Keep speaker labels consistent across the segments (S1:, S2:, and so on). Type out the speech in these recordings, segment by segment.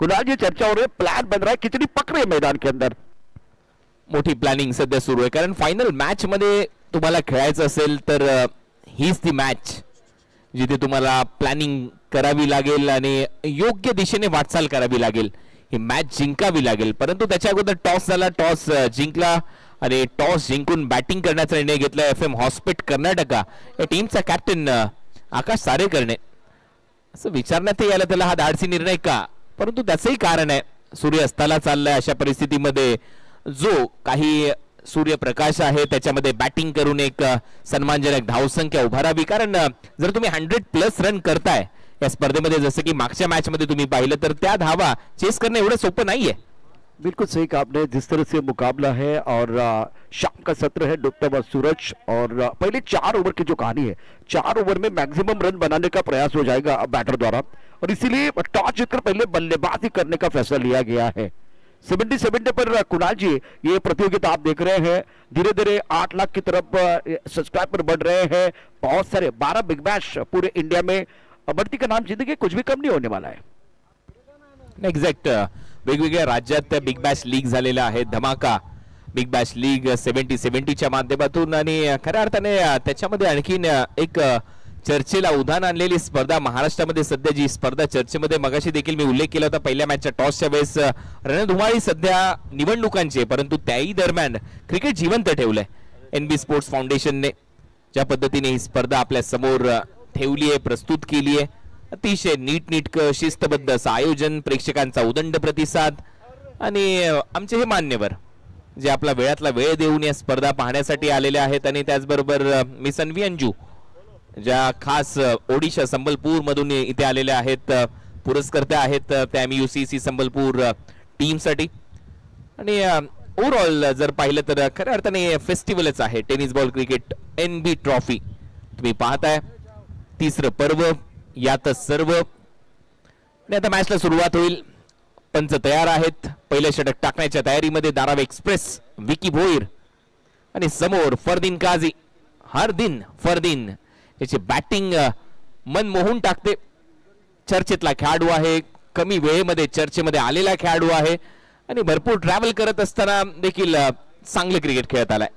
S1: कुणाल जी चर्चा हो रही है, प्लान बन रहा है, कितनी पकड़े मैदान के अंदर?
S2: मोठी प्लॅनिंग सध्या सुरू आहे, कारण फायनल मॅच मध्ये तुम्हाला खेळायचं असेल तर हीच ती मॅच जिथे तुम्हाला प्लॅनिंग करावी लागेल आणि योग्य दिशेने वाटचाल करावी लागेल. ही मॅच जिंकावी लागेल, परंतु त्याच्या अगोदर टॉस झाला, टॉस जिंकला आणि टॉस जिंकून बॅटिंग करण्याचा निर्णय घेतला FM हॉस्पिट कर्नाटका या टीमचा कॅप्टन आकाश सारेकरने. असं विचारण्यात यायला त्याला हा धाडसी निर्णय का, परंतु त्याचंही कारण आहे. सूर्य अस्ताला चाललाय, अशा परिस्थितीमध्ये जो काही सूर्यप्रकाश आहे त्याच्यामध्ये बॅटिंग करून एक सन्मानजनक धावसंख्या उभारावी. कारण जर तुम्ही 100+ रन करताय या स्पर्धेमध्ये, जसं की मागच्या मॅच मध्ये तुम्ही पाहिलं, तर त्या धावा चेस करणं एवढं सोपं नाहीये.
S1: बिल्कुल सही कहा आपने, जिस तरह से मुकाबला है और शाम का सत्र है, डूबता हुआ सूरज, और पहले 4 ओवर की जो कहानी है, 4 ओवर में मैक्सिमम रन बनाने का प्रयास हो जाएगा बैटर द्वारा, और इसीलिए टॉस जीतकर पहले बल्लेबाजी करने का फैसला लिया गया है. 70 पर कुणाल जी, ये प्रतियोगिता आप देख रहे हैं, धीरे धीरे 8 लाख की तरफ सब्सक्राइबर बढ़ रहे हैं. बहुत सारे 12 बिग बैश पूरे इंडिया में, बढ़ती का नाम जिंदगी कुछ भी कम नहीं होने वाला है.
S2: एक्झॅक्ट, वेगवेगळ्या राज्यात बिग बॅश लीग झालेला आहे. धमाका बिग बॅश लीग 70-70च्या माध्यमातून, आणि खऱ्या अर्थाने त्याच्यामध्ये आणखीन एक चर्चेला उधाण आणलेली स्पर्धा महाराष्ट्रामध्ये सध्या जी स्पर्धा चर्चेमध्ये मगाशी देखील मी उल्लेख केला होता पहिल्या मॅचच्या टॉसच्या वेळेस, रणधुमाळी सध्या निवडणुकांची, परंतु त्याही दरम्यान क्रिकेट जिवंत ठेवलंय. NB स्पोर्ट्स फाउंडेशनने ज्या पद्धतीने ही स्पर्धा आपल्या समोर ठेवली आहे, प्रस्तुत केली आहे, अतिशय नीटनेटकं शिस्तबद्ध असं आयोजन, प्रेक्षकांचा उदंड प्रतिसाद, आणि आमचे हे मान्यवर जे आपला वेळातला वेळ देऊन या स्पर्धा पाहण्यासाठी आलेले आहेत. आणि त्याचबरोबर मिस अन्वी अंजू ज्या खास ओडिशा संबलपूर मधून इथे आलेल्या आहेत, पुरस्कर्त्या आहेत त्या MUCC संबलपूर टीमसाठी. आणि ओव्हरऑल जर पाहिलं तर खऱ्या अर्थाने फेस्टिवलच आहे tennis ball cricket NB trophy. तुम्ही पाहताय तिसरं पर्व, यातच सर्व. आता मॅचला सुरुवात होईल. पंच तयार आहेत, पहिलं षटक टाकण्याच्या तयारीमध्ये धारावी एक्सप्रेस, विकी भोईर, आणि समोर फरदीन काझी. हरदीन फरदीन याची बॅटिंग मन मोहून टाकते. चर्चेतला खेळाडू आहे, कमी वेळेमध्ये चर्चेमध्ये आलेला खेळाडू आहे, आणि भरपूर ट्रॅव्हल करत असताना देखील चांगले क्रिकेट खेळत आलाय.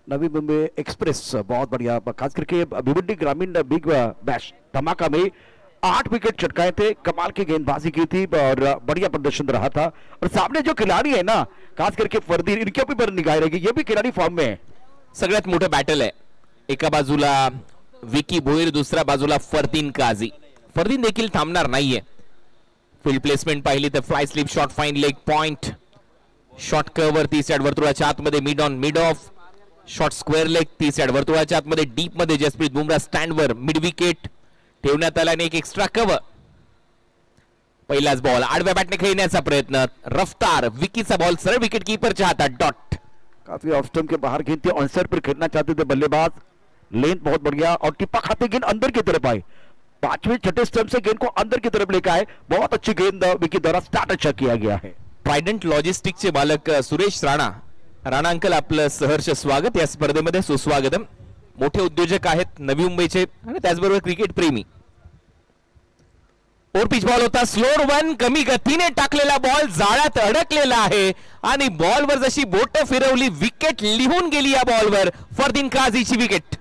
S1: नवी मुंबई एक्सप्रेस बहुत बढ़िया, खास करके भिवंडी ग्रामीण बिग बैश धमाका में 8 विकेट चटकाए थे, कमाल की गेंदबाजी की थी और बढ़िया प्रदर्शन रहा था. और सामने जो खिलाड़ी है ना, खास करके फरदीन, इनके ऊपर निगाह रहेगी, ये भी खिलाड़ी फॉर्म में है.
S2: सगळ्यात मोठं बॅटल आहे. एका बाजूला विकी भोईर, दुसऱ्या बाजूला फरदीन काझी. फरदीन देखील थांबणार नाहीये. फील्ड प्लेसमेंट पाहिली तर fly slip, short fine leg point, short cover 30 yard वर्तुळाच्या आतमध्ये, mid on mid off, short square leg 30 yard वर्तुळाच्या आतमध्ये, डीप मध्ये जसप्रीत बुमराह स्टँडवर, मिड विकेट ठेवण्यात आला आणि एक एक्स्ट्रा कव्हर. पहिलाच बॉल आडव्या बॅटने खेळण्याचा प्रयत्न, रफ्तार, विकीचा बॉल सरळ विकेट कीपरच्या हातात, डॉट.
S1: काफी ऑफ स्टंप के बाहर गेंद थी, ऑनसाइड पर खेलना चाहते थे बल्लेबाज, लेंथ बहुत बढ़िया, और टिप्पा खाते गेंद अंदर की तरफ आई, 5वें छठे स्टंप से गेंद को अंदर की तरफ लेकर आए. बहुत अच्छी गेंद विकी द्वारा स्टार्ट अच्छा किया गया है.
S2: ट्रायडंट लॉजिस्टिक्सचे मालक सुरेश राणा, राणा अंकल, आपलं सहर्ष स्वागत या स्पर्धेमध्ये, सुस्वागतम. मोठे उद्योजक आहेत नवी मुंबईचे आणि त्याचबरोबर क्रिकेट प्रेमी. ओव्हर पिच बॉल होता, स्लोअर वन, कमी गतीने टाकलेला बॉल जाळ्यात अडकलेला आहे, आणि बॉलवर जशी बोट फिरवली विकेट लिहून गेली या बॉलवर. फरदीन काझीची विकेट.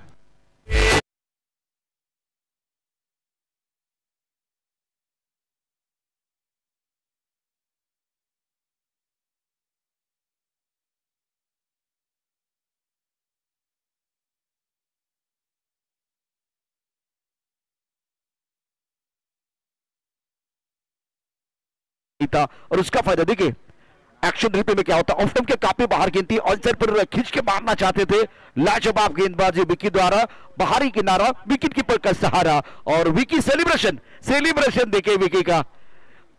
S1: था और उसका फायदा देखिए एक्शन रिप्ले में क्या होता, ऑफ स्टंप के काफी बाहर गेंद थी, ऑन साइड पर खींच के मारना चाहते थे, लाजवाब गेंदबाजी विकी द्वारा, बाहरी किनारा, विकेट कीपर का सहारा, और विकी सेलिब्रेशन देखिए विकी का.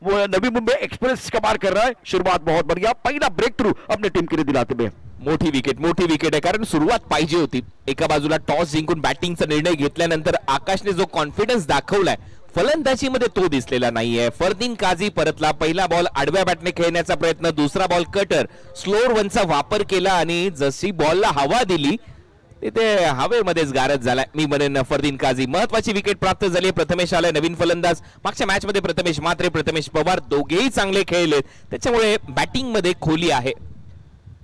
S1: वो नवी मुंबई एक्सप्रेस कमाल कर रहा है. शुरुआत बहुत बढ़िया, पहिला ब्रेक थ्रू अपने टीम के लिए दिलाते हुए.
S2: मोठी विकेट आहे, कारण सुरुवात पाहिजे होती. एका बाजूला टॉस जिंकून बॅटिंगचा निर्णय घेतल्यानंतर आकाशने जो कॉन्फिडन्स दाखवलाय फलंदाजीमध्ये तो दिसलेला नाहीये. फरदीन काझी परतला, पहिला बॉल आडव्या बॅटने खेळण्याचा प्रयत्न, दुसरा बॉल कटर, स्लोअर वनचा वापर केला, आणि जशी बॉलला हवा दिली तिथे हवेमध्येच गारद झालाय. मी म्हणेन फरदीन काझी. महत्वाची विकेट प्राप्त झाली. प्रथमेश आलाय नवीन फलंदाज. मागच्या मॅच मध्ये प्रथमेश म्हात्रे, प्रथमेश पवार दोघेही चांगले खेळले, त्याच्यामुळे बॅटिंग मध्ये खोली आहे.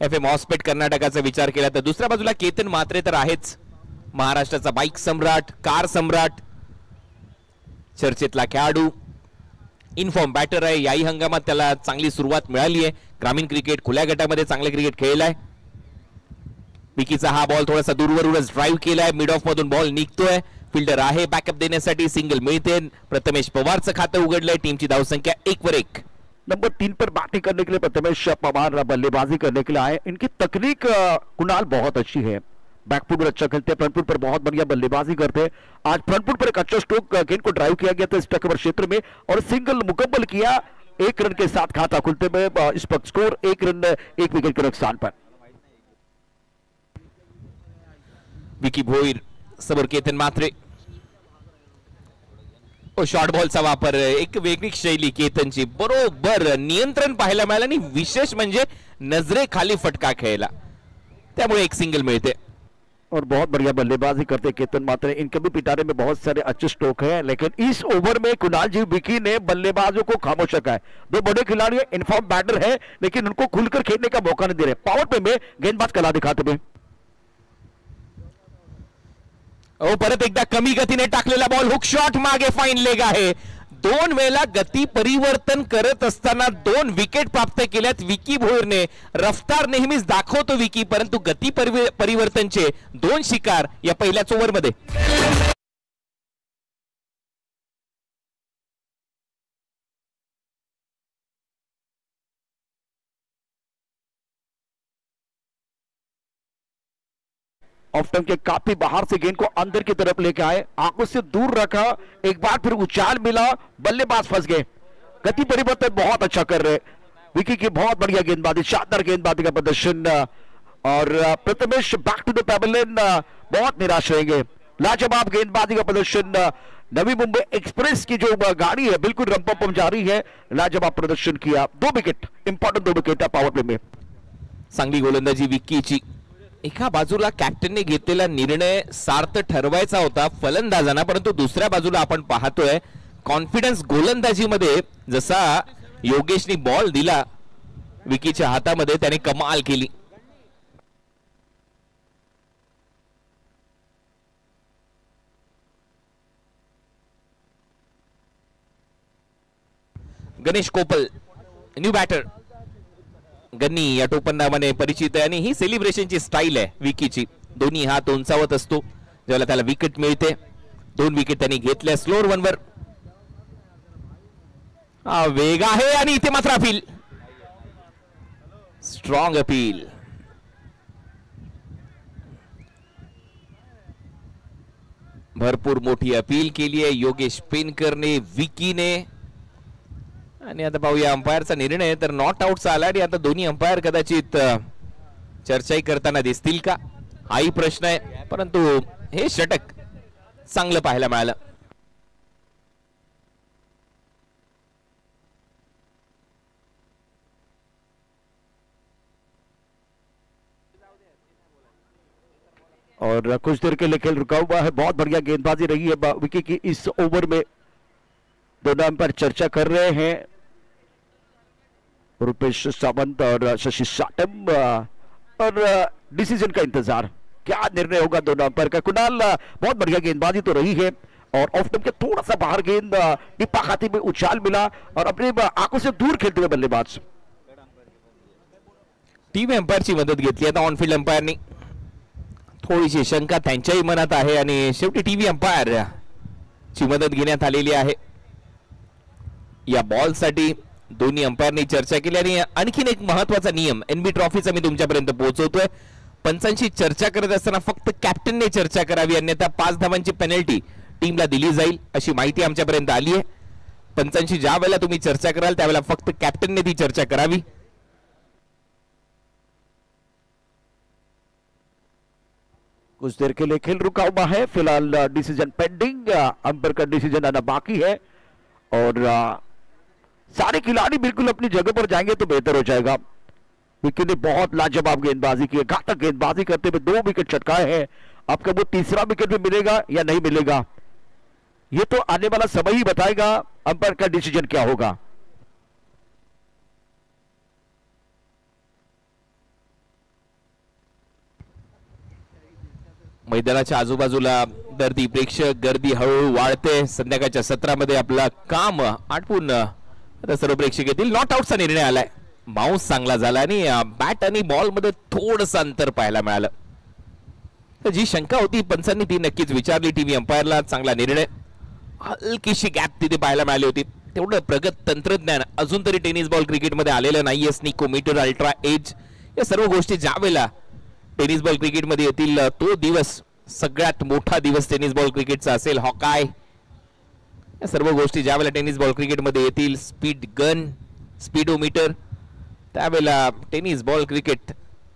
S2: FM हॉस्पेट कर्नाटकाचा विचार केला तर दुसऱ्या बाजूला केतन म्हात्रे तर आहेच, महाराष्ट्राचा बाईक सम्राट, कार सम्राट, चर्चेतला खेळाडू, इनफॉर्म बॅटर आहे. याही हंगामात त्याला चांगली सुरुवात मिळाली आहे. ग्रामीण क्रिकेट खुल्या गटामध्ये चांगले क्रिकेट खेळलाय. विकीचा हा बॉल थोडासा दूरवरूनच ड्राईव्ह केलाय. मिड ऑफ मधून बॉल निघतोय. फिल्डर आहे बॅकअप देण्यासाठी. सिंगल मिळते. प्रथमेश पवारचं खातं उघडलंय. टीमची धावसंख्या 1-1.
S1: नंबर 3 पर बैटिंग करने के लिए प्रथमेश पवार बल्लेबाजी करने के लिए आए. इनकी तकनीक कुणाल बहुत अच्छी है. बैकफुट पर अच्छा खेलते हैं, फ्रंट फुट पर बहुत बढ़िया बल्लेबाजी करते हैं. आज फ्रंट फुट पर एक अच्छा स्ट्रोक गेंद को ड्राइव किया गया था स्टक ओवर क्षेत्र में और सिंगल मुकम्मल किया. 1 रन के साथ खाता खुलते हुए इस पर स्कोर 1 रन 1 विकेट के नुकसान पर.
S2: विकी भोईर समोर केतन म्हात्रे. शॉर्ट बॉलचा वापर, एक वेगळी शैली केतनची. बरोबर नियंत्रण पाहायला मिळालं आणि विशेष म्हणजे नजरेखाली फटका खेळला, त्यामुळे एक सिंगल मिळते.
S1: और बहुत बढ़िया बल्लेबाजी करते केतन म्हात्रे. इनके भी पिटारे में बहुत सारे अच्छे स्ट्रोक हैं, लेकिन इस ओवर में कुणाल जी विकी ने बल्लेबाजों को खामोश रखा है. दो बड़े खिलाड़ी हैं, इनफॉर्म बैटर है, लेकिन उनको खुलकर खेलने का मौका नहीं दे रहे. पावर प्ले में गेंदबाज कला दिखाते हुए.
S2: परत एकदा कमी गतीने टाकलेला बॉल, हुक शॉट, मागे फाईन लेग आहे. 2 वेळा गती परिवर्तन करत असताना 2 विकेट प्राप्त केल्यात विकी भोईरने. रफ्तार नेहमीच दाखवतो विकी, परंतु गती परिवर्तनचे 2 शिकार या पहिल्याच ओव्हरमध्ये.
S1: ऑफ स्टंप के काफी बाहर से गेंद को अंदर की तरफ लेके आए, आंखों से दूर रखा, एक बार फिर उछाल मिला, बल्लेबाज फंस गए. गति परिवर्तन बहुत अच्छा कर रहे विकी की. बहुत बढ़िया गेंदबाजी, शानदार गेंदबाजी का प्रदर्शन. और Prathamesh back to the pavilion बहुत निराश रहेंगे. लाजवाब गेंदबाजी का प्रदर्शन. नवी मुंबई एक्सप्रेस की जो गाड़ी है बिल्कुल रंपम जा रही है. लाजवाब प्रदर्शन किया. 2 wicket, important 2 wicket power play में.
S2: चांगली गोलंदाजी विकीची. एका बाजूला कॅप्टनने घेतलेला निर्णय सार्थ ठरवायचा होता फलंदाजांना, परंतु दुसऱ्या बाजूला आपण पाहतोय कॉन्फिडन्स गोलंदाजीमध्ये. जसा योगेशनी बॉल दिला विकीच्या हातामध्ये, त्याने कमाल केली. गणेश कोपल न्यू बॅटर. गन्नी या टोपण नावाने परिचित आहे आणि ही सेलिब्रेशनची स्टाईल आहे विकीची. दोन्ही हात उंचावत असतो जेव्हा त्याला विकेट मिळते. 2 विकेट त्यांनी घेतल्या स्लोअर 1 वर. वेग आहे आणि इथे मात्र अपील, स्ट्रॉंग अपील. भरपूर मोठी अपील केली आहे योगेश पेनकरने विकीने. आणि आता पाहूया अंपायरचा निर्णय. तर नॉट आउटचा आला आणि आता दोन्ही अंपायर कदाचित चर्चाही करताना दिसतील का, हाही प्रश्न आहे. परंतु हे षटक चांगलं पाहायला मिळालं.
S1: और कुछ देर के लिए खेल रुका हुआ है. बहुत बढ़िया गेंदबाजी रही है विकी की इस ओवर में. दोनों अंपायर चर्चा कर रहे हैं, रुपेश सावंत और शशि साटम, और डिसीजन का इंतजार. क्या निर्णय होगा दोनों अंपायर का. कुणाल बहुत बढ़िया गेंदबाजी तो रही है और ऑफ स्टंप के थोड़ा सा बाहर गेंद टिप्पा खाते में उछाल मिला और अपने आंखों से दूर खेलते हुए बल्लेबाज.
S2: टीम अंपायरची मदत घेतली आता ऑनफील्ड अंपायरनी. थोडीशी शंका त्यांच्याही मनात आहे आणि शेवटी टीव्ही अंपायर ची मदत घेण्यात आलेली आहे. या बॉल साठी दोन्ही अंपायरनी चर्चा केली. आणि आणखीन एक महत्वाचा नियम एनबी ट्रॉफीचा मी तुमच्यापर्यंत पोहोचवतोय. पंचांशी चर्चा करत असताना फक्त कॅप्टनने चर्चा करावी, अन्यथा 5 धावांची पेनल्टी टीमला दिली जाईल अशी माहिती आमच्यापर्यंत आली आहे. पंचांशी ज्या वेळेला तुम्ही चर्चा कराल त्यावेळेला फक्त कॅप्टनने ती चर्चा करावी.
S1: कुछ देर के लिए खेल रुका हुआ है. फिलहाल डिसीजन पेंडिंग, अंपायर का डिसीजन आना बाकी है और सारे खिलाड़ी बिल्कुल अपनी जगह पर जाएंगे तो बेहतर हो जाएगा. विकी ने बहुत लाजवाब गेंदबाजी की है, घातक गेंदबाजी करते हुए 2 विकेट चटकाए हैं आपका वो तीसरा विकेट भी मिलेगा या नहीं मिलेगा, ये तो आने वाला समय ही बताएगा अंपायर का डिसीजन क्या होगा।
S2: मैदानाच्या आजूबाजूला गर्दी, प्रेक्षक गर्दी हळूहळू वाढते। संध्याकाळच्या सत्रामध्ये आपलं काम आटपून आता सर्व प्रेक्षक येतील। नॉट आउटचा निर्णय आलाय, बाउन्स चांगला झाला आणि बॅट आणि बॉल मध्ये थोडंसं अंतर पाहायला मिळालं। तर जी शंका होती पंचांनी ती नक्कीच विचारली टीव्ही अंपायरला। चांगला निर्णय, हलकीशी गॅप तिथे पाहायला मिळाली होती। तेवढं प्रगत तंत्रज्ञान अजून तरी टेनिस बॉल क्रिकेटमध्ये आलेलं नाहीये। स्निकोमीटर, अल्ट्रा एज या सर्व गोष्टी ज्यावेळेला टेनिस बॉल क्रिकेटमध्ये येतील तो दिवस सगळ्यात मोठा दिवस टेनिस बॉल क्रिकेटचा असेल। हॉकाय या सर्व गोष्टी ज्यावेळेला टेनिस बॉल क्रिकेटमध्ये येतील, स्पीड गन, स्पीडोमीटर, त्यावेळेला टेनिस बॉल क्रिकेट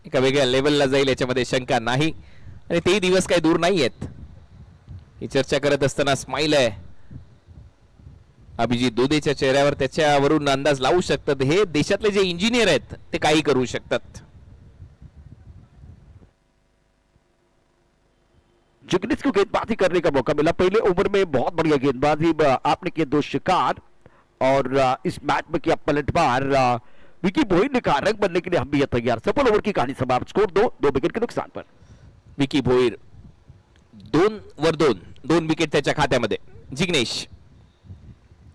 S2: एका वेगळ्या लेवलला जाईल याच्यामध्ये शंका नाही। आणि ते दिवस काही दूर नाही आहेत। ही चर्चा करत असताना स्माइल आहे अभिजित दोदेच्या चेहऱ्यावर, त्याच्यावरून अंदाज लावू शकतात हे देशातले जे इंजिनियर आहेत ते काही करू शकतात।
S1: जिग्नेश को गेंदबाजी करने का मौका मिला। पहले ओवर में बहुत बढ़िया गेंदबाजी, आपने किए 2 शिकार और इस मैच में किया पलटवार। विकी भोईर ने कहा रंग बनने के लिए हम भी तैयार। सफल ओवर की कहानी समाप्त, स्कोर 2 विकेट के नुकसान पर।
S2: विकी भोईर 2 वर 2 विकेट त्याच्या खात्यामध्ये। जिग्नेश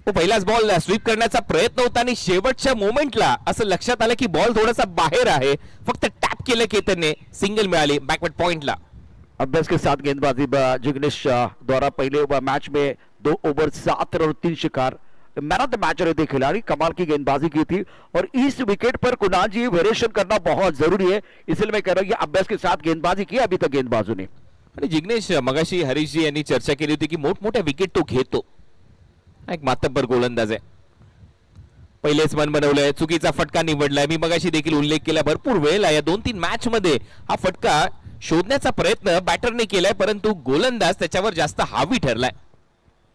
S2: पहिलाच बॉल स्वीप करण्याचा प्रयत्न होता आणि शेवटच्या मोमेंटला असं लक्षात आलं की बॉल थोडासा बाहेर आहे, फक्त टॅप केलं की त्यांनी सिंगल मिळाली बॅकवर्ड पॉइंटला।
S1: अभ्यास के साथ गेंदबाजी जिग्नेश द्वारा पहले मैच में 2 ओवर 7 रन और 3 शिकार। मैन ऑफ द मैच रहते खिलाड़ी, कमाल की गेंदबाजी की थी। और इस विकेट पर कुणाल जी वेरिएशन करना बहुत जरूरी है, इसलिए मैं कह रहा हूं कि अभ्यास के साथ गेंदबाजी की अभी तक गेंदबाजों ने।
S2: आणि जिग्नेश मगाशी हरीश जी यांनी चर्चा केली होती की मोठमोठ्या विकेट तो घेतो, एक मातब्बर गोलंदाज आहे। पहिलेच मन बनवलंय, चुकीचा फटका निवडलाय। मी मगाशी देखील उल्लेख केला, भरपूर वेळेला या 2-3 मॅच मध्ये हा फटका शोधण्याचा प्रयत्न बॅटरने केलाय, परंतु गोलंदाज त्याच्यावर जास्त हावी ठरलाय।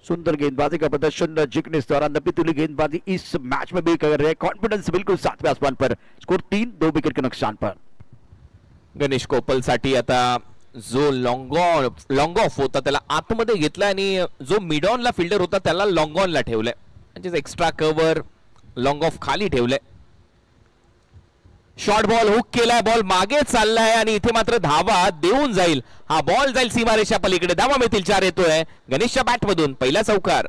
S1: सुंदर गेंदबाजी का प्रदर्शन जिग्नेश द्वारा। 90 तुली गेंदबाजी इस मैच में भी कर रहे हैं, कॉन्फिडेंस बिल्कुल 7वें आसमान पर। स्कोर 3, 2 विकेट के नुकसान पर।
S2: गणेश कोपल साठी आता जो लॉंग ऑफ होता त्याला आतमध्ये घेतला आणि जो मिड ऑनला फिल्डर होता त्याला लॉंग ऑनला ठेवलंय, म्हणजे एक्स्ट्रा कव्हर लॉंग ऑफ खाली ठेवलंय। शॉर्ट बॉल हुक केलाय, बॉल मागे चाललाय आणि इथे मात्र धावा देऊन जाईल। हा बॉल जाईल सीमारेषा पलीकडे, धावा मिळतील 4 येतोय गणेशच्या बॅट मधून पहिला चौकार।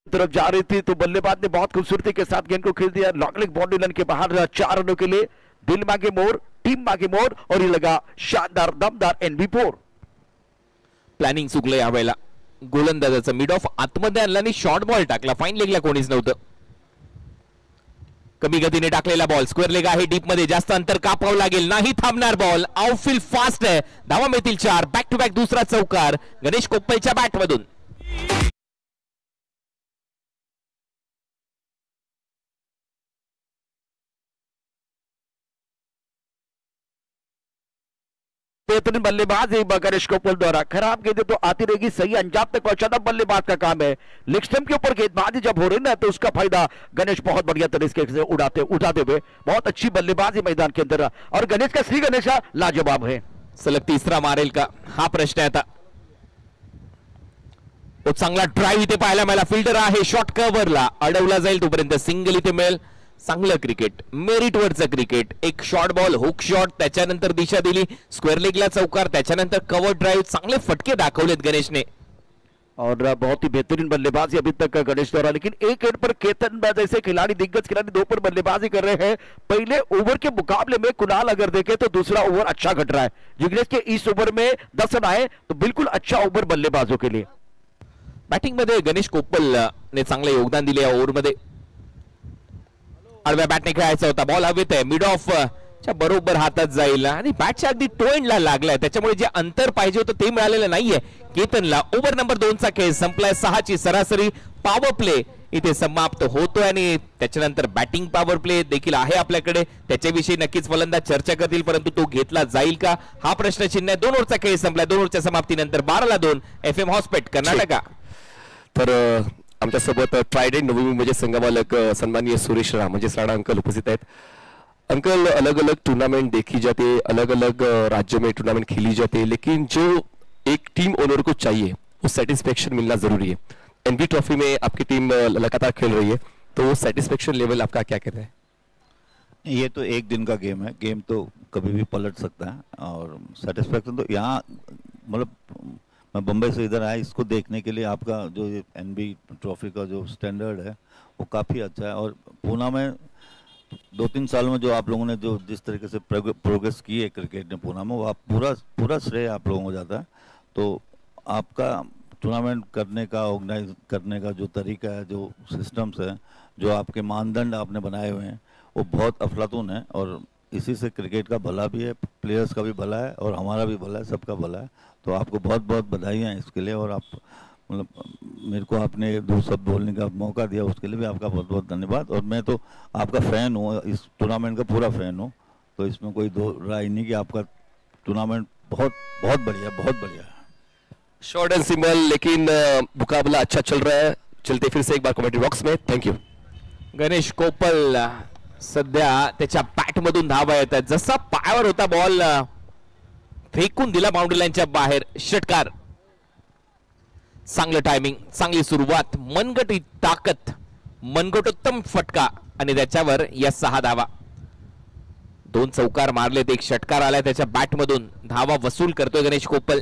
S1: तरफ जा रही थी तो बल्लेबाज ने बहुत खूबसूरती के साथ गेंद को खेल दिया। लॉन्ग लेग बाउंड्री लाइन के बाहर 4 रनों के लिए। दिल मांगे मोर, टीम मागे मोर, और ये लगा शानदार दमदार NB4।
S2: प्लॅनिंग चुकलं यावेळेला गोलंदाजाचं। मिड ऑफ आतमध्ये आणला आणि शॉर्ट बॉल टाकला, फाईन लेगला कोणीच नव्हतं। कमी गतीने टाकलेला बॉल स्क्वेअर लेग आहे, डीप मध्ये जास्त अंतर कापावं लागेल, नाही थांबणार बॉल। आउटफील्ड फास्ट आहे, धावा मिळतील 4, बॅक टू बॅक दुसरा चौकार गणेश कोप्पलच्या बॅट मधून।
S1: बेहतरीन बल्लेबाज है गणेश कोपल द्वारा। खराब गेंदें तो आती रहेगी, सही अंजाम तक पहुंचाना बल्लेबाज का काम है। लेग स्टंप के ऊपर गेंदबाजी जब हो रही ना तो उसका फायदा गणेश बहुत बढ़िया तरीके से उठाते हुए बहुत अच्छी बल्लेबाजी मैदान के अंदर। और गणेश का श्री गणेशा लाजवाब है।
S2: सलग तिसरा मारेल का हा प्रश्न आहे आता। तो चांगला ड्राइव्ह इथे पाहायला मिळाला, फिल्डर आहे शॉर्ट कव्हरला, अडवला जाईल तोपर्यंत सिंगल इथे मिळेल। चांगलं क्रिकेट, मेरिट वरचं क्रिकेट। एक शॉर्ट बॉल हुक शॉट, त्याच्यानंतर दिशा दिली स्क्वेअर लेगला चौकार, त्याच्यानंतर कव्हर ड्राइव्ह, चांगले फटके दाखवलेत गणेशने।
S1: और बहुत ही बेहतरीन बल्लेबाजी अभी तक गणेश द्वारा। लेकिन एक एंड पर केतन जैसे खिलाड़ी, दिग्गज खिलाड़ी 2 पर बल्लेबाजी कर रहे हैं। पहले ओवर के मुकाबले में कुणाल अगर देखे तो दूसरा ओवर अच्छा घट रहा है। जिग्नेश के इस ओवर में 10 रन आए तो बिल्कुल अच्छा ओवर बल्लेबाजों के लिए।
S2: बॅटिंग मध्ये गणेश कोप्पल ने चांगले योगदान दिले या ओव्हर मध्ये। आडव्या बॅटने खेळायचा होता, बॉल हवेत आहे, मिड ऑफ च्या बरोबर हातात जाईल आणि बॅटच्या अगदी टो एंडला लागलाय, त्याच्यामुळे जे अंतर पाहिजे होतं ते मिळालेलं नाहीये केतनला। ओव्हर नंबर 2चा खेळ संपलाय, 6ची सरासरी। पॉवर प्ले इथे समाप्त होतोय आणि त्याच्यानंतर बॅटिंग पॉवर प्ले देखील आहे आपल्याकडे, त्याच्याविषयी नक्कीच फलंदाज चर्चा करतील, परंतु तो घेतला जाईल का हा प्रश्नचिन्ह आहे। 2 ओव्हरचा खेळ संपलाय, 2 ओव्हरच्या समाप्तीनंतर 12-2 FM हॉस्पेट कर्नाटका।
S3: तर आमच्यासोबत ट्रायडेंट नवी मुंबईचे संघमालक सन्माननीय सुरेश राम राणा अंकल उपस्थित आहेत। अंकल, अलग अलग टूर्नामेंट देखी जाती है, अलग अलग राज्यों में टूर्नामेंट खेली जाती है, लेकिन जो एक टीम ओनर को चाहिए वो सेटिस्फेक्शन मिलना जरूरी है। एनबी ट्रॉफी में आपकी टीम लगातार खेल रही है, तो वो सेटिस्फेक्शन लेवल आपका क्या कहता है?
S4: ये तो एक दिन का गेम है, गेम तो कभी भी पलट सकता है। और सेटिस्फेक्शन तो यहाँ मतलब मैं बम्बई से इधर आया इसको देखने के लिए। आपका जो ये एनबी ट्रॉफी का जो स्टैंडर्ड है वो काफ़ी अच्छा है। और पूना में 2-3 साल में जो आप लोगों ने जो जिस तरीके से प्रोग्रेस की है क्रिकेट ने पूना में, वो आप पूरा श्रेय आप लोगों को जाता है। तो आपका टूर्नामेंट करने का, ऑर्गेनाइज करने का जो तरीका है, जो सिस्टम्स है, जो आपके मानदंड आपने बनाए हुए हैं, वो बहुत अफलातून है। और इसी से क्रिकेट का भला भी है, प्लेयर्स का भी भला है और हमारा भी भला है, सबका भला है। तो आपको बहुत बहुत बधाइयाँ इसके लिए। और आप मतलब मेरे को आपने 2 शब्द बोलने का मौका दिया, उसके लिए भी आपका बहुत बहुत धन्यवाद। और मैं तो आपका फ़ैन हूँ, इस टूर्नामेंट का पूरा फ़ैन हूँ, तो इसमें कोई दो राय नहीं कि आपका टूर्नामेंट बहुत बहुत बढ़िया, बहुत बढ़िया है।
S3: शॉर्ट एंड सिंपल, लेकिन मुकाबला अच्छा चल रहा है। चलते फिर से एक बार कमेंट्री बॉक्स में। Thank you.
S2: गणेश कोपल सध्या त्याच्या बॅट मधून धावा येतात, जसा पायावर होता बॉल फेकून दिला बाउंड्री लाईनच्या बाहेर, षटकार। चांगलं टायमिंग, चांगली सुरुवात, मनगटी ताकद, मनगटोत्तम फटका आणि त्याच्यावर या 6 धावा। 2 चौकार मारलेत, एक षटकार आलाय त्याच्या बॅट मधून, धावा वसूल करतोय गणेश कोपल।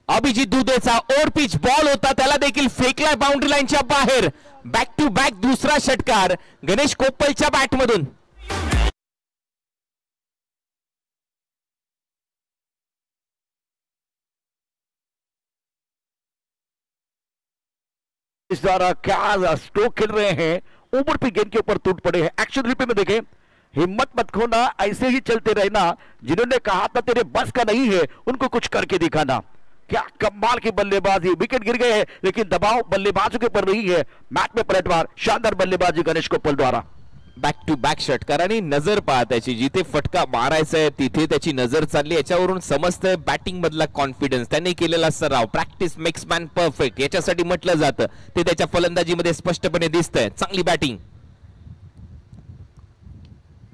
S2: अभिजित दुधेचा ओव्हर पिच बॉल होता, त्याला देखील फेकलाय बाउंड्री लाईनच्या बाहेर। बॅक टू बॅक दुसरा षटकार गणेश कोपलच्या बॅट मधून।
S1: इस द्वारा क्या स्ट्रोक खेल रहे हैं, ऊपर पे गेंद के ऊपर टूट पड़े हैं। एक्शन रिप्ले में देखें, हिम्मत मत खोना, ऐसे ही चलते रहना। जिन्होंने कहा था तेरे बस का नहीं है, उनको कुछ करके दिखाना। क्या कमाल की बल्लेबाजी, विकेट गिर गए हैं लेकिन दबाव बल्लेबाजों के ऊपर नहीं है। मैच में पलटवार, शानदार बल्लेबाजी गणेश कोपल द्वारा।
S2: बॅक टू बॅक षटकार आणि नजर पहा त्याची, जिथे फटका मारायचा आहे तिथे त्याची नजर चालली। याच्यावरून समजतंय बॅटिंग मधला कॉन्फिडन्स, त्याने केलेला सराव, प्रॅक्टिस मेक्स मॅन परफेक्ट याच्यासाठी म्हटलं जातं, ते त्याच्या फलंदाजीमध्ये स्पष्टपणे दिसतंय। चांगली बॅटिंग।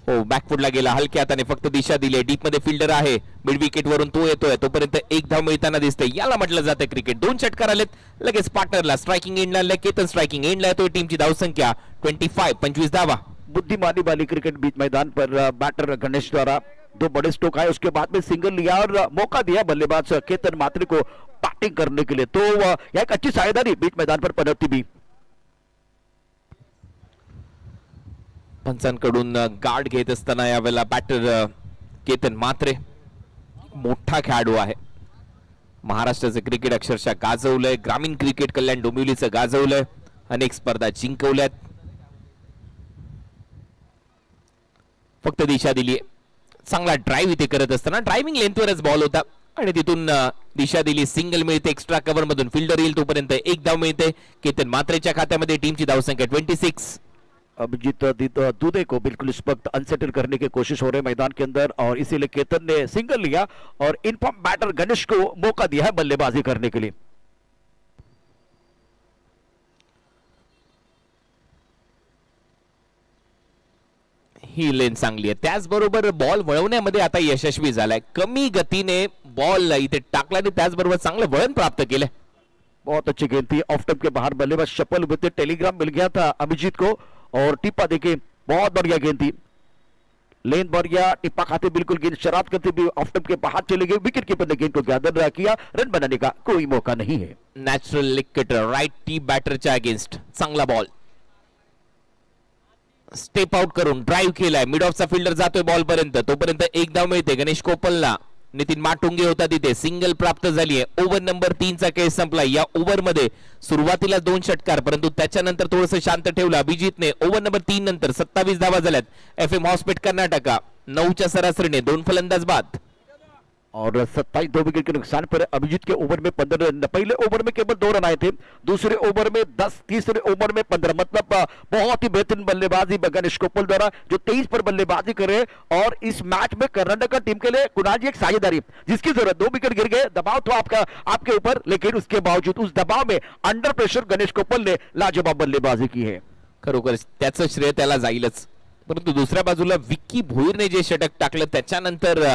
S2: हो, बॅकफुटला गेला, हलक्या हाताने फक्त दिशा दिली। डीप मध्ये फिल्डर आहे, मिड विकेट वरून तो येतोय, तोपर्यंत एक धाव मिळताना दिसतंय। याला म्हटलं जातं क्रिकेट। 2 षटकार आलेत, लगेच पार्टनरला स्ट्रायकिंग एंडला, केतन स्ट्रायकिंग एंडला येतोय। टीमची धावसंख्या 25, 25 धावा।
S1: बुद्धिमानी वाली क्रिकेट बीच मैदान पर बैटर गणेश द्वारा 2 बड़े स्ट्रोक आए, उसके बाद में सिंगल लिया और मौका दिया बल्लेबाज केतन मात्रे को बैटिंग करने के लिए। तो यह एक अच्छी साझेदारी बीच मैदान पर पनपती भी।
S2: पंचांकडून गार्ड घेत असताना यावेळेला बॅटर केतन मात्रे मोठा खेळाडू आहे। महाराष्ट्राचं क्रिकेट अक्षरशः गाजवलंय, ग्रामीण क्रिकेट कल्याण डोंबिवलीचं गाजवलंय, अनेक स्पर्धा जिंकवल्यात। फक्त दिशा दिली, चांगला ड्राइव्ह इथे करत असताना ड्रायव्हिंग लेंथवरच बॉल होता आणि तिथून दिशा दिली। सिंगल मिळते एक्स्ट्रा कव्हर मधून, फिल्डर येईल तोपर्यंत एक धाव मिळते केतन मात्रेच्या खात्यामध्ये। टीमची धावसंख्या 26।
S1: अभिजीत दुधे को बिल्कुल इस वक्त अनसेटल करने की कोशिश हो रहे मैदान के अंदर, और इसीलिए केतन ने सिंगल लिया और इनफॉर्म बैटर गणेश को मौका दिया है बल्लेबाजी करने के लिए।
S2: ही लेन चांगली आहे, त्याचबरोबर बॉल वळवण्यामध्ये आता यशस्वी झालाय। कमी गतीने बॉल इथे टाकला आणि त्याचबरोबर चांगलं वळण प्राप्त केलं।
S1: बहुत अच्छी गेंद थी, ऑफ स्टंप के बाहर बल्लेबाज शफल हुए थे, टेलीग्राम मिल गया था अभिजीत को और टिप्पा देखिए, बहुत बढ़िया गेंद थी। लेन बढ़िया, टिप्पा खाते बिल्कुल गेंद शराब करते भी ऑफ स्टंप के बाहर चले गए। विकेट कीपर ने गेंद को गैदर किया, रन बनाने का कोई मौका नहीं है।
S2: नॅचरल क्रिकेटर, राइट टी बॅटरच्या अगेन्स्ट चांगला बॉल, स्टेप आउट करून ड्राइव्ह केलाय। मिड ऑफचा फिल्डर जातोय बॉल पर्यंत, तोपर्यंत एक धाव मिळते गणेश कोपलला। नितीन माटुंगे होता तिथे, सिंगल प्राप्त झाली आहे। ओव्हर नंबर 3 चा खेळ संपला। या ओव्हर मध्ये सुरुवातीला 2 षटकार, परंतु त्याच्यानंतर थोडंसं शांत ठेवलं अभिजितने। ओव्हर नंबर 3 नंतर 27 धावा झाल्यात। FM हॉस्पिटल कर्नाटका 9च्या सरासरीने 2 फलंदाज बाद।
S1: और 27 2 विकेट के नुकसान पर अभिजीत के ओवर में 15 रन, पहले ओवर में केवल 2 रन आए थे, दूसरे ओवर में 10, तीसरे ओवर में 15, मतलब बहुत ही बेहतरीन बल्लेबाजी गणेश कोप्पल द्वारा जो 23 पर बल्लेबाजी करे। और इस मैच में कर्नाटक टीम के लिए कुणाल जी एक साझेदारी जिसकी जरूरत, 2 विकेट गिर गए, दबाव तो आपके ऊपर, लेकिन उसके बावजूद उस दबाव में अंडर प्रेशर गणेश कोप्पल ने लाजवाब बल्लेबाजी की है।
S2: खरोखर त्याचं श्रेय त्याला जाईलच, परंतु दुसऱ्या बाजूला विक्की भोईरने जे षटक टाकलं त्याच्यानंतर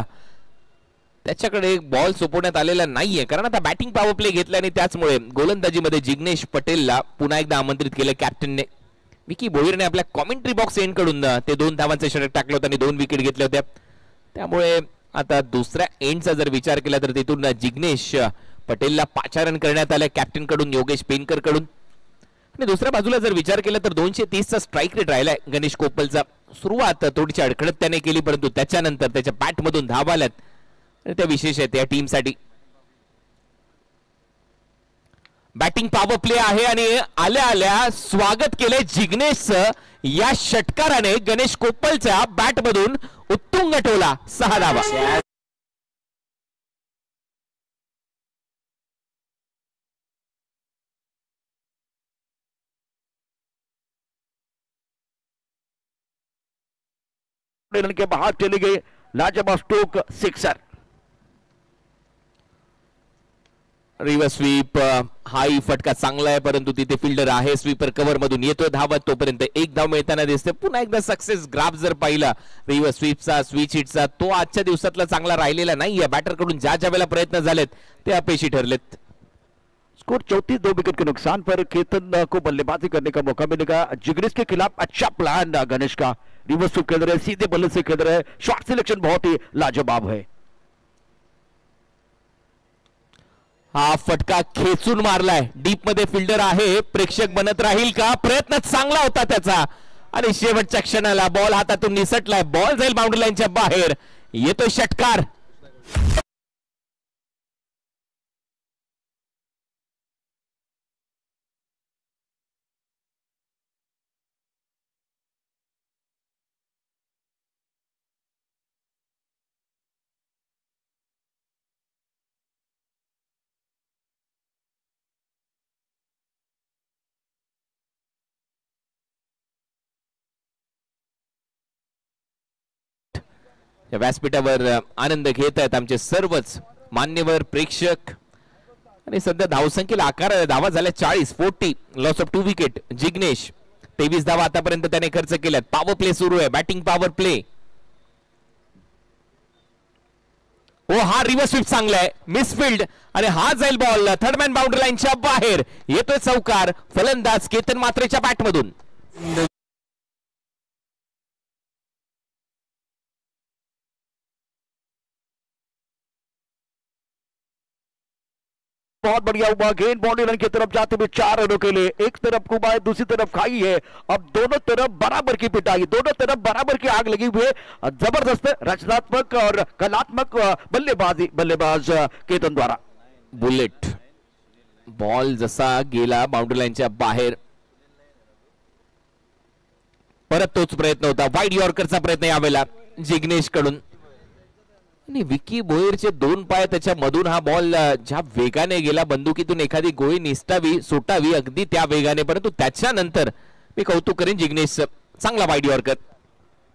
S2: त्याच्याकडे एक बॉल सोपवण्यात आलेला नाहीये, कारण आता बॅटिंग पॉवर प्ले घेतला आणि त्याचमुळे गोलंदाजीमध्ये जिग्नेश पटेलला पुन्हा एकदा आमंत्रित केलं कॅप्टनने। विकी भोईरने आपल्या कॉमेंट्री बॉक्स एंड कडून ते 2 धावांचे षटक टाकले होते आणि 2 विकेट घेतल्या होत्या, त्यामुळे आता दुसऱ्या एंडचा जर विचार केला तर तिथून जिग्नेश पटेलला पाचारण करण्यात आलं कॅप्टन कडून, योगेश पेनकर कडून। आणि दुसऱ्या बाजूला जर विचार केला तर 230 चा स्ट्राइक रेट राहिलाय गणेश कोप्पलचा। सुरुवात थोडीशी अडखळत त्याने केली, परंतु त्याच्यानंतर त्याच्या बॅट मधून धावा आल्यात, त्या विशेष आहेत या टीमसाठी। बॅटिंग पॉवर प्ले आहे आणि आल्या आल्या स्वागत केले जिग्नेशचं या षटकाराने गणेश कोप्पलच्या बॅट मधून उत्तुंग टोला 6 धावा।
S1: रन के बाहर चली गई लाजवाब stroke, sixer.
S2: Reverse sweep, high फटका चांगला आहे, परंतु तिथे फिल्डर आहे, स्वीपर कव्हर मधून येतोय धावत, तोपर्यंत एक धाव मिळताना दिसते। पुन्हा एकदा सक्सेस ग्राफ जर पाहिला रिव्हर्स स्वीपचा, स्विच हिटचा, तो आजच्या दिवसातला चांगला राहिलेला नाहीये। बॅटर कडून ज्या ज्या वेळेला प्रयत्न झालेत ते अपयशी ठरलेत।
S1: स्कोर 34 2 विकेट के नुकसान पर केतन को बल्लेबाजी करने का मौका मिलेगा। जिग्नेश के खिलाफ अच्छा प्लान गणेश का, रिवर्स स्वीप खेल रहे हैं, सीधे बल्ले से खेल रहे हैं, शॉट सिलेक्शन बहुत ही लाजवाब है।
S2: हा फटका खेचून मारलाय, डीप मध्ये फिल्डर आहे, प्रेक्षक बनत राहील का? प्रयत्न चांगला होता त्याचा आणि शेवटच्या क्षणाला बॉल हातातून निसटलाय, बॉल जाईल बाउंड्री लाईनच्या बाहेर, येतोय षटकार। या व्यासपीठावर आनंद घेत आहेत आमचे सर्वच मान्यवर प्रेक्षक आणि सध्या धावसंख्येला आकार धावा झाल्या 40 लॉस ऑफ 2 विकेट। जिग्नेश 23 धावा आतापर्यंत त्याने खर्च केल्यात। पॉवर प्ले सुरू आहे, बॅटिंग पॉवर प्ले। ओ हा रिव्हर्स स्वीप चांगला आहे, मिसफिल्ड आणि हा जाईल बॉल थर्ड मॅन बाउंड्री लाईनच्या बाहेर, येतोय चौकार फलंदाज केतन मात्रेच्या बॅट मधून।
S1: बहुत बढ़िया हुआ, गेंद बाउंड्री लाइन की तरफ जाते हुए 4 रनों के लिए, एक तरफ कुबा है, दूसरी तरफ खाई है। अब दोनों तरफ बराबर की पिटाई, दोनों तरफ बराबर की आग लगी हुई है। जबरदस्त रचनात्मक और कलात्मक बल्लेबाज केतन द्वारा।
S2: बुलेट बॉल जसा गेला बाउंड्री लाईनच्या बाहेर, परत तोच प्रयत्न होता, वाईड यॉर्करचा प्रयत्न यावेळेला जिग्नेश कडून आणि विकी भोईरचे 2 पाय त्याच्या मधून हा बॉल ज्या वेगाने गेला, बंदुकीतून एखादी गोळी निसटावी सुटावी अगदी त्या वेगाने, परंतु त्याच्यानंतर मी कौतुक करेन जिग्नेश, चांगला वाईड यॉर्कर।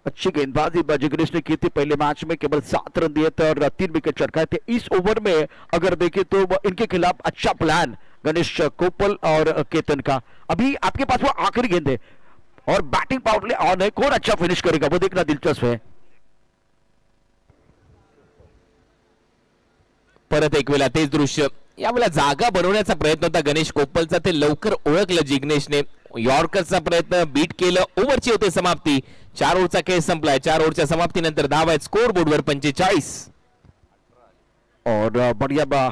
S1: अच्छी गेंदबाजी जिग्नेश ने की थी, पहले मैच में केवल 7 रन दिए थे और 3 विकेट चटकाए थे। इस ओवर में अगर देखें तो इनके खिलाफ अच्छा प्लान गणेश कोप्पल और केतन का। अभी आपके पास वो आखिरी गेंद है और बैटिंग पावर प्ले ऑन है, कौन अच्छा फिनिश करेगा वो देखना दिलचस्प है।
S2: परत एक वेळा तेच दृश्य, यावेळेला जागा बनवण्याचा प्रयत्न होता गणेश कोप्पलचा, ते लवकर ओळखलं जिग्नेशने, यॉर्करचा प्रयत्न बीट केलं, ओव्हरची होते समाप्ती। 4 ओव्हरचा खेळ संपलाय, 4 ओव्हरच्या समाप्तीनंतर धावा आहेत स्कोर बोर्डवर 45।
S1: और बढ़िया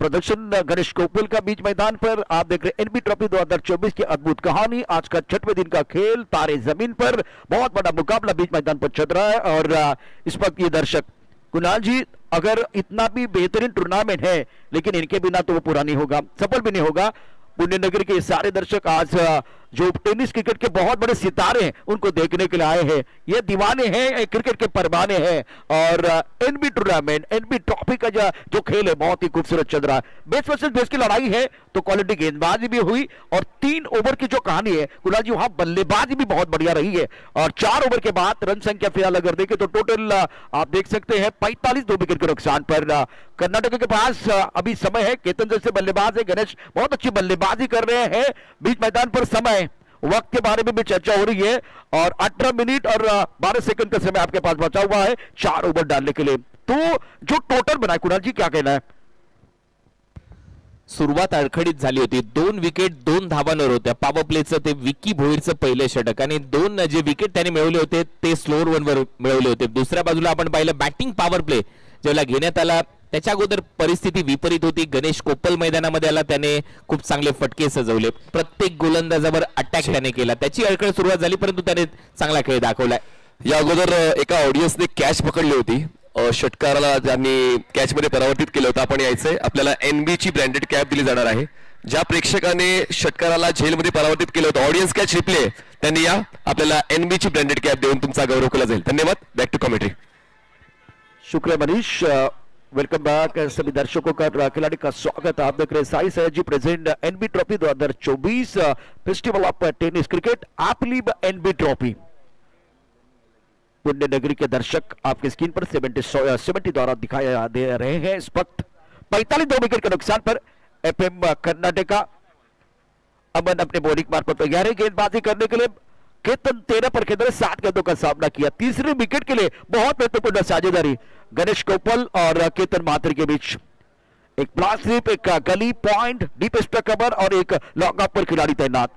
S1: प्रदर्शन गणेश कोप्पल का बीच मैदान पर। आप देख रहे हैं एनबी ट्रॉफी 2024 की अद्भुत कहानी। आज का 6वें दिन का खेल तारे जमीन पर, बहुत बड़ा मुकाबला बीच मैदान पर चल रहा है और इस वक्त ये दर्शक कुणाल जी, अगर इतना भी बेहतरीन टूर्नामेंट है लेकिन इनके बिना तो वो पूरा नहीं होगा, सफल भी नहीं होगा। पुण्यनगर के सारे दर्शक आज जो टेनिस क्रिकेट के बहुत बड़े सितारे हैं उनको देखने के लिए आए हैं। ये दीवाने हैं, क्रिकेट के परवाने हैं। और एनबी टूर्नामेंट, एनबी ट्रॉफी का जो खेल है बहुत ही खूबसूरत चल रहा है। बेस वर्सेस बेस की लड़ाई है तो क्वालिटी गेंदबाजी भी हुई और 3 ओवर की जो कहानी है कुणाल जी, वहां बल्लेबाजी भी बहुत बढ़िया रही है। और 4 ओवर के बाद रन संख्या फिलहाल अगर देखें तो टोटल आप देख सकते हैं 45, 2 विकेट के नुकसान पर। कर्नाटक के पास अभी समय है, केतन जैसे बल्लेबाज है, गणेश बहुत अच्छी बल्लेबाजी कर रहे हैं। बीच मैदान पर समय, वक्त के बारे में भी चर्चा हो रही है और 18 मिनट और 12 सेकंड का समय आपके पास बचा हुआ है 4 ओवर डालने के लिए। तो जो टोटल बना है कुणाल जी, क्या कहना है?
S2: सुरुवात अडखडीत झाली होती, 2 विकेट 2 धावांवर होत्या। पॉवर प्लेचं ते विकी भोईरचं पहिले षटक आणि 2 जे विकेट त्याने मिळवले होते ते स्लोअर वनवर मिळवले होते। दुसऱ्या बाजूला आपण पाहिलं बॅटिंग पॉवर प्ले जेव्हा घेण्यात आला त्याच्या अगोदर परिस्थिती विपरीत होती। गणेश कोप्पल मैदानामध्ये आला, त्याने खूप चांगले फटके सजवले, प्रत्येक गोलंदाजावर अटॅक त्याने केला। त्याची अडखळ सुरुवात झाली परंतु त्याने चांगला खेळ दाखवलाय।
S3: या अगोदर एका ऑडियन्सने कॅच पकडली होती, षटकाराला ज्यांनी कॅच मध्ये परावर्तित केलं होतं। आपण यायचंय, आपल्याला एनबी ची ब्रँडेड कॅप दिली जाणार आहे। ज्या प्रेक्षकाने षटकाराला झेलमध्ये परावर्तित केलं होतं, ऑडियन्स कॅच रिप्ले, त्यांनी या आपल्याला एनबी ची ब्रँडेड कॅप देऊन तुमचा गौरव केला जाईल। धन्यवाद। Back to commentary.
S1: शुक्रिया मनीष। वेलकम बैक सभी दर्शकों का, खिलाड़ी का स्वागत। आप देख रहे हैं Sai Sayaji present NB trophy 2024 festival of tennis cricket एपलीब एनबी ट्रॉफी। पुण्य नगरी के दर्शक आपके स्क्रीन पर 70 द्वारा दिखाया दे रहे हैं। इस वक्त 45, 2 विकेट के नुकसान पर एफएम कर्नाटका। अमन अपने बॉलिंग मार्ग पर तैयार है गेंदबाजी करने के लिए। केतन 13 पर खेल 7 गेंदों का सामना किया। तीसरे विकेट के लिए बहुत महत्वपूर्ण साझेदारी गणेश कोपल और केतन माथुर के बीच। एक प्लास स्लिप, एक गली पॉइंट, डीप स्ट्राइक कवर और एक लॉन्ग ऑफ पर खिलाड़ी तैनात।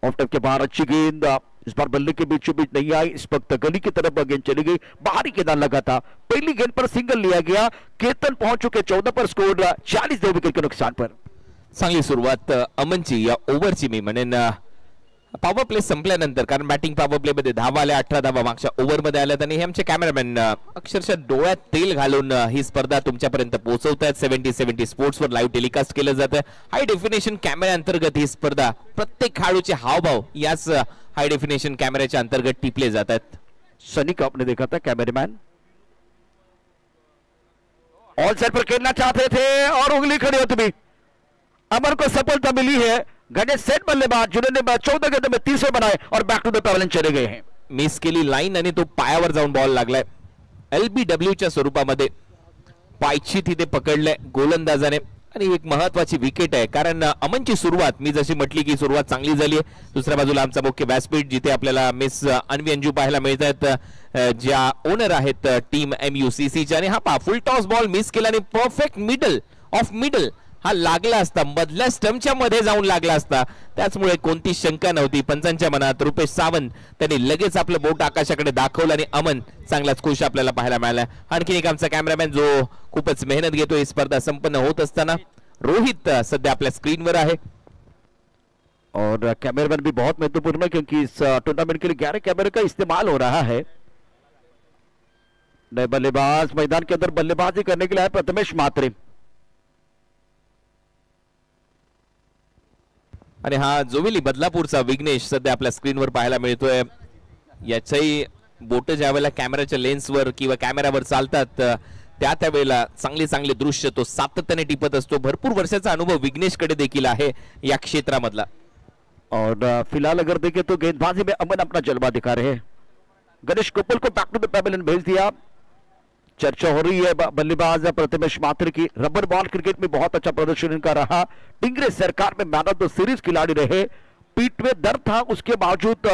S1: ऑफ टर्फ के बाहर अच्छी गेंद इस बार बल्ले के बीचों बीच नहीं आई। इस वक्त गली की तरफ गेंद चली गई, बाहरी केदार लगा था। पहली गेंद पर सिंगल लिया गया। केतन पहुंच चुके 14 पर, स्कोर 40, 2 विकेट के नुकसान पर।
S2: चांगली सुरुवात अमनची या ओव्हरची, मी म्हणेन पॉवर प्ले संपल्यानंतर, कारण बॅटिंग पॉवर प्ले मध्ये धावा आल्या, 18 धावा मागच्या ओव्हर मध्ये आल्यात आणि हे आमचे कॅमेरामॅन अक्षरशः डोळ्यात तेल घालून ही स्पर्धा तुमच्यापर्यंत पोहोचवतात। 70 स्पोर्ट्स वर लाईव्ह टेलिकास्ट केलं जातं। हाय डेफिनेशन कॅमेरा अंतर्गत ही स्पर्धा, प्रत्येक खेळाडूचे हावभाव याच हाई डेफिनेशन कैमरे अंतर्गत टिपले जाते।
S1: सनी को आपने देखा था कैमरामैन ऑल साइड पर खेलना चाहते थे और उंगली खड़ी होती भी। अमर को सफलता मिली है। गणेश सेट बल्लेबाज जिन्होंने 14 गेंदों में 30 बनाए और बैक टू द पवेलियन चले गए हैं।
S2: मिस केली लाईन आणि तो पायावर जाऊन बॉल लागलाय। एलबीडब्ल्यू च्या स्वरूपामध्ये पायची तिथे पकडले गोलंदाजाने आणि एक महत्वाची विकेट आहे, कारण अमनची सुरुवात मी जशी म्हटली की सुरुवात चांगली झाली आहे। दुसऱ्या बाजूला आमचा मुख्य व्यासपीठ जिथे आपल्याला मिस अन्वी अंजू पाहायला मिळतात, ज्या ओनर आहेत टीम MUCC च्या, आणि हा पा फुल टॉस बॉल मिस केला आणि परफेक्ट मिडल ऑफ मिडल हा लागला असता, मधल्या स्टंपच्या मध्ये जाऊन लागला असता, त्याचमुळे कोणती शंका नव्हती पंचांच्या मनात। रुपेश सावंत त्यांनी लगेच आपलं बोट आकाशाकडे दाखवलं आणि अमन चांगलाच खुश आपल्याला पाहायला मिळाला। आणखी एक आमचा कॅमेरामॅन जो खूपच मेहनत घेतो ही स्पर्धा संपन्न होत असताना, रोहित सध्या आपल्या स्क्रीनवर आहे।
S1: और कैमरामैन भी बहुत महत्वपूर्ण है क्योंकि इस टूर्नामेंट के लिए 11 कैमरे का इस्तेमाल हो रहा है। नए बल्लेबाज मैदान के अंदर बल्लेबाजी करने के लिए आए प्रथमेश मात्रे,
S2: आणि हा जोविली बदलापूरचा विघ्नेश सध्या आपल्या स्क्रीनवर पाहायला मिळतोय। याच्याही बोट ज्यावेळेला कॅमेराच्या लेन्सवर किंवा कॅमेरावर चालतात त्यावेळेला चांगले दृश्य तो सातत्याने टिपत असतो। भरपूर वर्षाचा अनुभव विघ्नेशकडे देखील आहे या क्षेत्रामधला।
S1: और फिलहाल अगर देखें तो गेंदबाजी में अमन अपना जलवा दिखा रहे हैं। गणेश कोपल को बैक टू द पवेलियन भेज दिया। चर्चा हो रही है बल्लेबाज प्रथमेश माथुर की। रबर बॉल क्रिकेट में बहुत अच्छा प्रदर्शन इनका रहा। टिंगरे सरकार में मैन ऑफ द सीरीज खिलाड़ी रहे। पीठ में दर्द था उसके बावजूद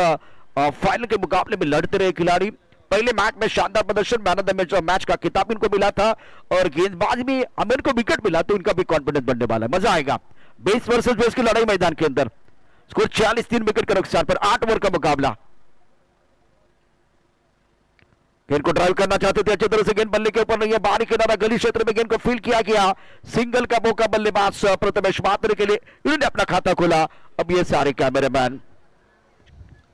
S1: फाइनल के मुकाबले में लड़ते रहे खिलाड़ी। पहले मैच में शानदार प्रदर्शन, मैन ऑफ द मैच का खिताब इनको मिला था और गेंदबाज में अमन को विकेट मिला तो इनका भी कॉन्फिडेंस बढ़ने वाला है। मजा आएगा बेस वर्सेस बेस की लड़ाई मैदान के अंदर। स्कोर 40, 3 विकेट के नुकसान पर 8 ओवर का मुकाबला। गेंद को ड्राइव करना चाहते थे, अच्छी तरह से गेंद बल्ले के ऊपर नहीं है, बाहरी किनारा गली क्षेत्र में गेंद को फील किया गया। सिंगल का मौका बल्लेबाज प्रथमेश माथुर के लिए, इन्होंने अपना खाता खोला। अब ये सारे कैमरामैन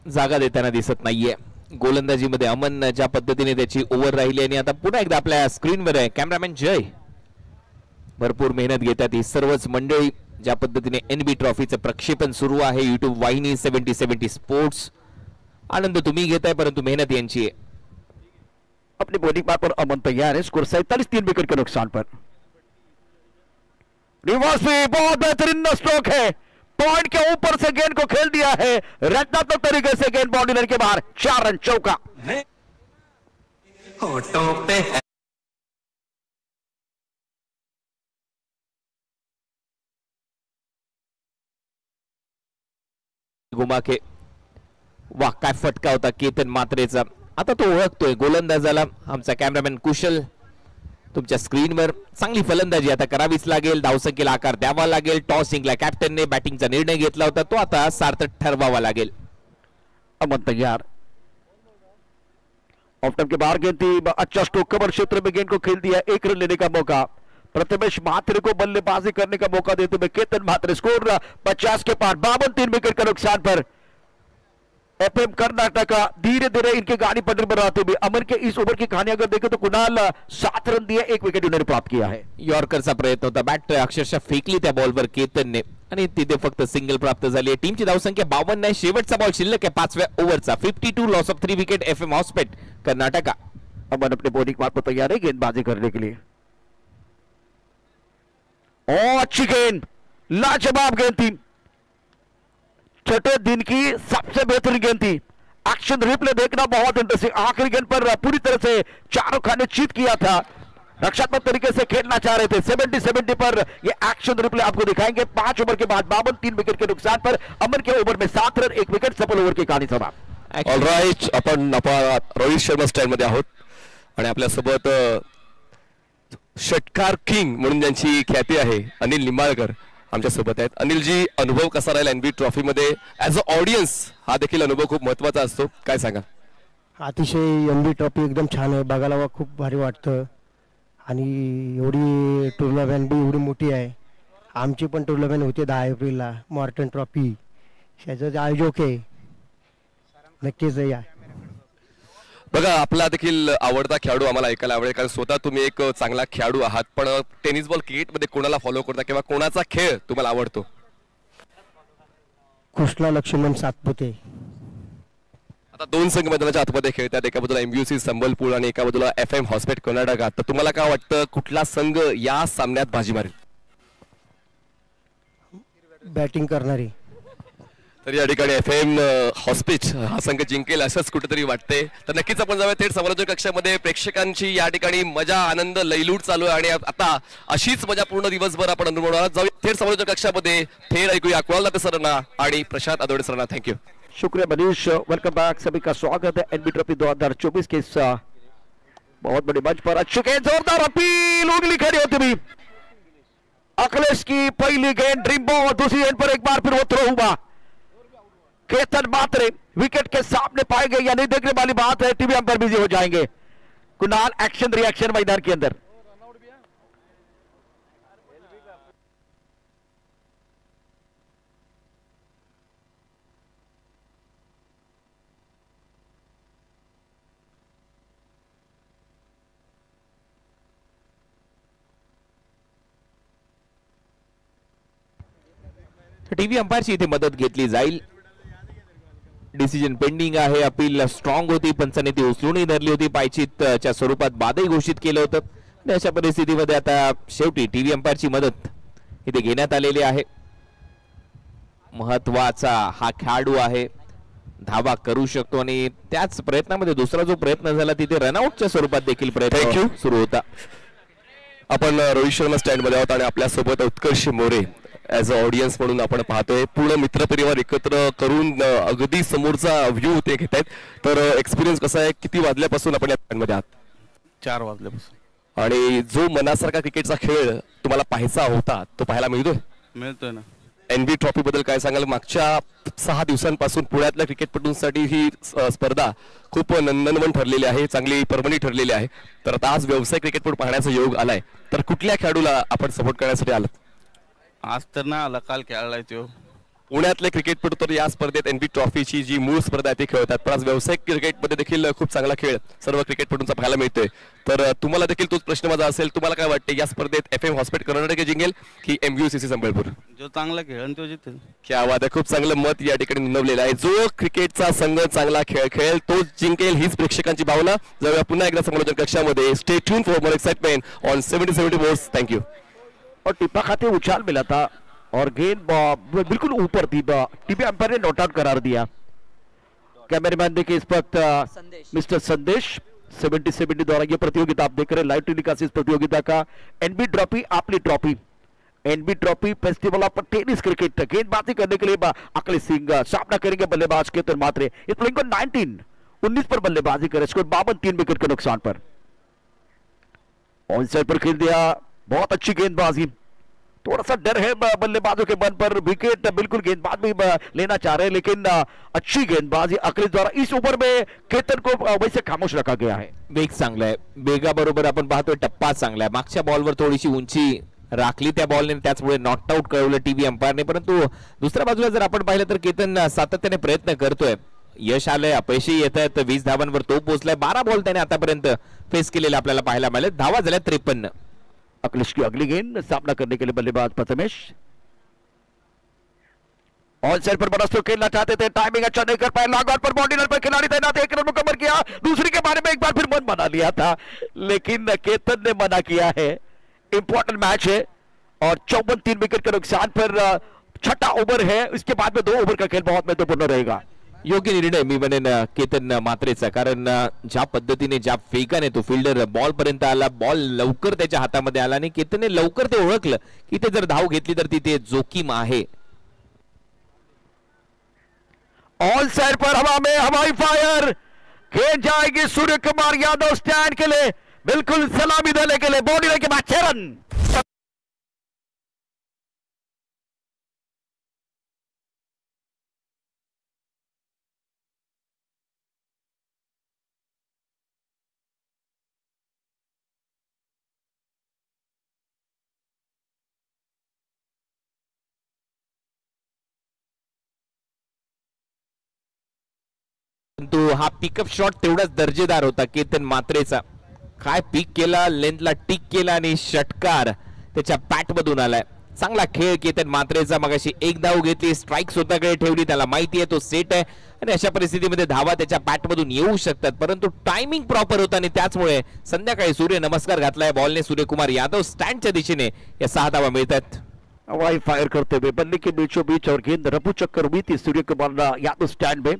S2: जागा देताना दिसत नाहीये। गोलंदाजीमध्ये अमन ज्या पद्धतीने त्याची ओव्हर राहिली आणि आता पुन्हा एकदा आपल्या स्क्रीनवर आहे कॅमेरामॅन जय। भरपूर मेहनत घेतात ही सर्वच मंडळी ज्या पद्धतीने NB ट्रॉफीचं प्रक्षेपण सुरू आहे YouTube वाहिनी 70-70 स्पोर्ट्स. आनंद तुम्ही घेताय परंतु मेहनत यांची आहे.
S1: अपनी बॉलिंग बार पर अमन तैयार है. स्कोर 47 3 विकेट के नुकसान पर. रिवर्स भी बहुत बेहतरीन स्ट्रोक है. पॉइंट के ऊपर से गेंद को खेल दिया है रचनात्मक तरीके से. गेंद बाउंड्री के बाहर. 4 रन चौका.
S2: घुमा के वाह काय फटका होता केतन मात्रेचा. आता तो ओळखतोय गोलंदाजाला. आमचा कॅमेरामॅन कुशल तुमच्या स्क्रीनवर. चांगली फलंदाजी आता करावीच लागेल. धावसंख्येला आकार द्यावा लागेल. टॉस जिंकला कॅप्टनने. बॅटिंगचा निर्णय घेतला होता तो आता सार्थक ठरवावा लागेल.
S1: अमन तैयार. ऑफ टाइम के बाहर गेंद थी. अच्छा स्ट्रोक कवर क्षेत्र में गेंद को खेल दिया. 1 रन लेने का मौका. प्रथमेश म्हात्रे को बल्लेबाजी करने का मौका देते हुए केतन म्हात्रे. स्कोर 50 के पार. 52 3 विकेट का नुकसान पर. FM कर्नाटका धीरे धीरे इनकी गाड़ी पटरी पर आते हुए. अमन के इस ओवर की कहानी अगर देखें तो कुणाल 7 रन दिए. 1 विकेट उन्होंने प्राप्त किया है.
S2: यॉर्करचा प्रयत्न होता. बॅट अक्षरशः फेकली त्या बॉलवर केतनने आणि तिथे फक्त सिंगल प्राप्त झाली आहे. टीमची धावसंख्या 52 आहे. शेवटचा बॉल शिल्लक आहे 5व्या ओव्हरचा. 52 loss of 3 wicket. FM Hospet Karnataka.
S1: Aman अपने बॉलिंग मार्ग पर तैयार है गेंदबाजी करने के लिए. अच्छी गेंद. लाजवाब गेंद थी. छठे दिन की सबसे बेहतरीन गेंद थी. एक्शन रिप्ले देखना बहुत इंटरेस्टिंग. आखिरी गेंद पर पूरी तरह से शाहरुख खान ने चीट किया था. रक्षात्मक तरीके से खेलना चाह रहे थे. 70-70 पर ये एक्शन रिप्ले आपको दिखाएंगे. 5 ओवर के बाद 52 3 विकेट के नुकसान पर. अमन के ओवर में 7 रन 1 विकेट. सफल ओवर की कहानी समाप्त.
S3: ऑलराईट. आपण रोहित शर्मा स्टाईल मध्ये आहोत आणि आपल्यासोबत षटकार किंग म्हणून ज्यांची ख्याती आहे अनिल निंबाळकर आमच्या सोबत आहेत. अनिलजी, अनुभव कसा राहिला NB ट्रॉफी मध्ये ऍज अ ऑडियन्स? हा देखील अनुभव खूप महत्त्वाचा असतो. काय सांगा?
S5: अतिशय NB ट्रॉफी एकदम छान आहे. बघायला खूप भारी वाटतं. आणि एवढी टुर्नामेंट बी एवढी मोठी आहे. आमची पण टुर्नामेंट होते 10 एप्रिलला मॉर्टन ट्रॉफी. त्याचं आयोजक आहे. नक्कीच या.
S3: बघा, आपला देखील आवडता खेळाडू आम्हाला ऐकायला आवडेल कारण स्वतः तुम्ही एक चांगला खेळाडू आहात. पण टेनिस बॉल क्रिकेटमध्ये कोणाला फॉलो करता किंवा कोणाचा खेळ तुम्हाला आवडतो?
S5: कृष्णा लक्ष्मण सातपुते.
S3: आता 2 संघ मैदानाच्या आतमध्ये खेळतात. एका बाजूला MUC संबलपूर आणि एका बाजूला FM हॉस्पेट कर्नाटका. तर तुम्हाला काय वाटतं कुठला संघ या सामन्यात बाजी मारेल?
S5: बॅटिंग करणारी.
S3: तर या ठिकाणी FM हॉस्पिट हा संघ जिंकेल असंच कुठेतरी वाटते. तर नक्कीच आपण जाऊया थेट समालोचक कक्षामध्ये. प्रेक्षकांची या ठिकाणी मजा आनंद लयलूट चालू आहे आणि आता अशीच मजा पूर्ण दिवसभर आपण अनुभवणार. जाऊया थेट समालोचक कक्षामध्ये. थेट ऐकूया कुणाल दाते सरांना आणि प्रशांत आदोडे सरांना. थँक्यू.
S1: शुक्रिया मनीष. Welcome back. सभी का स्वागत है NB ट्रॉफी 2024 के इस बहुत बड़ी मंच पर. अच्छी गेंद. जोरदार अपील. उंगली खड़ी होती हुई अखिलेश की पहली गेंद ड्रीम बॉल. दूसरी गेंद पर एक बार फिर वो थ्रो हुआ. केतन मात्रे विकेट के सामने पाए गए या नहीं देखने वाली बात है. टीवी अंपायर बिजी हो जाएंगे. कुणाल एक्शन रिएक्शन मैदान के अंदर.
S2: टीव्ही अंपायरची इथे मदत घेतली जाईल. डिसिजन पेंडिंग आहे. अपील स्ट्रॉंग होती. पंचाने ती उचलूनही धरली होती. पायचीतच्या स्वरूपात बादही घोषित केलं होतं. आणि अशा परिस्थितीमध्ये आता शेवटी टीव्ही अंपायरची मदत इथे घेण्यात आलेली आहे. महत्वाचा हा खेळाडू आहे. धावा करू शकतो आणि त्याच प्रयत्नामध्ये दुसरा जो प्रयत्न झाला तिथे रनआउटच्या स्वरूपात देखील प्रयत्न सुरू होता.
S3: आपण रोहित शर्मा स्टँड मध्ये आहोत आणि आपल्यासोबत उत्कर्ष मोरे ऍज अ ऑडियन्स म्हणून आपण पाहतोय. पूर्ण मित्रपरिवार एकत्र करून अगदी समोरचा व्ह्यू ते घेत आहेत. तर एक्सपिरियन्स कसा आहे? किती वाजल्यापासून आपण या स्टँड मध्ये आहात?
S6: 4 वाजल्यापासून.
S3: आणि जो मनासारखा क्रिकेटचा खेळ तुम्हाला पाहायचा होता तो पाहायला
S6: मिळतोय ना.
S3: NB ट्रॉफी बद्दल काय सांगाल? मागच्या 6 दिवसांपासून पुण्यातल्या क्रिकेटपटूंसाठी ही स्पर्धा खूप नंदनवन ठरलेली आहे. चांगली पर्वणी ठरलेली आहे. तर आता आज व्यावसायिक क्रिकेटपटू पाहण्याचा योग आलाय. तर कुठल्या खेळाडूला आपण सपोर्ट करण्यासाठी आलात?
S6: आज तर ना आला, काल खेळलाय तो.
S3: पुण्यातले क्रिकेटपटू तर या स्पर्धेत एनबी ट्रॉफीची जी मूळ स्पर्धा आहे ती खेळतात, पण आज व्यावसायिक क्रिकेटमध्ये देखील खूप चांगला खेळ सर्व क्रिकेटपटूंचा पाहायला मिळतोय. तर तुम्हाला देखील तोच प्रश्न माझा असेल, तुम्हाला काय वाटते या स्पर्धेत FM हॉस्पिटल कर्नाटक जिंकेल की MUCC संबळपूर?
S6: जो चांगला खेळेल तो जितेल.
S3: क्या बात आहे, खूप चांगलं मत या ठिकाणी नोंदवलेलं आहे. जो क्रिकेटचा संघ चांगला खेळ खेळेल तोच जिंकेल, हीच प्रेक्षकांची भावना. जाऊया पुन्हा एकदा समालोचन कक्षामध्ये. Stay tune for more excitement on 70 boards. Thank you.
S1: और टिप्पा खाते उछाल मिला था और गेंद बिल्कुल ऊपर थी. टीवी अंपायर ने नोट आउट करार दिया. कैमरामैन देखिए इस वक्त मिस्टर संदेश 70 द्वारा ये प्रतियोगिता आप देख रहे हैं लाइव टेलीकास्ट इस प्रतियोगिता का. एनबी ट्रॉफी आपली trophy, NB trophy festival of tennis cricket. गेंदबाजी करने के लिए अखिल सिंह सामना करेंगे बल्लेबाज केतन मात्रे. इस प्लेइंग को 19 पर बल्लेबाजी करे. स्कोर 52 3 विकेट के नुकसान पर. ऑन साइड पर खेल दिया. बहुत अच्छी गेंदबाजी. थोड़ा सा डर है बल्लेबाजों के मन पर. विकेट बिल्कुल गेंदबाज भी लेना चाह रहे हैं, लेकिन अच्छी गेंदबाजी अखिल द्वारा इस ओव्हर में केतन को वैसे खामोश रखा गया है.
S2: वेग चांगला आहे, वेगाबरोबर आपण पाहतोय टप्पा चांगला आहे. मागच्या बॉलवर थोडीशी उंची राखली त्या बॉलने, त्याचमुळे नॉट आउट कळवलं टीव्ही अंपायरने. परंतु दुसऱ्या बाजूला जर आपण पाहिलं तर केतन सातत्याने प्रयत्न करतोय. यश आलंय, अपयशी येत आहेत. 20 धावांवर तो पोहोचलाय. 12 बॉल त्याने आतापर्यंत फेस केलेले आपल्याला पाहायला मिळाले. धावा झाल्या 53.
S1: अखिलेश की अगली गेंद सामना करने के लिए बल्लेबाज प्रथमेश. ऑन साइड पर बड़ा स्ट्रोक खेलना चाहते थे, टाइमिंग अच्छा नहीं कर पाए. लॉग आउट पर बाउंड्री पर खिलाड़ी तैनात, 1 रन मुकम्मल किया. दूसरी के बारे में एक बार फिर मन बना लिया था, लेकिन केतन ने मना किया है. इंपॉर्टेंट मैच है और 54 3 विकेट के नुकसान पर छठा ओव्हर है. इसके बाद में 2 ओव्हर का खेल बहुत महत्वपूर्ण रहेगा.
S2: योग्य निर्णय मी म्हणेन केतन मात्रेचा, कारण ज्या पद्धतीने ज्या वेगाने तो फिल्डर बॉल पर्यंत आला, बॉल लवकर त्याच्या हातामध्ये आला आणि केतनने लवकर ते ओळखलं की ते जर धाव घेतली तर तिथे जोखीम आहे.
S1: ऑन साइड पर हवा में हवाई फायर. गेंद जाएगी सूर्य कुमार यादव स्टैंड के लिए, बिल्कुल सलामी देने के लिए. बॉडी के बाद 6 रन.
S2: परंतु हा पिकअप शॉट तेवढाच दर्जेदार होता केतन मात्रेचा. काय पिक केला, लेंथला टिक केला आणि षटकार त्याच्या बॅट मधून आलाय. चांगला खेळ केतन मात्रेचा. मगाशी एक धाव घेतली, स्ट्राइक स्वतःकडे ठेवली. त्याला माहिती आहे तो सेट आहे आणि अशा परिस्थितीमध्ये धावा त्याच्या बॅट मधून येऊ शकतात, परंतु टायमिंग प्रॉपर होता आणि त्याचमुळे संध्याकाळी सूर्य नमस्कार घातलाय बॉलने. सूर्यकुमार यादव स्टँडच्या दिशेने या 6 धावा मिळतात.
S1: हवाई फायर करते हुए बल्ले के बीचों बीच और गेंद रफू चक्कर हुई थी सूर्य कुमार यादव स्टैंड में.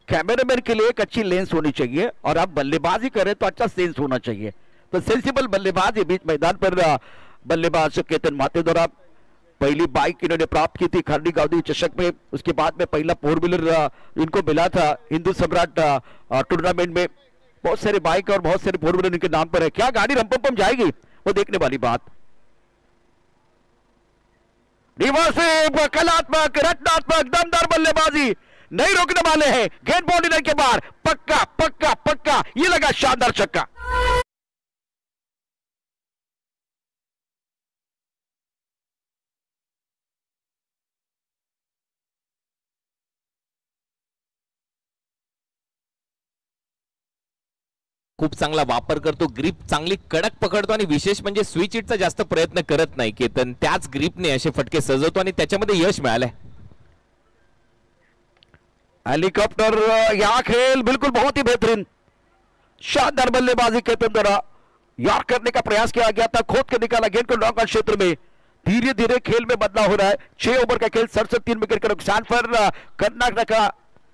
S1: कैमरामैन के लिए एक अच्छी लेंस होनी चाहिए और आप बल्लेबाजी करें तो अच्छा सेंस होना चाहिए. तो सेंसिबल बल्लेबाज बीच मैदान पर बल्लेबाज केतन मात्रे द्वारा पहली बाइक इन्होंने प्राप्त की थी खारडी गांधी चषक में. उसके बाद में पहला 4 व्हीलर इनको मिला था हिंदू सम्राट टूर्नामेंट में. बहुत सारे बाइक और बहुत सारे 4 व्हीलर इनके नाम पर है. क्या गाड़ी रंपम जाएगी वो देखने वाली बात. रिवर्सिव, कलात्मक, रचनात्मक, दमदार बल्लेबाजी नहीं रोकने वाले हैं. गेंद बाउंड्री लाइन के बाहर. पक्का पक्का पक्का, ये लगा शानदार छक्का.
S2: खूप चांगला वापर करतो. ग्रिप चांगली कडक पकडतो आणि विशेष म्हणजे स्विच इटचा जास्त प्रयत्न करत नाही केतन. त्याच ग्रिपने असे फटके सजवतो आणि त्याच्यामध्ये यश मिळालंय.
S1: हेलीकॉप्टर यह खेल बिल्कुल बहुत ही बेहतरीन शानदार बल्लेबाजी केतन द्वारा यार करने का प्रयास किया गया था. खोद के निकाला गेंद को लॉन्ग क्षेत्र में. धीरे धीरे खेल में बदलाव हो रहा है. 6 ओवर का खेल 67 विकेट के नुकसान पर कर्नाटक का.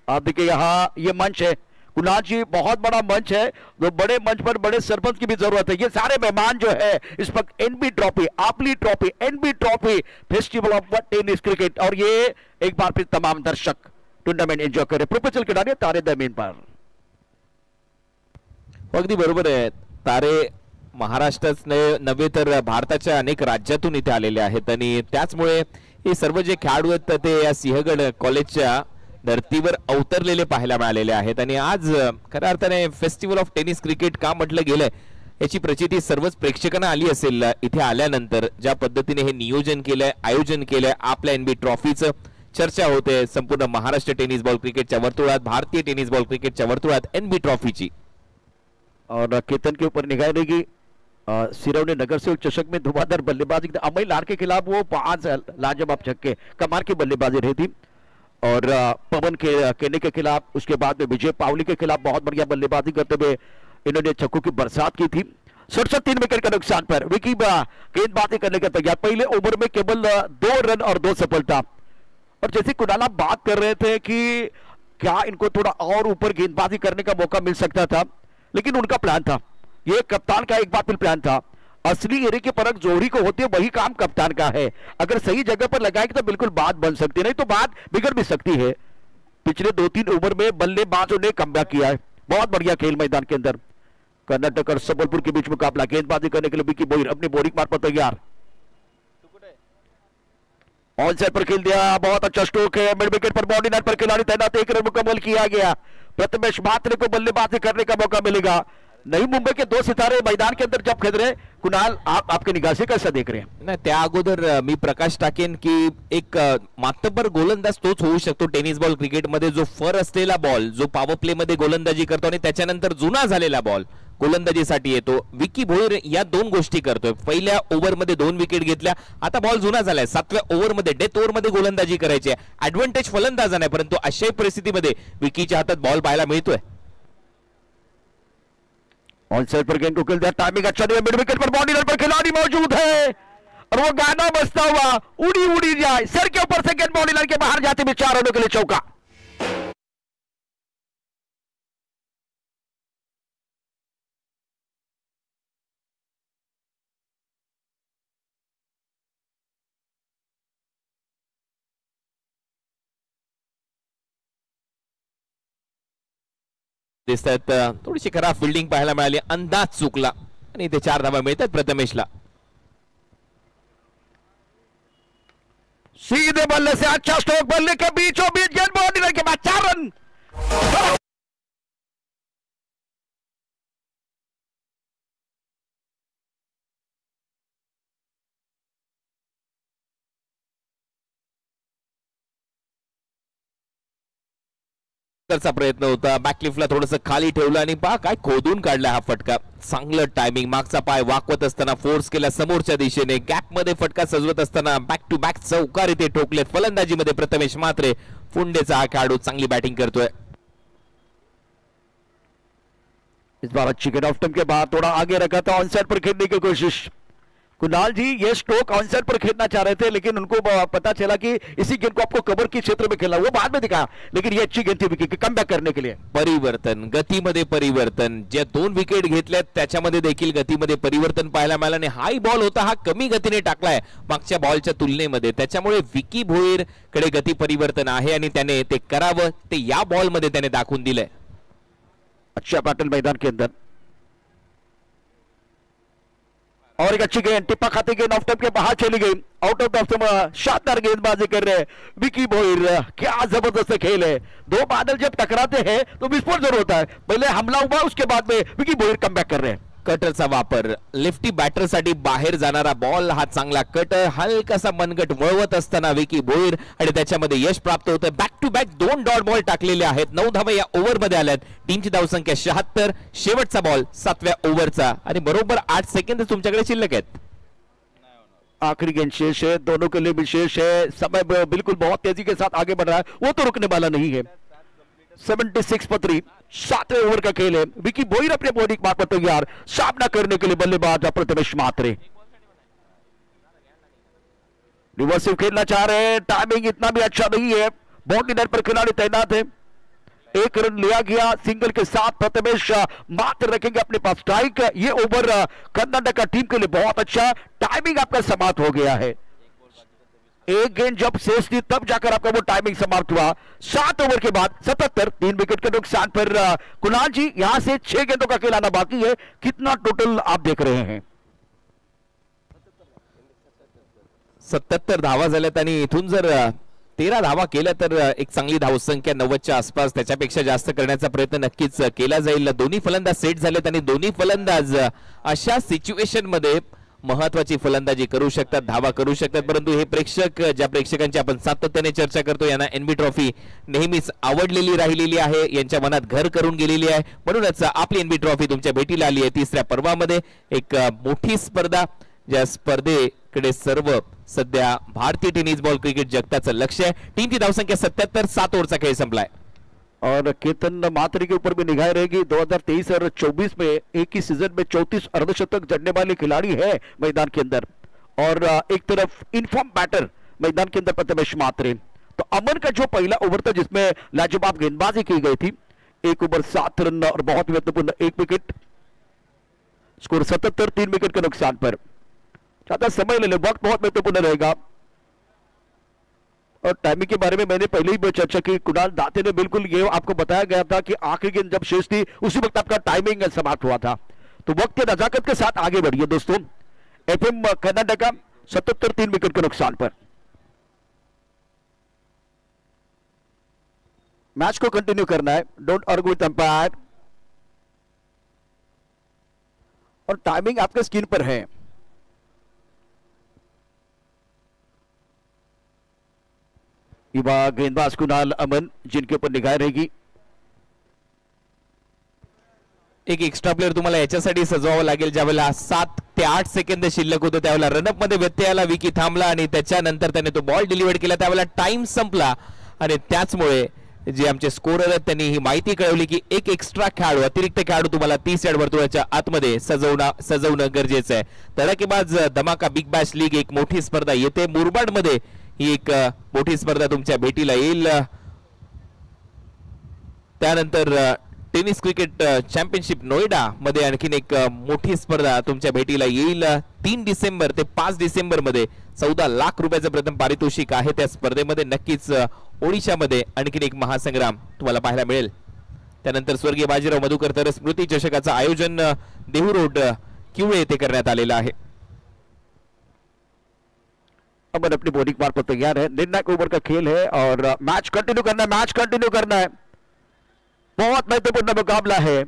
S1: आप देखिए यहाँ ये मंच है कुणाल जी, बहुत बड़ा मंच है. तो बड़े मंच पर बड़े सरपंच की भी जरूरत है. ये सारे मेहमान जो है इस वक्त एनबी ट्रॉफी, आपली trophy, NB trophy festival of tennis cricket, और ये एक बार फिर तमाम दर्शक टूर्नामेंट एंजॉय करे. प्रोफेशनल खिलाड़ी तारे जमीन पर.
S2: अगदी बरोबर आहे. तारे महाराष्ट्राच नव्हे तर भारताच्या अनेक राज्यातून इथे आलेले आहेत आणि त्याचमुळे हे सर्व जे खेळाडू आहेत ते या सिंहगड कॉलेजच्या धर्तीवर अवतरलेले पाहायला मिळालेले आहेत. आणि आज खऱ्या अर्थाने फेस्टिवल ऑफ टेनिस क्रिकेट का म्हटलं गेलंय याची प्रचिती सर्वच प्रेक्षकांना आली असेल इथे आल्यानंतर. ज्या पद्धतीने हे नियोजन केलंय, आयोजन केलंय आपल्या एनबी ट्रॉफीचं, चर्चा होते संपूर्ण महाराष्ट्र टेनिस बॉल क्रिकेटच्या वर्तुळात, भारतीय टेनिस बॉल क्रिकेटच्या वर्तुळात एनबी ट्रॉफीची।
S1: और केतन के ऊपर निगाह रहेगी। सिरौनी नगर से चषक में धुआंधार बल्लेबाजी अमय लाड के खिलाफ वो 5 लाजवाब छक्के कमाल की बल्लेबाजी रही थी। और पवन केने के खिलाफ, उसके बाद में विजय पावली के खिलाफ बहुत बढ़िया बल्लेबाजी करते हुए इन्होंने छक्कों की बरसात की थी। 67 विकेट का नुकसान पर विकी गेंदबाजी करने का तैयार। पहले ओवर में केवल 2 रन और 2 सफलता। और जैसे कुणाल आप बात कर रहे थे कि क्या इनको थोड़ा और ऊपर गेंदबाजी करने का मौका मिल सकता था, लेकिन उनका प्लान था, ये कप्तान का एक बार फिर प्लान था। असली एरिया की परख जोहरी को होती है, वही काम कप्तान का है। अगर सही जगह पर लगाएगी तो बिल्कुल बात बन सकती है, नहीं तो बात बिगड़ भी सकती है। पिछले 2-3 ओवर में बल्लेबाजों ने कमबैक किया है। बहुत बढ़िया खेल मैदान के अंदर। कर्नाटक और सबलपुर के बीच मुकाबला। गेंदबाजी करने के लिए विकी बोयर अपनी बोरिंग मार पर तैयार। ऑन साइड पर खेल दिया, बहुत अच्छा स्ट्रोक है। मिड विकेट पर बाउंड्री लाइन पर खिलाड़ी तैनात, 1 रन मुकम्मल किया गया। प्रथमेश मात्रे को बल्लेबाजी करने का मौका मिलेगा। नई मुंबई के 2 सितारे मैदान के अंदर जब खेल रहे, कुणाल आपके निगाह से कैसा देख रहे हैं?
S2: नाही, त्या अगोदर मी प्रकाश टाकेन की एक मातब्बर गोलंदाज तोच होऊ शकतो टेनिस बॉल क्रिकेटमध्ये, जो फर असलेला बॉल, जो पॉवर प्ले मध्ये गोलंदाजी करतो आणि त्याच्यानंतर जुना झालेला बॉल गोलंदाजीसाठी येतो। विकी भोईर या 2 गोष्टी करतोय। पहिल्या ओव्हरमध्ये 2 विकेट घेतल्या, आता बॉल जुना झालाय। 7व्या ओव्हरमध्ये डेथ ओव्हरमध्ये गोलंदाजी करायची आहे। ऍडव्हान्टेज फलंदाजा नाही, परंतु अशाही परिस्थितीमध्ये विकीच्या हातात बॉल पाहायला मिळतोय।
S1: ऑन साइड पर गेंद को खेल दिया, टाइमिंग अच्छा नहीं है। मिड विकेट पर बाउंड्री लाइन पर खिलाड़ी मौजूद है और वो गाना बजता हुआ उड़ी उड़ी जाए, सर के ऊपर से गेंद बाउंड्री लाइन के बाहर जाते हुए 4 रनों के लिए चौका।
S2: दिसतात थोडीशी खराब फिल्डिंग पाहायला मिळाली, अंदाज चुकला आणि इथे 4 धावा मिळतात प्रथमेशला।
S1: सीधे बल्ले से अच्छा स्ट्रोक, बल्ले के बीचों बीच गेंद बाउंड्री लाइन के बाद 4 रन।
S2: चा प्रयत्न होता, बॅकलिफ्टला थोडंसं खाली ठेवलं आणि पहा काय खोदून काढला हा फटका। चांगलं टायमिंग, मागचा पाय वाकवत असताना फोर्स केला समोरच्या दिशेने, गॅप मध्ये फटका सजवत असताना बॅक टू बॅक चौकार इथे ठोकलेत। फलंदाजीमध्ये प्रथमेश मात्रे, फुंडेचा हा खेळाडू चांगली बॅटिंग करतोय।
S1: इस बार अच्छी गेंद ऑफ स्टंप के बाद थोड़ा आगे रखा था, ऑन साइड पर खेलने की कोशिश। कुणाल जी ये स्ट्रोक ऑन साइड पर खेलना चाह रहे थे, लेकिन उनको पता चला कि इसी गेंद को आपको कवर की क्षेत्र में खेलना, वो बाद में दिखा, लेकिन ये अच्छी गेंद थी विकी कम बैक करने के लिए।
S2: परिवर्तन, गतीमध्ये परिवर्तन, ज्या 2 विकेट घेतल्यात त्याच्यामध्ये देखील गतीमध्ये परिवर्तन पाहायला मिळालं आणि हाई बॉल होता, हा कमी गतीने टाकलाय मागच्या बॉलच्या तुलनेमध्ये। त्याच्यामुळे विकी भोईर कडे गती परिवर्तन आहे आणि त्याने ते करावं ते या बॉल मध्ये त्याने दाखवून दिलंय।
S1: अच्छा पैटर्न मैदान के अंदर और एक अच्छी गेंद टिप्पा खाते गेंद ऑफ स्टंप के बाहर चली गई, आउट ऑफ द स्टंप। शानदार गेंदबाजी कर रहे हैं विकी भोईर, क्या जबरदस्त खेल है। 2 बादल जब टकराते हैं तो विस्फोट जरूर होता है, पहले हमला हुआ उसके बाद में विकी भोईर कमबॅक कर रहे हैं।
S2: कटरचा वापर, लेफ्टी बॅटरसाठी बाहेर जाणारा बॉल, हा चांगला कटर हलकासा मनगट वळवत असताना विकी भोईर आणि त्याच्यामध्ये यश प्राप्त होतं। Back to back 2 dot ball टाकलेले आहेत। 9 धावा या ओव्हरमध्ये आल्यात। टीमची धावसंख्या 76, शेवटचा बॉल 7व्या ओव्हरचा आणि बरोबर 8 सेकंद तुमच्याकडे शिल्लक आहेत।
S1: आखिरी गेंद शेष है, दोनों के लिए भी शेष है, समय बिल्कुल बहुत तेजी के साथ आगे बढ़ रहा है, वो तो रुकने वाला नहीं है। 76 पर 3, 7वें ओवर का खेल है। विकी भोईर अपने बॉलिंग मार्क पर तैयार, सामना करने के लिए बल्लेबाज प्रथमेश मात्रे। रिवर्सिव खेलना चाह रहे हैं, टाइमिंग इतना भी अच्छा नहीं है। बाउंड्री लाइन पर खिलाड़ी तैनात है, 1 रन लिया गया सिंगल के साथ। प्रथमेश मात्र रखेंगे अपने पास स्ट्राइक। ये ओवर कर्नाटक टीम के लिए बहुत अच्छा, टाइमिंग आपका समाप्त हो गया है। 1 गेंद जब शेष थी तब जाकर आपका वो टाइमिंग समाप्त हुआ। 7 ओवर के बाद 77, 3 विकेट के नुकसान पर कुणाल जी यहां से 6 गेंदों का खेल आना बाकी है, कितना टोटल आप देख रहे हैं?
S2: 77 धावा झाल्यात आणि इथून जर 13 धावा केल्या तर एक चांगली धावसंख्या 90च्या आसपास, त्याच्यापेक्षा जास्त करण्याचा प्रयत्न नक्कीच केला जाईल। दोन्ही फलंदाज सेट झालेत आणि दोन्ही फलंदाज अशा सिच्युएशन मध्ये महत्वाची फलंदाजी करू शकतात, धावा करू शकतात, परंतु हे प्रेक्षक, ज्या प्रेक्षकांची आपण सातत्याने चर्चा करतो, यांना एनबी ट्रॉफी नेहमीच आवडलेली राहिलेली आहे, यांच्या मनात घर करून गेलेली आहे. म्हणूनच आपली एनबी ट्रॉफी तुमच्या भेटीला आली आहे. तिसऱ्या पर्वामध्ये एक मोठी स्पर्धा, ज्या स्पर्धेकडे सर्व सध्या भारतीय टेनिस बॉल क्रिकेट जगताचं लक्ष आहे. टीमची धावसंख्या 77, 7 ओव्हरचा खेळ संपलाय.
S1: और केतन मात्री के ऊपर भी निगाह रहेगी. 2023 और 24 में एक ही सीजन में 34 अर्धशतक जड़ने वाले खिलाड़ी है मैदान के अंदर, और एक तरफ इनफॉर्म बैटर मैदान के अंदर प्रथमेश मात्रे. तो अमन का जो पहला ओवर था जिसमें लाजवाब गेंदबाजी की गई थी, 1 ओवर 7 रन और बहुत महत्वपूर्ण 1 विकेट, स्कोर 77, 3 विकेट के नुकसान पर. ज्यादा समय ले ले, वक्त बहुत महत्वपूर्ण रहेगा. और टाइमिंग के बारे में मैंने पहले ही चर्चा की, कुणाल दाते ने बिल्कुल ये आपको बताया गया था कि आखिरी गेंद जब शेष थी उसी वक्त आपका टाइमिंग समाप्त हुआ था. तो वक्त के नजाकत के साथ आगे बढ़िए दोस्तों. एफएम कर्नाटका 77, 3 विकेट के नुकसान पर. मैच को कंटिन्यू करना है, डोंट आर्ग्यू विद अंपायर. और टाइमिंग आपके स्क्रीन पर है. युवा गेंदबाज कुणाल अमन, जिनके ऊपर निगाह रहेगी.
S2: एक एक्स्ट्रा प्लेयर तुम्हाला याच्यासाठी सजवावं लागेल. ज्यावेळेला 7 ते 8 सेकंद शिल्लक होते त्यावेळेला रनअप मध्ये व्यत्यय आला, विकी थांबला आणि त्याच्यानंतर त्याने तो बॉल डिलिव्हर केला. त्यावेळेला टाइम संपला आणि त्याचमुळे जे आमचे स्कोरर आहेत त्यांनी ही माहिती कळवली की एक एक्स्ट्रा खेळाडू, अतिरिक्त खेळाडू तुम्हाला 30 यार्ड वर्तुळाच्या आतमध्ये सजवणं गरजेचं आहे. धडाकेबाज धमाका बिग बॅश लीग एक मोठी स्पर्धा येते. मुरबाड मध्ये ही एक मोठी स्पर्धा तुमच्या भेटीला येईल. त्यानंतर टेनिस क्रिकेट चॅम्पियनशिप नोएडा मध्ये आणखीन एक मोठी स्पर्धा तुमच्या भेटीला येईल. 3 डिसेंबर ते 5 डिसेंबर मध्ये 14 लाख रुपयाचं प्रथम पारितोषिक आहे. त्या स्पर्धेमध्ये नक्कीच ओडिशामध्ये आणखीन एक महासंग्राम तुम्हाला पाहायला मिळेल. त्यानंतर स्वर्गीय बाजीराव मधुकर तर स्मृती चषकाचं आयोजन देहू रोड किवळे येथे करण्यात आलेलं आहे.
S1: अमन अपनी बॉलिंग मार पर तैयार है. निर्णायक ओवर का खेल है और मैच कंटिन्यू करना है, मैच कंटिन्यू करना है. बहुत महत्वपूर्ण मुकाबला है.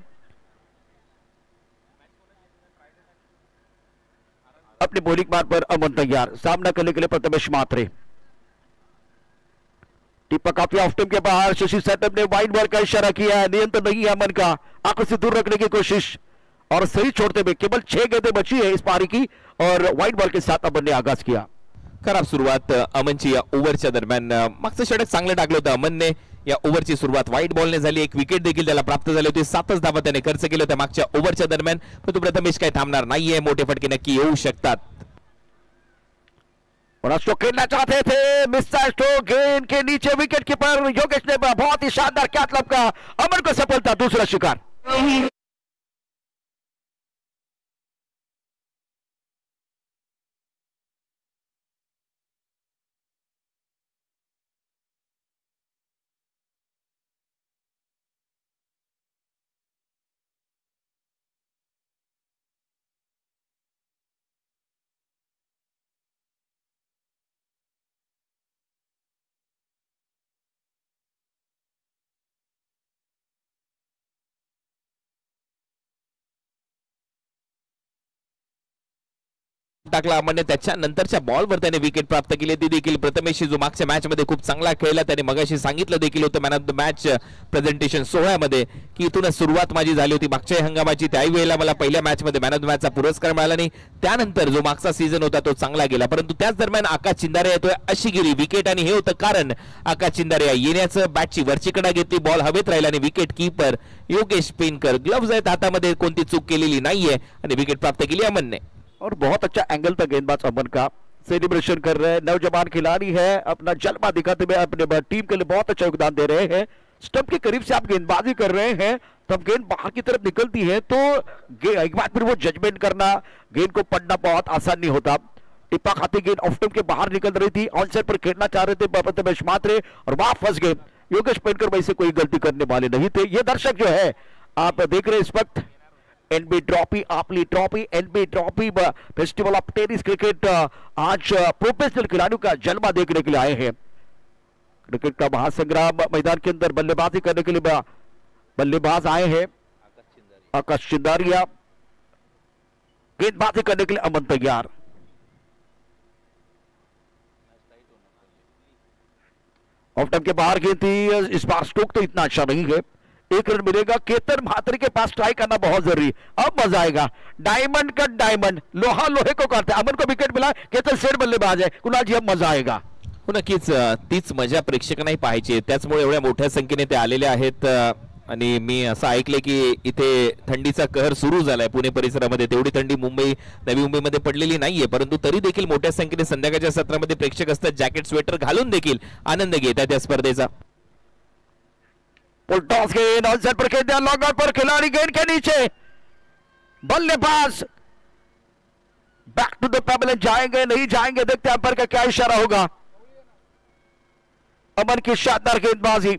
S1: अपनी बॉलिंग मार पर अमन तैयार, सामना करने के लिए प्रथमेश मात्रे. टिप्पा काफी ऑफ टाइम के बाहर. शशि सेटअप ने वाइड बॉल का इशारा किया है. नियंत्रण नहीं है अमन का, आंखों से दूर रखने की कोशिश और सही छोड़ते हुए. केवल 6 गेंदें बची है इस पारी की और वाइड बॉल के साथ अमन ने आगाज किया.
S2: खराब सुरुवात अमनची या ओव्हरच्या दरम्यान. मागचं षटक चांगलं टाकलं होतं अमनने. या ओव्हरची सुरुवात वाईट बॉलने झाली. एक विकेट देखील त्याला प्राप्त झाली होती. 7च धावा त्याने खर्च केले होते मागच्या ओव्हरच्या दरम्यान. परंतु प्रथमेश काही थांबणार नाहीये. मोठे फटके नक्की येऊ शकतात.
S1: स्ट्रोक खेलना चाहते थे, मिस्टर स्ट्रोक, गेंद के नीचे विकेट कीपर योगेश ने बहुत ही शानदार कैच लपका. अमन को सफलता, दूसरा शिकार.
S2: टाकला अमनने. त्याच्यानंतरच्या बॉलवर त्याने विकेट प्राप्त केली. ती देखील प्रथमेश जो मागच्या मॅच मध्ये खूप चांगला खेळला. त्याने मगाशी सांगितलं देखील होतं man of the match presentation सोहळ्यामध्ये की इथूनच सुरुवात माझी झाली होती मागच्या हंगामाची. त्याही वेळेला मला पहिल्या मॅच मध्ये मॅन ऑफ द मॅचचा पुरस्कार मिळाला नाही. त्यानंतर जो मागचा सीझन होता तो चांगला गेला. परंतु त्याच दरम्यान आकाश चिंदारे येतोय अशी गिरी विकेट आणि हे होतं कारण आकाश चिंदारे येण्याचं बॅटची वरची कडा घेतली. बॉल हवेत राहिला आणि विकेट कीपर योगेश पेनकर ग्लव्ज आहेत हातामध्ये, कोणती चूक केलेली नाहीये आणि विकेट प्राप्त केली अमनने.
S1: और बहुत अच्छा एंगल था गेंदबाज अमन का. सेलिब्रेशन कर रहे हैं, नौजवान खिलाड़ी है, अपना जलवा दिखाते हुए अपने टीम के लिए बहुत अच्छा योगदान दे रहे हैं. स्टंप के करीब से आप गेंदबाजी कर रहे हैं, तब गेंद बाहर की तरफ निकलती है तो एक बार फिर वो जजमेंट करना, गेंद को पढ़ना बहुत आसान नहीं होता. टिप्पा खाती गेंद ऑफ स्टंप के बाहर निकल रही थी. ऑन साइड पर खेलना चाह रहे थे प्रथमेश मात्रे और वहां फंस गए. योगेश पेनकर वैसे कोई गलती करने वाले नहीं थे. ये दर्शक जो है आप देख रहे हैं इस वक्त एनबी ट्रॉफी, आपली trophy, NB trophy festival of tennis cricket. आज प्रोफेशनल खिलाड़ियों का जलवा देखने के लिए आए हैं. क्रिकेट का महासंग्राम मैदान के अंदर बल्लेबाजी करने के लिए बल्लेबाज आए हैं. आकाश चिंदारिया गेंदबाजी करने के लिए अमन तैयार। ऑफ टाइम के बाहर गेंद थी, इस बार स्ट्रोक तो इतना अच्छा नहीं है। 1 रन मिलेगा। केतन महात्री के पास ट्राई करना बहुत जरूरी। अब मजा आएगा। डायमंड का डायमंड, लोहा लोहे को करता है। अमन को विकेट मिला, केतन सेट बल्लेबाज है। कुणाल जी अब मजा आएगा।
S2: हो नक्कीच, तीच मजा प्रेक्षकांनाही पाहायची, त्याचमुळे एवढ्या मोठ्या संख्येने ते आलेले आहेत। आणि मी असं ऐकलंय की इथे थंडीचा कहर सुरू झालाय पुणे परिसरामध्ये। तेवढी थंडी मुंबई, नवी मुंबईमध्ये पडलेली नाहीये, परंतु तरी देखील मोठ्या संख्येने संध्याकाळच्या सत्रामध्ये प्रेक्षक असतात, जॅकेट स्वेटर घालून देखील आनंद घेतात या स्पर्धेचा।
S1: टॉस गेंद ऑन साइड पर खेल दिया, लॉन्ग ऑन पर खिलाड़ी गेंद के नीचे, बल्लेबाज बैक टू द पेबल। जाएंगे नहीं जाएंगे, देखते हैं अंपायर का क्या इशारा होगा। अमन की शानदार गेंदबाजी,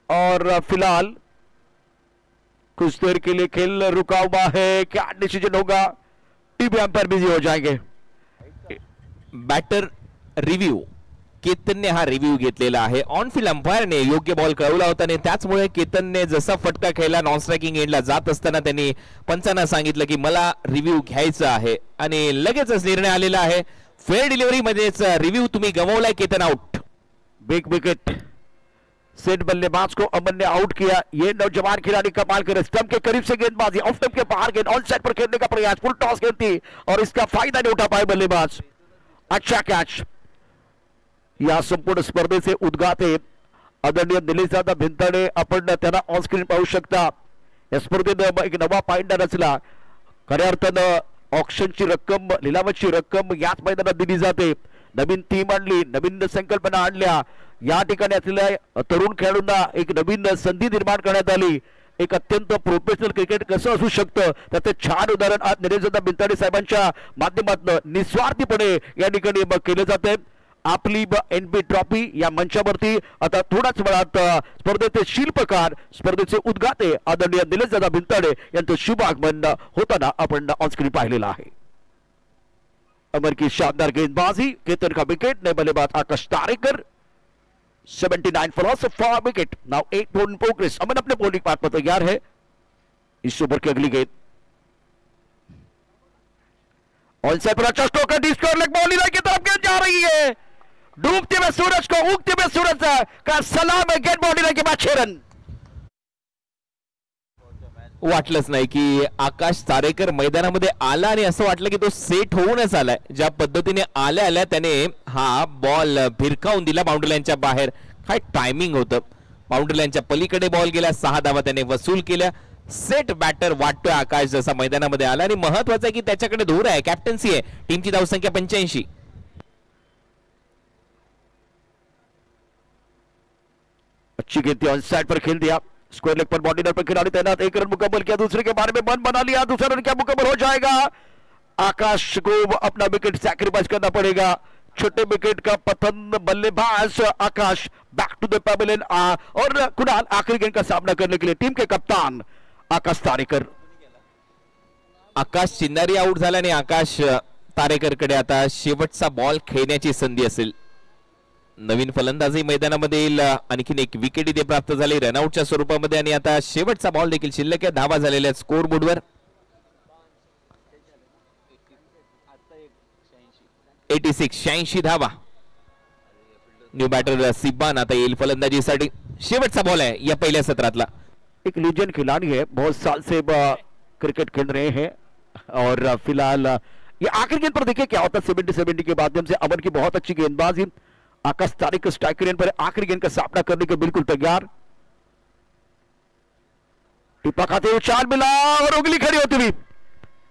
S1: और फिलहाल कुछ देर के लिए खेल रुका हुआ है। क्या डिसीजन होगा, टीवी अंपायर बिजी हो जाएंगे।
S2: बॅटर रिव्ह्यू, केतनने हा रिव्ह्यू घेतलेला आहे। ऑन फील्ड अंपायरने योग्य बॉल कळवला होता आणि त्याचमुळे केतनने जसा फटका खेळला नॉन स्ट्रायकिंग एंडला जात असताना त्यांनी पंचांना सांगितलं की मला रिव्ह्यू घ्यायचा आहे, आणि लगेचच निर्णय आलेला आहे। फेअर डिलिव्हरी मध्येच रिव्ह्यू तुम्ही गमावलाय, Ketan out.
S1: Big wicket, set बल्लेबाज को अमन ने आउट किया। ये नौजवान खिलाड़ी कमाल करे, स्टंप के करीब से गेंदबाजी, ऑफ स्टंप के बाहर गेंद, ऑन साइड पर खेलने का प्रयास, फुल टॉस गेंद थी और इसका फायदा नहीं उठा पाए बल्लेबाज। अच्छा कैच। या संपूर्ण स्पर्धेचे उद्घाटे आदरणीय निलेशदादा भिंताडे, आपण त्यांना ऑन स्क्रीन पाहू शकता। या स्पर्धेनं एक नवा पायंडा रचला। खऱ्या अर्थानं ऑक्शनची रक्कम, लिलावाची रक्कम याच मैदानात दिली जाते। नवीन टीम आणली, नवीन संकल्पना आणल्या, या ठिकाणी असलेल्या तरुण खेळाडूंना एक नवीन संधी निर्माण करण्यात आली। एक अत्यंत प्रोफेशनल क्रिकेट कसं असू शकतं त्याचे छान उदाहरण आज निलेशदादा भिंताडे साहेबांच्या माध्यमातून निस्वार्थीपणे या ठिकाणी केले जाते। आपली एनबी ट्रॉफी या मंचावरती आता थोड्याच वेळात स्पर्धेचे शिल्पकार, स्पर्धेचे उद्घाटे आदरणीय निलेशदादा भिंताडे यांचं शुभ आगमन होताना आपण ऑन स्क्रीन पाहिलेलं आहे। अमर की शानदार गेंदबाजी, केतन का विकेट, नए बल्लेबाज Akash Tarekar 79 for loss of 4 wicket. Now 8 run progress. Aman अपने बॉलिंग पार्ट पर तैयार है। इस ओवर की अगली गेंद ऑन साइड पर अच्छा स्ट्रोक है, डिस्कोर लेग बॉल की तरफ गेंद जा रही है। डूबते हुए सूरज को उगते हुए सूरज का सलाम है, गेंद बॉल के बाद 6 रन।
S2: वाटलंच नाही की आकाश तारेकर मैदानामध्ये आला आणि असं वाटलं की तो सेट होऊनच आलाय। ज्या पद्धतीने आल्या आल्या त्याने हा बॉल भिरकावून दिला बाउंड्री लाईनच्या बाहेर। काय टायमिंग होतं, बाउंड्री लाईनच्या पलीकडे बॉल गेला, 6 धावा त्याने वसूल केल्या। सेट बॅटर वाटतोय आकाश जसा मैदानामध्ये आला, आणि महत्वाचं आहे की त्याच्याकडे धूर आहे, कॅप्टन्सी आहे। टीमची धावसंख्या 85।
S1: अच्छी गेंद ऑन साइड पर खेल दिया, स्क्वायर लेग पर बॉडी पर खिलाड़ी तैनात। 1 रन मुकम्मल किया, दूसरे के बारे में मन बना लिया, दूसरा रन क्या मुकम्मल हो जाएगा। आकाश को अपना विकेट सैक्रिफाइस करना पड़ेगा। छोटे विकेट का पतन, बल्लेबाज आकाश बैक टू द पेबल। और कुणाल आखिरी गेंद का सामना करने के लिए टीम के कप्तान आकाश तारेकर।
S2: आकाश चिन्नारी आउट झाला आणि आकाश तारेकरकडे आता शेवटचा बॉल खेळण्याची संधी असेल। नवीन फलंदाजी मैदानामध्ये येईल, आणखीन एक विकेट इथे प्राप्त झाली रनआउटच्या स्वरूपामध्ये, आणि आता शेवटचा बॉल देखील शिल्लक आहे। धावा झालेल्या स्कोर बोर्डवर 86 धावा। न्यू बॅटर सिब्बान आता येईल फलंदाजीसाठी। शेवटचा बॉल आहे या पहिल्या सत्रातला।
S1: एक लीजेंड खिलाड़ी है, बहुत साल से क्रिकेट खेल रहे हैं, और फिलहाल ये आखिरी गेंद पर देखिए क्या होता है। 70 के माध्यम से अमन की बहुत अच्छी गेंदबाजी। आकाश तारेकर स्ट्राइक रेंज पर आखिरी गेंद का सामना करने के बिल्कुल तैयार। टिप्पा खाते उछाल मिला और उंगली खड़ी होती हुई।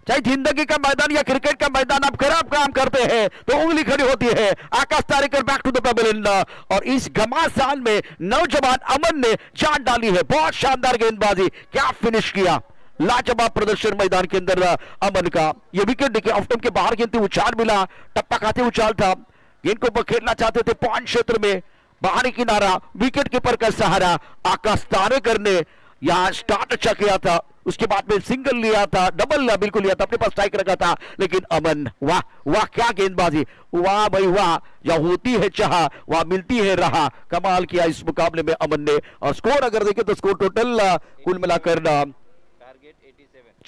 S1: चाहे जिंदगी का मैदान या क्रिकेट का मैदान आप खराब काम करते हैं तो उंगली खड़ी होती है। Akash Tarekar back to the pavilion, और इस घमासान में नौजवान अमन ने जान डाली है। बहुत शानदार गेंदबाजी, क्या फिनिश किया, लाजवाब प्रदर्शन मैदान के अंदर अमन का। यह विकेट देखिए, ऑफ स्टंप के बाहर गेंद थी, उछाल मिला, टप्पा खाते उछाल था। गेंद को खेलना चाहते थे पॉइंट क्षेत्र में, बाहरी किनारा, विकेट कीपर का सहारा। आकाश तारेकर ने यहां स्टार्ट अच्छा किया था, उसके बाद में सिंगल लिया था, डबल बिल्कुल लिया था, अपने पास स्ट्राइक रखा था, लेकिन अमन वाह वाह क्या गेंदबाजी, वाह भाई वाह। या होती है चाह वहां मिलती है राह, कमाल किया इस मुकाबले में अमन ने। और स्कोर अगर देखें तो स्कोर टोटल कुल मिलाकर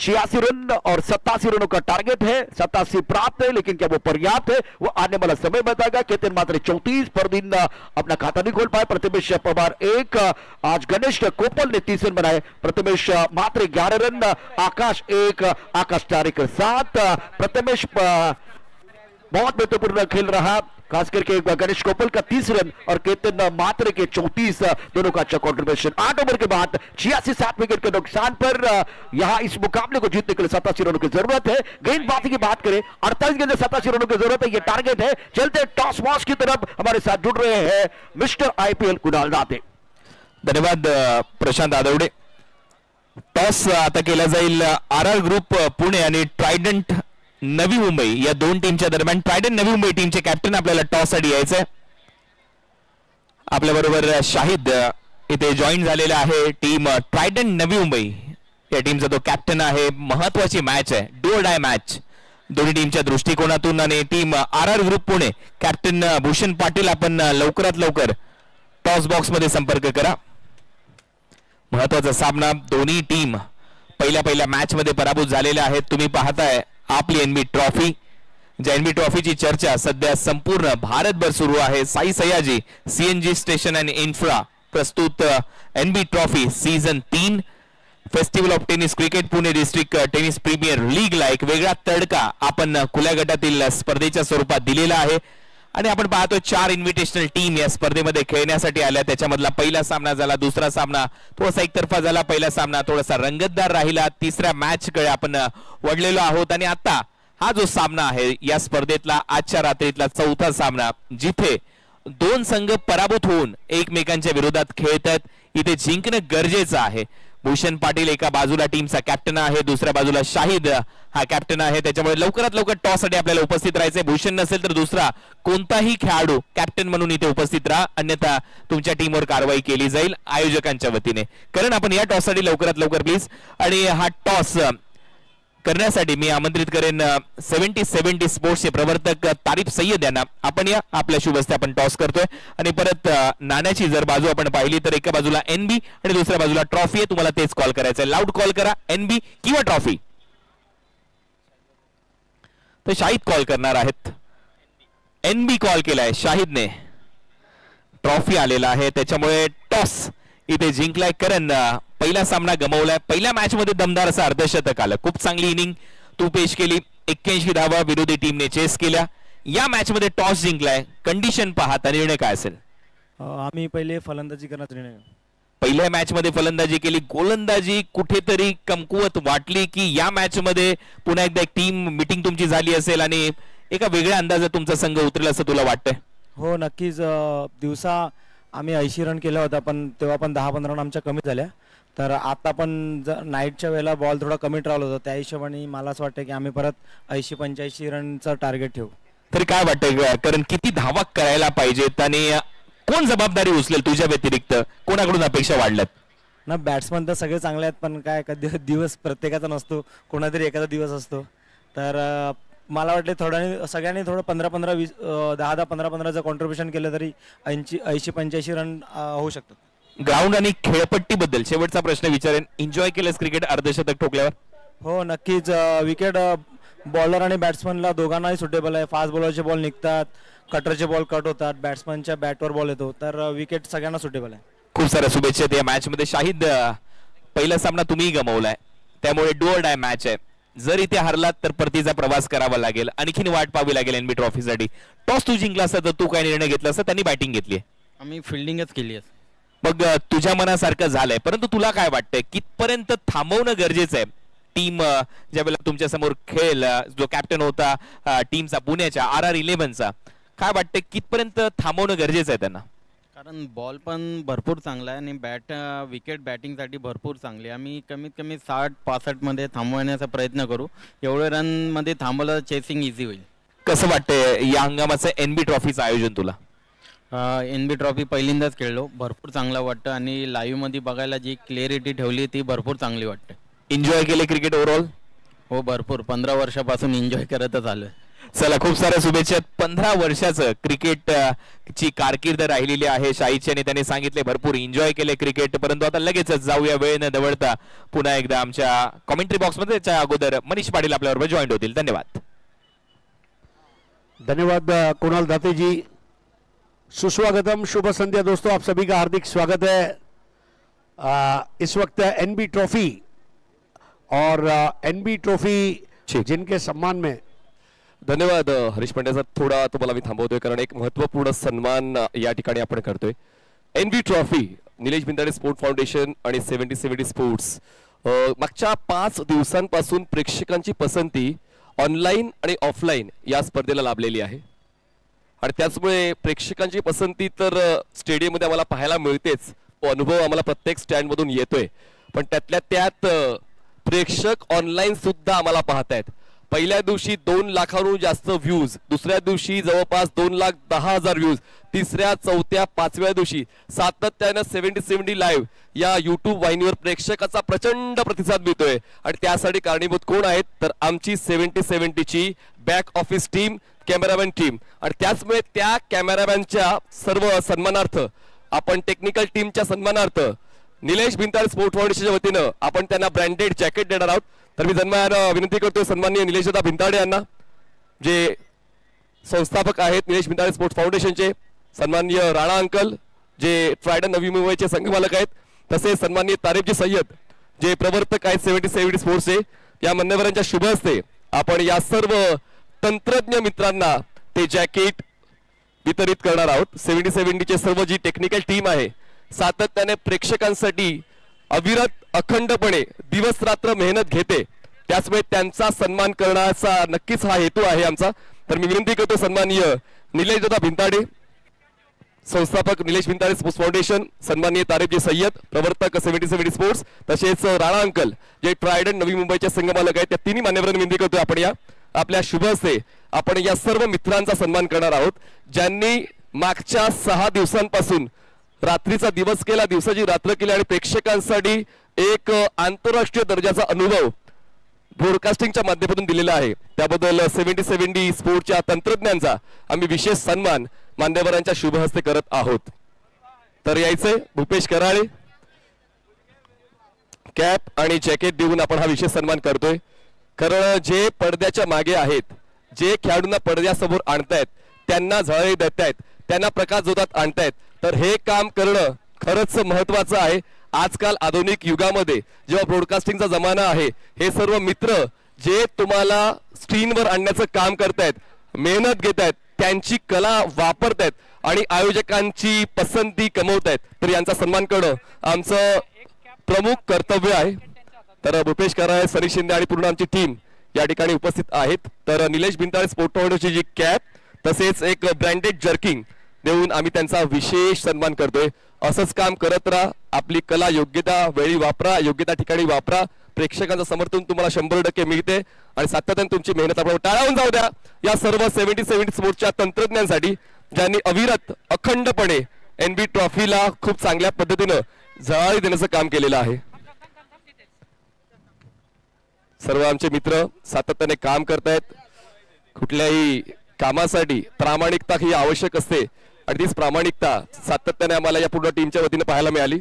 S1: 86 रन और 87 रनों का टारगेट है। 87 प्राप्त है, लेकिन क्या वो पर्याप्त है, वो आने वाला समय बताएगा। केतन मात्र 34 पर दिन अपना खाता नहीं खोल पाए। प्रथमेश पवार 1, आज गणेश कोपल ने 30 रन बनाए। प्रथमेश मात्र 11 रन, आकाश 1, आकाश टारिक 7। प्रथमेश बहुत महत्वपूर्ण खेल रहा, खास करके गणेश कोपल का 30 रन और केतन मात्र के 34, दोनों का अच्छा कॉन्ट्रीब्यूशन। 8 ओवर के बाद 86 विकेट के नुकसान पर यहां इस मुकाबले को जीतने के लिए 87 रनों की जरूरत है। गेंदबाजी की बात करें, 48 गेंद 87 रनों की जरूरत है, ये टारगेट है। चलते टॉस वॉच की तरफ हमारे साथ जुड़ रहे हैं मिस्टर आईपीएल कुणाल दाते।
S2: धन्यवाद प्रशांत आदवडे। टॉस आता केला जाईल आरआर ग्रुप पुणे आणि ट्रायडंट नवी मुंबई या दोन टीमच्या दरम्यान। ट्रायडंट नवी मुंबई टीमचे कॅप्टन आपल्याला टॉस साठी यायचंय। आपल्या बरोबर शाहिद इथे जॉईन झालेला आहे। टीम ट्रायडंट नवी मुंबई या टीमचा तो कॅप्टन आहे। महत्वाची मॅच आहे, डू और डाय मॅच दोन्ही टीमच्या दृष्टिकोनातून। आणि team RR group Pune captain Bhushan Patil, आपण लवकरात लवकर टॉस बॉक्स मध्ये संपर्क करा। महत्वाचा सामना, दोन्ही टीम पहिल्या मॅच मध्ये पराभूत झालेल्या आहेत। तुम्ही पाहताय आपली एनबी ट्रॉफी, ज्या एनबी ट्रॉफीची चर्चा सध्या संपूर्ण भारतभर सुरू आहे। Sai Sayaji CNG station and infra प्रस्तुत NB trophy season 3 festival of tennis cricket Pune district tennis premier लीगला एक वेगळा तडका आपण खुल्या गटातील स्पर्धेच्या स्वरूपात दिलेला आहे। आणि आपण पाहतो 4 इन्व्हिटेशनल टीम या स्पर्धेमध्ये खेळण्यासाठी आल्या। त्याच्यामधला पहिला सामना झाला, दुसरा सामना थोडासा एकतर्फा झाला, पहिला सामना थोडासा रंगतदार राहिला, तिसऱ्या मॅच कडे आपण वळलेलो आहोत। आणि आता हा जो सामना आहे या स्पर्धेतला आजच्या रात्रीतला चौथा सामना, जिथे दोन संघ पराभूत होऊन एकमेकांच्या विरोधात खेळतात, इथे जिंकणं गरजेचं आहे। भूषण पाटील एका बाजूला टीमचा कॅप्टन आहे, दुसऱ्या बाजूला शाहिद हा कॅप्टन आहे। त्याच्यामुळे लवकरात लवकर टॉस साठी आपल्याला उपस्थित राहायचंय। भूषण नसेल तर दुसरा कोणताही खेळाडू कॅप्टन म्हणून इथे उपस्थित राहा, अन्यथा तुमच्या टीमवर कारवाई केली जाईल आयोजकांच्या वतीने। कारण आपण या टॉस साठी लवकरात लवकर प्लीज। आणि हा टॉस करण्यासाठी मी आमंत्रित करेन 70-70 स्पोर्ट्सचे प्रवर्तक तारिफ सय्यद यांना। आपण या, आपल्या शुभ हस्ते आपण टॉस करतोय। आणि परत नाण्याची जर बाजू आपण पाहिली तर एका बाजूला एनबी आणि दुसऱ्या बाजूला ट्रॉफी आहे। तुम्हाला तेच कॉल करायचंय, लाऊड कॉल करा, एनबी किंवा ट्रॉफी। तर शाहिद कॉल करणार आहेत, एनबी कॉल केलाय शाहिदने, ट्रॉफी आलेला आहे, त्याच्यामुळे टॉस इथे जिंकलाय। कारण पहिला सामना गमावलाय, पहिल्या मॅच मध्ये दमदार असं अर्धशतक आलं, खूप चांगली इनिंग तू पेश केली, 81 धावा विरोधी टीमने चेस केल्या। या मॅच मध्ये टॉस जिंकलाय, कंडिशन पाहता निर्णय काय असेल?
S7: आम्ही पहिले फलंदाजी करण्याचा निर्णय।
S2: पहिल्या मॅच मध्ये फलंदाजी केली, गोलंदाजी कुठेतरी कमकुवत वाटली की या मॅच मध्ये पुन्हा एकदा एक टीम मीटिंग तुमची झाली असेल आणि एका वेगळ्या अंदाजात तुमचा संघ उतरेल असं तुला वाटतंय?
S7: हो नक्कीच, दिवसा आम्ही 80 रन केला होता, पण तेव्हा पण 10-15 रन आमच्या कमी झाल्या। तर आता पण नाईटच्या वेळेला बॉल थोडा कमी ट्रॅव्हल होता, त्या हिशोबाने मला असं वाटतं की आम्ही परत 80-85 रनचं टार्गेट ठेवू।
S2: तरी काय वाटतंय, कारण किती धावा करायला पाहिजेत आणि कोण जबाबदारी उचलेल तुझ्या व्यतिरिक्त? कोणाकडून अपेक्षा वाढल्यात?
S7: ना बॅट्समन तर सगळे चांगले आहेत, पण काय कधी दिवस प्रत्येकाचा नसतो, कोणातरी एखादा दिवस असतो। तर मला वाटतं सगळ्यांनी थोडं 15-15, 10-10, 15-15चं कॉन्ट्रीब्युशन केलं तरी 80-85 रन होऊ शकतात।
S2: ग्राउंड आणि खेळपट्टीबद्दल शेवटचा प्रश्न विचारेन, एन्जॉय केलंस क्रिकेट अर्धशतक ठोकल्यावर?
S7: हो नक्कीच, विकेट बॉलर आणि बॅट्समनला दोघांनाही सुटेबल आहे। फास्ट बॉलरचे बॉल निघतात, कटरचे बॉल कट होतात, बॅट्समनच्या बॅटवर बॉल येतो, तर विकेट सगळ्यांना सुटेबल आहे।
S2: खूप साऱ्या शुभेच्छा या मॅच मध्ये। शाहिद, पहिला सामना तुम्ही गमावलाय, त्यामुळे डू और डाय मॅच आहे। जर इथे हरलात तर परतीचा प्रवास करावा लागेल, आणखीन वाट पाहावी लागेल एनबी ट्रॉफीसाठी। टॉस तू जिंकला असता तर तू काय निर्णय घेतला असता? त्यांनी बॅटिंग घेतली,
S6: आम्ही फिल्डिंगच केली आहे।
S2: मग तुझ्या मनासारखं झालंय, परंतु तुला काय वाटतंय कितपर्यंत थांबवणं गरजेचं आहे? टीम ज्या वेळेला तुमच्या समोर खेळ, जो कॅप्टन होता टीमचा पुण्याच्या RR11चा, काय वाटतंय कितपर्यंत थांबवणं गरजेचं आहे त्यांना?
S6: कारण बॉल पण भरपूर चांगला आहे आणि विकेट बॅटिंगसाठी भरपूर चांगली आहे। आम्ही कमीत कमी 60-65 मध्ये थांबवण्याचा प्रयत्न करू, एवढे रन मध्ये थांबवलं चेसिंग इझी होईल।
S2: कसं वाटतंय या हंगामाचं एनबी ट्रॉफीचं आयोजन तुला?
S6: एनबी ट्रॉफी पहिल्यांदाच खेळलो, भरपूर चांगलं वाटतं आणि लाईव्ह मध्ये बघायला जी क्लिअरिटी ठेवली ती भरपूर चांगली वाटते।
S2: एन्जॉय केले क्रिकेट ओव्हरऑल?
S6: हो भरपूर, 15 वर्षापासून एन्जॉय करतच आलोय।
S2: चला खूप साऱ्या शुभेच्छा. 15 वर्षाचं क्रिकेट ची कारकीर्द राहिलेली आहे शाहीची आणि त्यांनी सांगितले भरपूर एन्जॉय केले क्रिकेट. परंतु आता लगेचच जाऊया वेळ न दवडता पुन्हा एकदा आमच्या कमेंट्री बॉक्स मध्ये. त्याच्या अगोदर मनीष पाटील आपल्याबरोबर जॉईन होतील. धन्यवाद.
S1: धन्यवाद कुणाल दाते जी. सुस्वागतम, शुभ संध्या दोस्तों, आप सभी का हार्दिक स्वागत है. इस वक्त एनबी ट्रॉफी और एनबी ट्रॉफी जिनके सम्मान में.
S3: धन्यवाद हरीश पांड्या सर. थोडा तुम्हाला मी थांबवतोय कारण एक महत्वपूर्ण सन्मान या ठिकाणी आपण करतोय. NB trophy, Nilesh Bhintade sport foundation आणि 70-70 स्पोर्ट्स मागच्या 5 दिवसांपासून प्रेक्षकांची पसंती ऑनलाईन आणि ऑफलाईन या स्पर्धेला लाभलेली आहे. आणि त्याचमुळे प्रेक्षकांची पसंती तर स्टेडियममध्ये आम्हाला पाहायला मिळतेच, तो अनुभव आम्हाला प्रत्येक स्टँडमधून येतोय. पण त्यातल्या त्यात प्रेक्षक ऑनलाईन सुद्धा आम्हाला पाहतायत. पहिल्या दिवशी 2 लाखांहून जास्त व्ह्यूज, दुसऱ्या दिवशी जवळपास 2,10,000 व्ह्यूज, तिसऱ्या, चौथ्या, 5व्या दिवशी सातत्यानं 70-70 लाईव्ह या युट्यूब वाहिनीवर प्रेक्षकाचा प्रचंड प्रतिसाद मिळतोय. आणि त्यासाठी कारणीभूत कोण आहेत तर आमची 70-70 ची back office team, cameraman team. आणि त्याचमुळे त्या कॅमेरामॅनच्या सर्व सन्मानार्थ आपण टेक्निकल टीमच्या सन्मानार्थ निलेश भिंताडे स्पोर्ट फाउंडेशनच्या वतीनं आपण त्यांना ब्रँडेड जॅकेट देणार आहोत. तर मी जन्मानं विनंती करतोय सन्माननीय निलेशदा भिंताडे यांना, जे संस्थापक आहेत निलेश भिंताडे स्पोर्ट फाउंडेशनचे, सन्माननीय राणा अंकल जे ट्रायडन नवी मुंबईचे संघमालक आहेत, तसेच सन्माननीय तारिफजी सय्यद जे प्रवर्तक आहेत 70-70 स्पोर्ट्सचे. या मान्यवरांच्या शुभ हस्ते आपण या सर्व तंत्रज्ञ मित्रांना ते जॅकेट वितरित करणार आहोत. 70-70 चे सर्व जी टेक्निकल टीम आहे सातत्याने प्रेक्षकांसाठी अविरत अखंडपणे दिवस रात्र मेहनत घेते, त्याचमुळे त्यांचा सन्मान करण्याचा नक्कीच हा हेतू आहे आमचा. तर मी विनंती करतो सन्माननीय निलेशदादा भिंताडे, संस्थापक निलेश भिंताडे स्पोर्ट्स फाउंडेशन, सन्माननीय तारिफजी सय्यद प्रवर्तक 70-70 स्पोर्ट्स, तसेच राणा अंकल जे ट्रायडन नवी मुंबईचे संघमालक आहेत, त्या तिन्ही मान्यवरांना विनंती करतोय आपण या आपल्या शुभ हस्ते आपण या सर्व मित्रांचा सन्मान करणार आहोत ज्यांनी मागच्या 6 दिवसांपासून रात्रीचा दिवस केला, दिवसाची रात्र केली आणि प्रेक्षकांसाठी एक आंतरराष्ट्रीय दर्जाचा अनुभव ब्रॉडकास्टिंगच्या माध्यमातून दिलेला आहे. त्याबद्दल 70-70 स्पोर्टच्या तंत्रज्ञांचा आम्ही विशेष सन्मान मान्यवरांच्या शुभ हस्ते करत आहोत. तर यायचंय भूपेश कराळे, कॅप आणि जॅकेट देऊन आपण हा विशेष सन्मान करतोय. कारण जे पडद्याच्या मागे आहेत, जे खेळाडूंना पडद्यासमोर आणतायत, त्यांना झळाळी देतायत, त्यांना प्रकाश जोरात आणतायत, तर हे काम करणं खरंच महत्वाचं आहे. आजकाल आधुनिक युगामध्ये जेव्हा ब्रॉडकास्टिंगचा जमाना आहे, हे सर्व मित्र जे तुम्हाला स्क्रीनवर आणण्याचं काम करतायत, मेहनत घेतायत, त्यांची कला वापरतायत आणि आयोजकांची पसंती कमवतायत, तर यांचा सन्मान करणं आमचं प्रमुख कर्तव्य आहे. तर भूपेश कराळे, सनी शिंदे आणि पूर्ण आमची टीम या ठिकाणी उपस्थित आहेत. तर निलेश भिंताडे स्पोर्ट फाउंडेशनची जी कॅप तसेच एक ब्रँडेड जर्किंग देऊन आम्ही त्यांचा विशेष सन्मान करतोय. असंच काम करत राहा, आपली कला योग्य त्या वेळी वापरा, योग्य त्या ठिकाणी वापरा, प्रेक्षकांचं समर्थन तुम्हाला 100% मिळते आणि सातत्याने तुमची मेहनत आपण टाळावून जाऊ द्या या सर्व 70-70 स्पोर्ट्सच्या तंत्रज्ञांसाठी ज्यांनी अविरत अखंडपणे एनबी ट्रॉफीला खूप चांगल्या पद्धतीनं झळाळी देण्याचं काम केलेलं आहे. सर्व आमचे मित्र सातत्याने काम करतायत. कुठल्याही कामासाठी प्रामाणिकता ही आवश्यक असते आणि तीच प्रामाणिकता सातत्याने आम्हाला या पूर्ण टीमच्या वतीने पाहायला मिळाली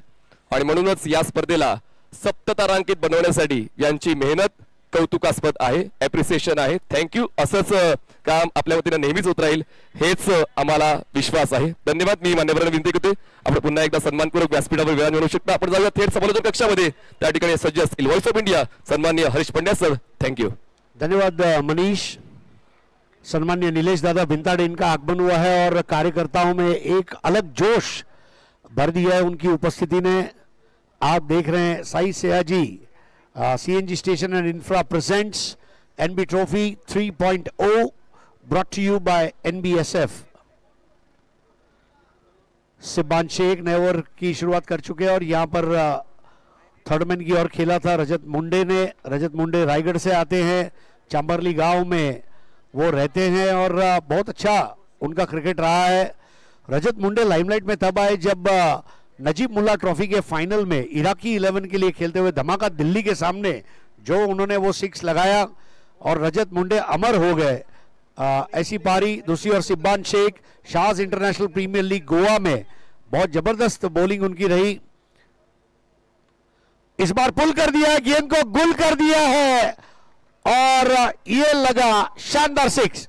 S3: आणि म्हणूनच या स्पर्धेला सप्ततारांकित बनवण्यासाठी यांची मेहनत कौतुकास्पद आहे, अप्रिसिएशन आहे. थँक्यू. असंच काम आपल्या वतीने नेहमीच होत राहील हेच आम्हाला विश्वास आहे. धन्यवाद. मी मान्यवरांना विनंती करते आपण पुन्हा एकदा सन्मानपूर्वक व्यासपीठावर विराजमान होऊ शकता. आपण जाऊया थेट समालोचन कक्षामध्ये. त्या ठिकाणी सज्ज असतील व्हॉइस ऑफ इंडिया सन्माननीय हरीश पंड्या सर. थँक्यू.
S1: धन्यवाद मनीष. सम्मान्य निलेश दादा भिंताडे, इनका आगमन हुआ है और कार्यकर्ताओं में एक अलग जोश भर दिया है उनकी उपस्थिति ने. आप देख रहे हैं Sai Sayaji CNG station and infra presents NB trophy 3.0 brought to you by NBSF. Sibban Shaikh नए ओवर की शुरुआत कर चुके हैं और यहाँ पर थर्ड मैन की ओर खेला था रजत मुंडे ने. रजत मुंडे रायगढ़ से आते हैं, चांबरली गांव में वो रहते हैं और बहुत अच्छा उनका क्रिकेट रहा है. रजत मुंडे लाइमलाइट में तब आए जब नजीब मुल्ला ट्रॉफी के फाइनल में इराकी 11 के लिए खेलते हुए धमाका दिल्ली के सामने जो उन्होंने वो 6 लगाया और रजत मुंडे अमर हो गए ऐसी पारी दूसरी ओर सिब्बान शेख, शाहज इंटरनेशनल प्रीमियर लीग गोवा में बहुत जबरदस्त बॉलिंग उनकी रही। इस बार पुल कर दिया है, गेंद को गुल कर दिया है और ये लगा शानदार सिक्स।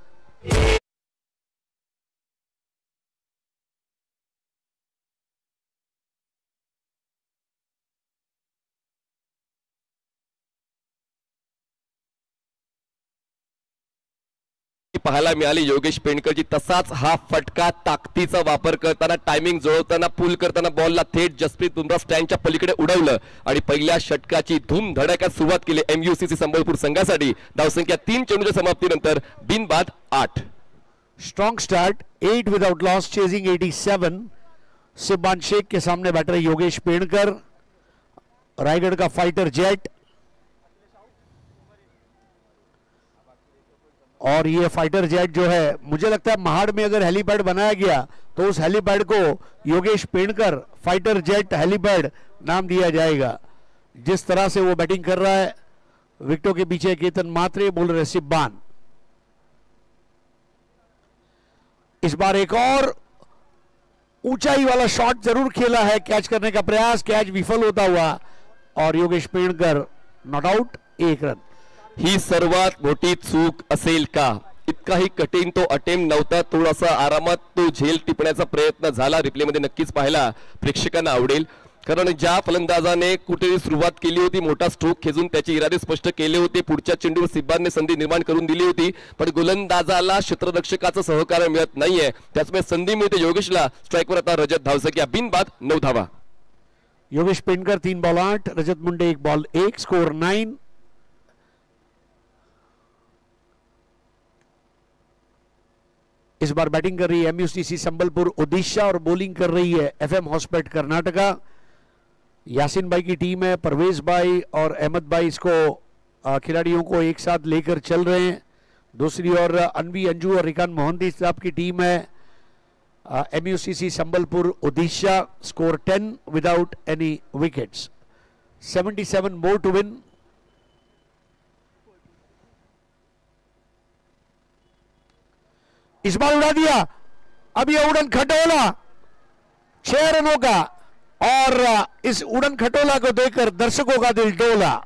S3: पाहायला मिळाली योगेश पेंडकरची, तसाच हा फटका ताकदीचा वापर करताना, टायमिंग जुळवताना, पुल करताना बॉलला थेट जसप्रीत बुमराह स्टँडच्या पलीकडे उडवलं आणि पहिल्या षटकाची धूम धडाक्यात सुरुवात केली MUCC संबलपूर संघासाठी। धावसंख्या 3 चेंडूच्या समाप्तीनंतर बिनबाद 8।
S1: Strong start, 8 without loss, chasing 87। Sibban Shaikh के सामने बैठ रहे योगेश पेंडकर, रायगढ़ का फाइटर जेट। और ये फाइटर जेट जो है, मुझे लगता है महाड़ में अगर हेलीपैड बनाया गया तो उस हेलीपैड को Yogesh Pendkar fighter jet helipad नाम दिया जाएगा। जिस तरह से वो बैटिंग कर रहा है, विकेटों के पीछे केतन मात्रे, बोल रहे सिब्बान। इस बार एक और ऊंचाई वाला शॉट जरूर खेला है, कैच करने का प्रयास, कैच विफल होता हुआ और Yogesh Pendkar not out, 1 run.
S3: ही सर्वात मोठी चूक असेल का? इतकाही कठीण तो अटेम्प्ट नव्हता, थोडासा आरामात तो झेल टिपण्याचा प्रयत्न झाला। रिप्ले मध्ये नक्कीच पाहायला प्रेक्षकांना आवडेल, कारण ज्या फलंदाजाने कुठेतरी सुरुवात केली होती, मोठा स्ट्रोक खेचून त्याचे इरादे स्पष्ट केले होते, पुढच्या चेंडूवर सिब्बानने संधी निर्माण करून दिली होती, पण गोलंदाजाला क्षेत्ररक्षकाचं सहकार्य मिळत नाहीये, त्याचमुळे संधी मिळते योगेशला। स्ट्राइकवर आता रजत, धावसंख्या बिनबाद 9 धावा।
S1: योगेश पेंडकर 3 बॉल 8, रजत मुंडे 1 बॉल 1, स्कोर 9। इस बार बैटिंग कर रही है MUCC संबलपुर ओडिशा और बॉलिंग कर रही है FM हॉस्पेट कर्नाटका। यासिन भाई की टीम है, परवेज भाई और अहमद भाई इसको खिलाड़ियों को एक साथ लेकर चल रहे हैं। दूसरी ओर अनवी अंजू और रिकान मोहंती साहब की टीम है MUCC Sambalpur Odisha. Score 10 without any wickets, 77 more to win. इस बार उड़ा दिया, अब यह उड़न खटोला 6 रनों का, और इस उड़न खटोला को देखकर दर्शकों का दिल डोला।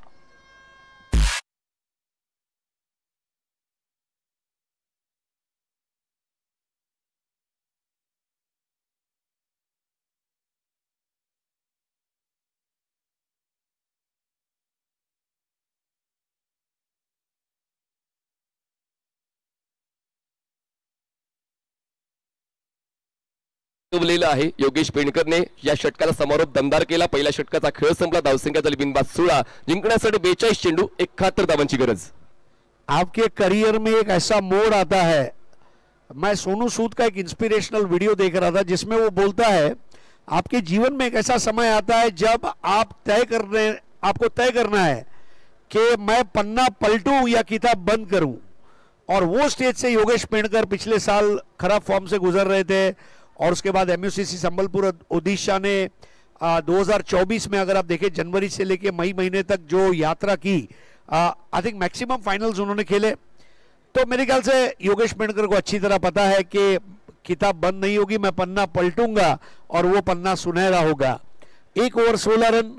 S3: आहे योगेश पेंडकरने या षटकाचा समारोप दमदार केला। पहिल्या षटकाचा खेळ संपला, धावसंख्या झाली बिनबाद 16, जिंकण्यासाठी 42 चेंडू 71 धावांची गरज।
S1: आपके करियर में एक ऐसा मोड़ आता है, मैं सोनू सूद का एक इंस्पिरेशनल वीडियो देख रहा था जिसमें वो बोलता है आपके जीवन में एक ऐसा समय आता है जब आपको तय करना है कि मैं पन्ना पलटूं या किताब बंद करूं, और वो स्टेज से योगेश पेंडकर पिछले साल खराब फॉर्म से गुजर रहे थे, और उसके बाद MUCC संबलपुर ओडिशा ने 2024 में अगर आप देखें जनवरी से लेके मई महीने तक जो यात्रा की, आई थिंक मैक्सिमम फाइनल्स उन्होंने खेले। तो मेरे ख्याल से योगेश पेंडकर को अच्छी तरह पता है कि किताब बंद नहीं होगी, मैं पन्ना पलटूंगा और वो पन्ना सुनहरा होगा। 1 ओवर 16 रन,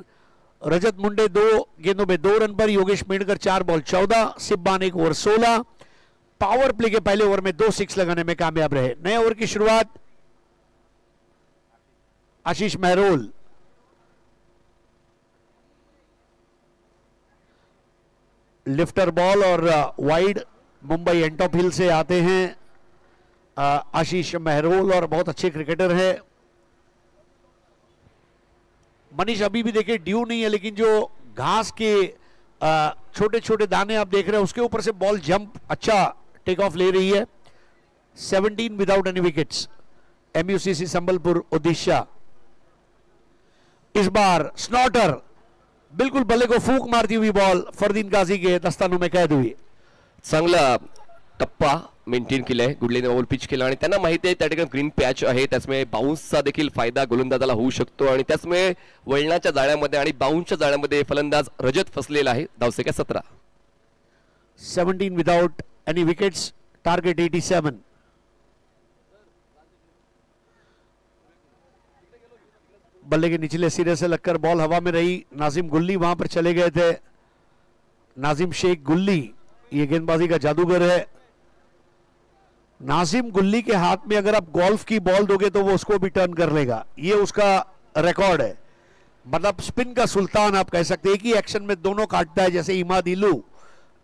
S1: रजत मुंडे 2 गेंदों में 2 रन पर, Yogesh Pendkar 4 ball 14, सिब्बान 1 over 16। Power play के पहले ओवर में 2 6 लगाने में कामयाब रहे। नए ओवर की शुरुआत आशीष महरोल, लिफ्टर बॉल और वाइड मुंबई एंटॉप हिल से आते हैं आशीष महरोल, और बहुत अच्छे क्रिकेटर हैं। मनीष अभी भी देखिए ड्यू नहीं है, लेकिन जो घास के छोटे छोटे दाने आप देख रहे हैं उसके ऊपर से बॉल जंप अच्छा टेक ऑफ ले रही है। 17 without any wickets, MUCC Sambalpur Odisha. इस बार स्नॉटर, बिल्कुल बल्ले को फूंक मारती हुई बॉल फरदीन गाजी के दस्तानों में कैद हुई।
S3: चांगला टप्पा मेंटेन केलाय, गुडलेने ओव्हर पिच केला आणि त्यांना माहिती आहे त्या ठिकाणी ग्रीन पॅच आहे, त्यामुळे बाउन्सचा देखील फायदा गोलंदाजाला होऊ शकतो, आणि त्यामुळे वळणाच्या जाळ्यामध्ये आणि बाउन्सच्या जाळ्यामध्ये फलंदाज रजत फसलेला आहे। धावसंख्या 17,
S1: 17 विदाउट एनी विकेट्स,
S8: टारगेट 87। बल्ले के निचले सिरे से लगकर बॉल हवा में रही, नाजिम गुल्ली वहां पर चले गए थे। नाजिम शेख गुल्ली ये गेंदबाजी का जादूगर है। नाजिम गुल्ली के हाथ में अगर आप गोल्फ की बॉल दोगे तो वो उसको भी टर्न कर लेगा, ये उसका रिकॉर्ड है। मतलब स्पिन का सुल्तान आप कह सकते हैं। एक ही एक्शन में दोनों काटता है, जैसे इमाद इलू,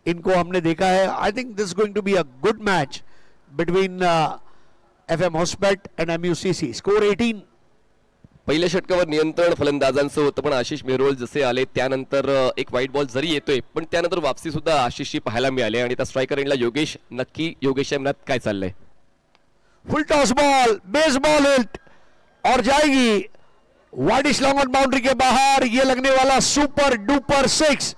S8: इनको हमने देखा है। I think this going to be a good match between FM Hospet and MUCC। Score 18।
S3: पहिल्या षटकावर नियंत्रण फलंदाजांचं होतं, पण आशिष मेहरोल जसे आले त्यानंतर एक वाईट बॉल जरी येतोय पण त्यानंतर वापसी सुद्धा आशिषची पाहायला मिळाली आणि त्या स्ट्रायकर एंडला योगेश, नक्की योगेश मनात काय चाललंय?
S8: Full toss ball, base ball hit और जाएगी वाइड लॉन्ग ऑन बाउंड्री के बाहर। ये लगने वाला सुपर डुपर 6।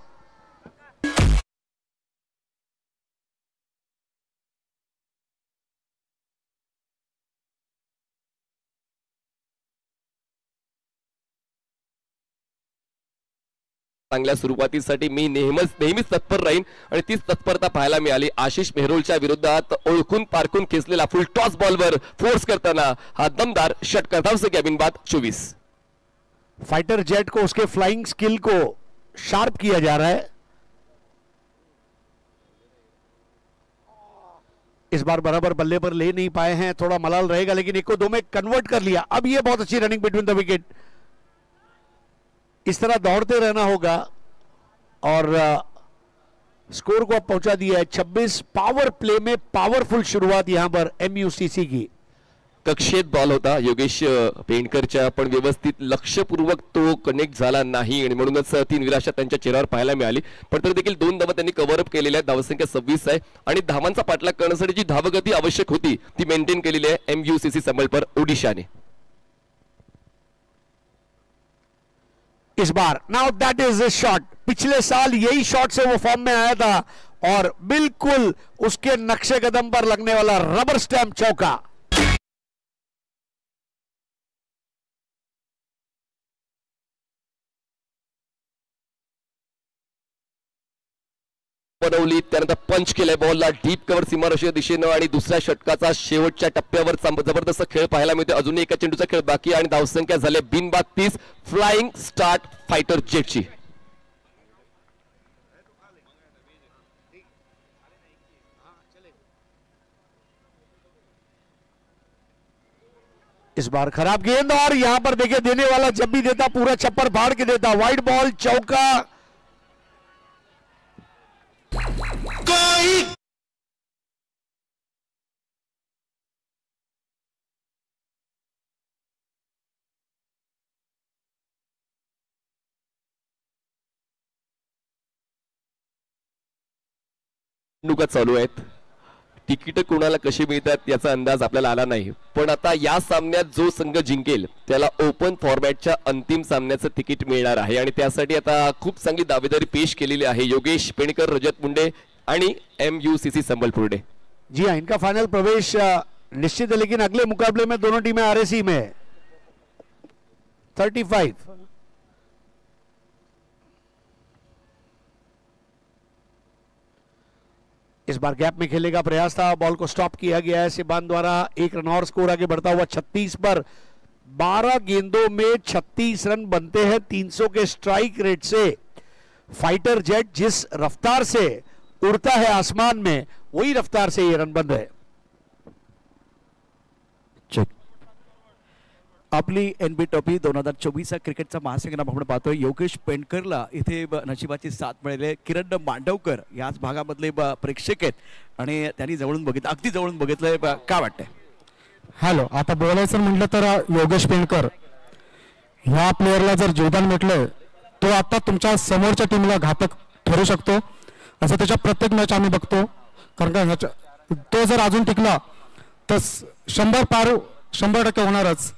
S3: चांगल्या सुरुवातीसाठी मी नेहमीच तत्पर राहीन आणि तीच तत्परता पाहायला मिळाली। आशिष मेहरोलच्या विरोधात ओळखून पारखून खेचलेला फुल टॉस बॉलवर फोर्स करताना हा दमदार षटकार। धावसे कॅबिन बाद 24।
S8: फाइटर जेट को उसके फ्लाइंग स्किल को शार्प किया जा रहा है। इस बार बराबर बल्ले पर ले नहीं पाए हैं, थोड़ा मलाल रहेगा, लेकिन एक को दो में कन्वर्ट कर लिया। अब ये बहुत अच्छी रनिंग बिटवीन द विकेट। इस तरह दौड़ते रहना होगा और स्कोर को अब पहुंचा दिया है 26। पावर प्ले में पावरफुल शुरुआत यहां पर MUCC की।
S3: कक्षेत बॉल होता योगेश पेंडकरच्या, पण व्यवस्थित लक्षपूर्वक तो कनेक्ट झाला नाही आणि म्हणूनच 3 निराशा त्यांच्या चेहऱ्यावर पाहायला मिळाली। पण तरी देखील 2 धावा त्यांनी कव्हर अप केलेल्या आहेत। धावसंख्या 26 आहे आणि धावांचा पाठलाग करण्यासाठी जी धावगती आवश्यक होती ती मेंटेन केलेली आहे MUCC संबलपुर ओडिशाने।
S8: इस बार now that is a shot. पिछले साल यही शॉट से वो फॉर्म में आया था और बिल्कुल उसके नक्शे कदम पर लगने वाला रबर स्टैम्प चौका।
S3: बनवली, त्यानंतर पंच केलाय बॉलला डीप कव्हर सीमारेषेच्या दिशेनं आणि दुसऱ्या षटकाचा शेवटच्या टप्प्यावर जबरदस्त खेळ पाहायला मिळतो। अजूनही एका चेंडूचा खेळ बाकी आणि धावसंख्या झाले बिनबाद 30। फ्लाइंग स्टार्ट फाइटर जेटची।
S8: इस बार खराब गेंद और यहां पर देखिए देने वाला जब भी देता पूरा छप्पर फाड़ के देता। वाइड बॉल, चौका।
S3: निवडणुका चालू आहेत, तिकीट कोणाला कशी मिळतात याचा अंदाज आपल्याला आला नाही, पण आता या सामन्यात जो संघ जिंकेल त्याला ओपन फॉर्मॅटच्या अंतिम सामन्याचं तिकीट मिळणार आहे आणि त्यासाठी आता खूप चांगली दावेदारी पेश केलेली आहे योगेश पेणकर, रजत मुंडे आणि MUCC संबलपुर ने।
S8: जी हाँ, इनका फाइनल प्रवेश निश्चित है, लेकिन अगले मुकाबले में दोनों टीमें RAC में है। 35। इस बार गैप में खेलने का प्रयास था, बॉल को स्टॉप किया गया है सिबान द्वारा। 1 रन और स्कोर आगे बढ़ता हुआ 36 पर। 12 गेंदों में 36 रन बनते हैं 300 के स्ट्राइक रेट से। फाइटर जेट जिस रफ्तार से उड़ता है आसमान में, वही रफ्तार से ये रन बन रहे।
S9: आपली NB ट्रॉफी 2024 क्रिकेटचा महासंग्राम आपण पाहतोय। योगेश पेंडकरला इथे नशिबाची साथ मिळाली। किरण मांडवकर याच भागामधले प्रेक्षक आहेत आणि त्यांनी जवळून बघितलं, अगदी जवळून बघितलंय। काय वाटतंय?
S5: हॅलो, आता बोलायचं म्हटलं तर योगेश पेंडकर ह्या प्लेअरला जर जीवदान भेटलं तो आता तुमच्या समोरच्या टीमला घातक ठरू शकतो, असं त्याच्या प्रत्येक मॅच आम्ही बघतो। कारण का तो जर अजून टिकला तर 100 पार 100% होणारच।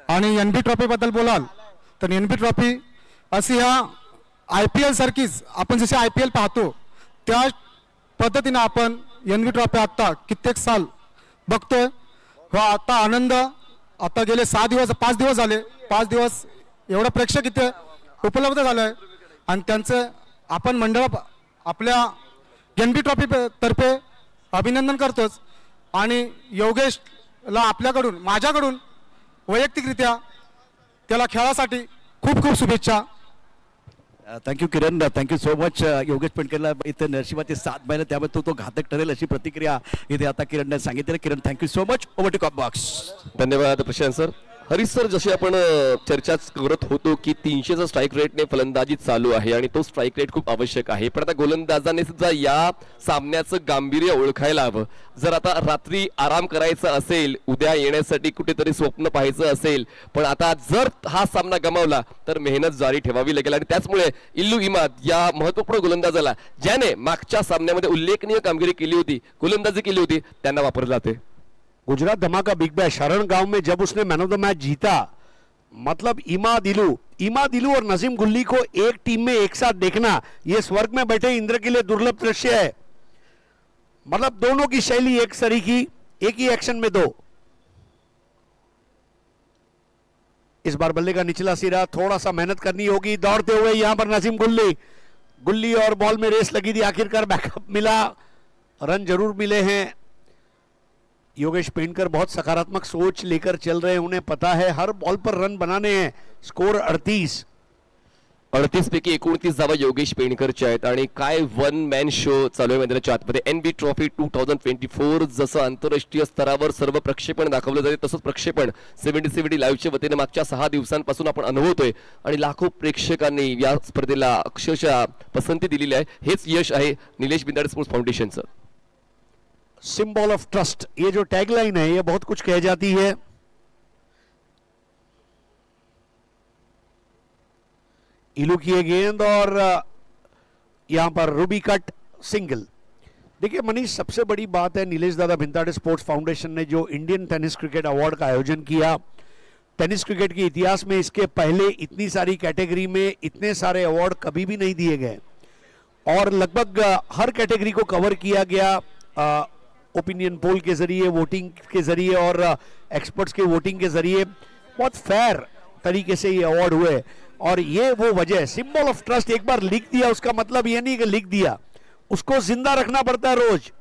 S5: आणि NB ट्रॉफी बद्दल बोलाल तर NB ट्रॉफी अशी ह्या IPL सारखीच, आपण जसे IPL पाहतो त्या पद्धतीने आपण NB ट्रॉफी आता कित्येक साल बघतोय। हो, आता आनंद आता गेले 6 दिवस 5 दिवस झाले, 5 दिवस एवढं प्रेक्षक इथे उपलब्ध झालंय आणि त्यांचं आपण मंडळ आपल्या NB ट्रॉफी तर्फे अभिनंदन करतोच।
S10: आणि योगेशला आपल्याकडून माझ्याकडून वैयक्तिकरित्या त्याला खेळासाठी खूप खूप शुभेच्छा.
S9: थँक्यू किरण, थँक्यू सो मच. योगेश पेंडकरला इथे नरशिबाची 7 महिने त्यामुळे तो घातक ठरेल अशी प्रतिक्रिया इथे आता किरणने सांगितलं. Kiran thank you so much. Over to comm box.
S3: धन्यवाद प्रशांत सर. हरीश सर, जसे आपण चर्चा करत होतो की 300चा स्ट्राईक रेटने फलंदाजी चालू आहे आणि तो स्ट्राईक रेट खूप आवश्यक आहे, पण आता गोलंदाजाने सुद्धा या सामन्याचं गांभीर्य ओळखायला हवं. जर आता रात्री आराम करायचा असेल, उद्या येण्यासाठी कुठेतरी स्वप्न पाहायचं असेल, पण आता जर हा सामना गमावला तर मेहनत जारी ठेवावी लागेल. आणि त्याचमुळे इल्लू इमाद या महत्वपूर्ण गोलंदाजाला, ज्याने मागच्या सामन्यामध्ये उल्लेखनीय कामगिरी केली होती, गोलंदाजी केली होती, त्यांना वापरले जाते.
S8: गुजरात धमाका बिग बैश शरण गांव में जब उसने मैन ऑफ द मैच जीता, मतलब इमाद इलू और नसीम गुल्ली को एक टीम में एक साथ देखना ये स्वर्ग में बैठे इंद्र के लिए दुर्लभ दृश्य है. मतलब दोनों की शैली एक सरीखी, एक ही एक्शन में दो. इस बार बल्ले का निचला सिरा, थोड़ा सा मेहनत करनी होगी. दौड़ते हुए यहां पर नसीम गुल्ली और बॉल में रेस लगी थी, आखिरकार बैकअप मिला, रन जरूर मिले हैं. योगेश पेंडकर बहुत सकारात्मक सोच लेकर चल रहे हैं, उन्हें पता है हर बॉल पर रन बनाने हैं. स्कोर 38
S3: पैकी 29 धावा योगेश पेंडकरच्या आहेत. आणि काय वन मॅन शो चालू आहे मैदानाच्या आतमध्ये. NB ट्रॉफी 2024 जसं आंतरराष्ट्रीय स्तरावर सर्व प्रक्षेपण दाखवलं जाते, तसंच प्रक्षेपण 70 लाईव्हच्या वतीने मागच्या 6 दिवसांपासून आपण अनुभवतोय आणि लाखो प्रेक्षकांनी या स्पर्धेला अक्षरशः पसंती दिलेली आहे. हेच यश आहे निलेश बिंदाडे स्पोर्ट्स फाउंडेशनचं.
S8: सिंबल ऑफ ट्रस्ट, ये जो टैगलाइन है ये बहुत कुछ कह जाती है. इलू की गेंद और यहां पर रूबी कट सिंगल. देखिए मनीष, सबसे बड़ी बात है नीलेश दादा भिंताड़े स्पोर्ट्स फाउंडेशन ने जो इंडियन टेनिस क्रिकेट अवार्ड का आयोजन किया. टेनिस क्रिकेट के इतिहास में इसके पहले इतनी सारी कैटेगरी में इतने सारे अवार्ड कभी भी नहीं दिए गए और लगभग हर कैटेगरी को कवर किया गया. ओपिनियन पोल के जरिए, वोटिंग के जरिए और एक्सपर्ट्स के वोटिंग के जरिए बहुत फेयर तरीके से ये अवार्ड हुए. और ये वो वजह, सिंबल ऑफ ट्रस्ट, एक बार लिख दिया उसका मतलब ये नहीं कि लिख दिया, उसको जिंदा रखना पड़ता है रोज.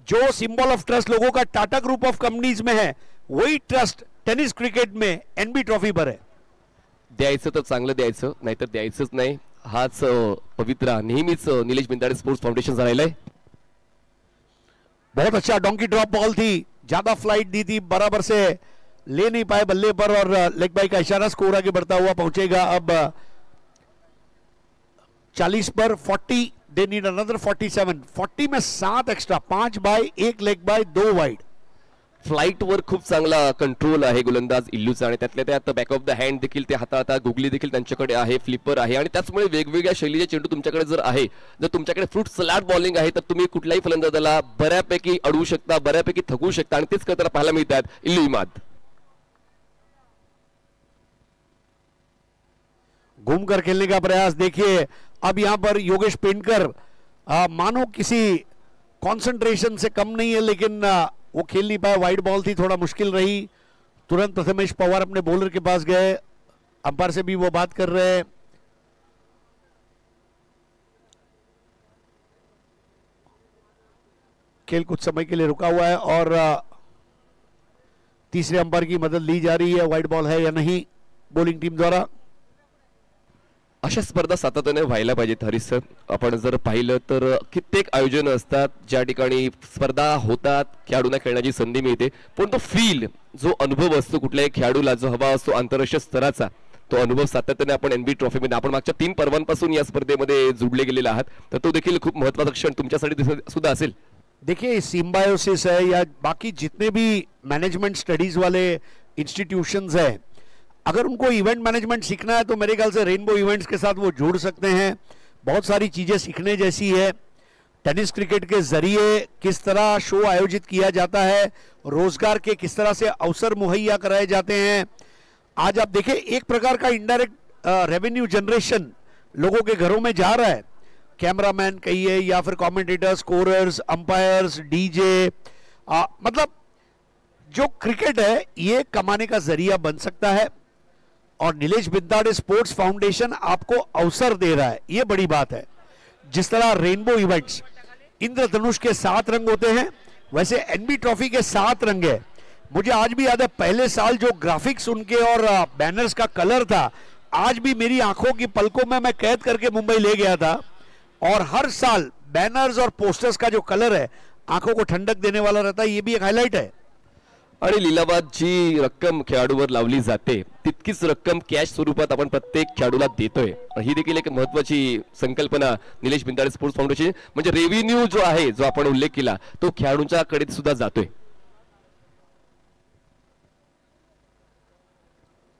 S8: जो सिंबल ऑफ ट्रस्ट लोगों का टाटा ग्रुप ऑफ कंपनीज में है, वही ट्रस्ट टेनिस क्रिकेट में NB ट्रॉफी पर है.
S3: द्यायचं तर चांगलं द्यायचं, नाहीतर द्यायचंच नाही. हाच पवित्रा नेहमीच निलेश बिंदाडे स्पोर्ट्स फाउंडेशन राहिलंय.
S8: बहुत अच्छा डोंकी ड्रॉप बॉल थी, ज्यादा फ्लाइट दी थी, बराबर से ले नहीं पाए बल्ले पर और लेग बाई का इशारा. स्कोर आगे बढ़ता हुआ पहुंचेगा अब 40 पर 40. They need another 47. 40 में 7 extra, 5 bye 1 leg bye 2 wide.
S3: Flight वर खूप चांगला कंट्रोल आहे गोलंदाज इल्लूचा आणि त्यातल्या त्यात बॅक ऑफ द हँड देखील ते हाताळतात. गुगली देखील त्यांच्याकडे आहे, फ्लिपर आहे आणि त्याचमुळे वेगवेगळ्या शैलीचे चेंडू तुमच्याकडे जर आहे, जर तुमच्याकडे फ्रूट सलाड बॉलिंग आहे, तर तुम्ही कुठल्याही फलंदाजाला बऱ्यापैकी अडवू शकता, बऱ्यापैकी थकवू शकता आणि तेच करताना पाहायला मिळतात इल्लू इमाद.
S8: घूम कर खेलने का प्रयास. देखिए अब यहां पर योगेश पेंडकर मानो किसी कंसंट्रेशन से कम नहीं है, लेकिन वो खेल नहीं पाया. वाइड बॉल थी, थोड़ा मुश्किल रही. तुरंत प्रथमेश पवार अपने बॉलर के पास गए, अंपायर से भी वो बात कर रहे हैं. खेल कुछ समय के लिए रुका हुआ है और तीसरे अंपायर की मदद ली जा रही है. वाइड बॉल है या नहीं बॉलिंग टीम द्वारा.
S3: अशा स्पर्धा सातत्याने व्हायला पाहिजेत हरीश सर. आपण जर पाहिलं तर कित्येक आयोजन असतात ज्या ठिकाणी स्पर्धा होतात, खेळाडूंना खेळण्याची संधी मिळते, पण तो फील, जो अनुभव असतो कुठल्याही खेळाडूला जो हवा असतो आंतरराष्ट्रीय स्तराचा, तो अनुभव सातत्याने आपण NB ट्रॉफीमध्ये, आपण मागच्या 3 पर्वांपासून या स्पर्धेमध्ये जुडले गेलेले आहात, तर तो देखील खूप महत्त्वाचा क्षण तुमच्यासाठी सुद्धा असेल.
S8: देखिए सिम्बायोसिस है या बाकी जितने भी मैनेजमेंट स्टडीज वाले इंस्टीट्यूशंस हैं, अगर उनको इवेंट मैनेजमेंट सीखना है तो मेरे ख्याल से रेनबो इवेंट्स के साथ वो जुड़ सकते हैं. बहुत सारी चीजें सीखने जैसी है. टेनिस क्रिकेट के जरिए किस तरह शो आयोजित किया जाता है, रोजगार के किस तरह से अवसर मुहैया कराए जाते हैं. आज आप देखें एक प्रकार का इनडायरेक्ट रेवेन्यू जनरेशन लोगों के घरों में जा रहा है. कैमरामैन कहिए या फिर कमेंटेटर, स्कोरर्स, अंपायर्स, डीजे, मतलब जो क्रिकेट है ये कमाने का जरिया बन सकता है और नीलेश बिंदाडे स्पोर्ट्स फाउंडेशन आपको अवसर दे रहा है. ये बड़ी बात है. जिस तरह रेनबो इवेंट्स, इंद्रधनुष के 7 रंग होते हैं, वैसे एनबी ट्रॉफी के 7 रंग है। मुझे आज भी याद है पहले साल जो ग्राफिक्स उनके और बैनर्स का कलर था, आज भी मेरी आंखों की पलकों में मैं कैद करके मुंबई ले गया था। और हर साल बैनर्स और पोस्टर्स का जो कलर है आंखों को ठंडक देने वाला रहता है, ये भी एक हायलाइट है।
S3: आणि लिलावात जी रक्कम खेळाडूवर लावली जाते तितकीच रक्कम कॅश स्वरूपात आपण प्रत्येक खेळाडूला देतोय, ही देखील एक महत्वाची संकल्पना निलेश बिंदाडे स्पोर्ट्स फाउंडेशन, म्हणजे रेव्हेन्यू जो आहे जो आपण उल्लेख केला तो खेळाडूंच्या कडे सुद्धा जातोय।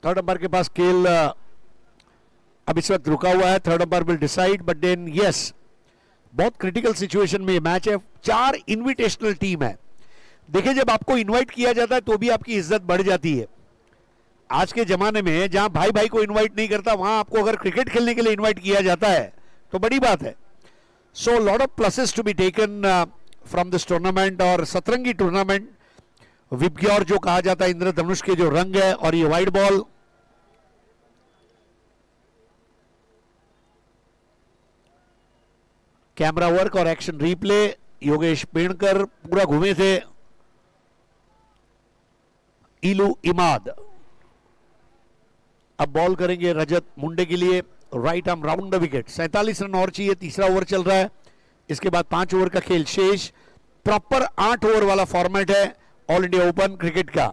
S8: थर्ड अंपायर के पास खेल अब इस वक्त रुका हुआ है। Third umpire will decide, but then yes, बहुत क्रिटिकल सिचुएशन में ये मैच है। 4 इनविटेशनल टीम है। देखिए, जब आपको इनवाइट किया जाता है तो भी आपकी इज्जत बढ़ जाती है। आज के जमाने में जहां भाई भाई को इनवाइट नहीं करता, वहां आपको अगर क्रिकेट खेलने के लिए इनवाइट किया जाता है तो बड़ी बात है। So lot of pluses to be taken from this tournament. और सतरंगी टूर्नामेंट, विबग्योर जो कहा जाता है, इंद्रधनुष के जो रंग है, और ये वाइड बॉल, कैमरा वर्क और एक्शन रिप्ले। योगेश पेणकर पूरा घूमे थे। इलू इमाद अब बॉल करेंगे रजत मुंडे के लिए, right arm round the wicket. 47 run और चाहिए, तीसरा ओवर चल रहा है। इसके बाद 5 ओवर का खेल शेष। प्रॉपर 8 ओवर वाला फॉर्मेट है ऑल इंडिया ओपन क्रिकेट का।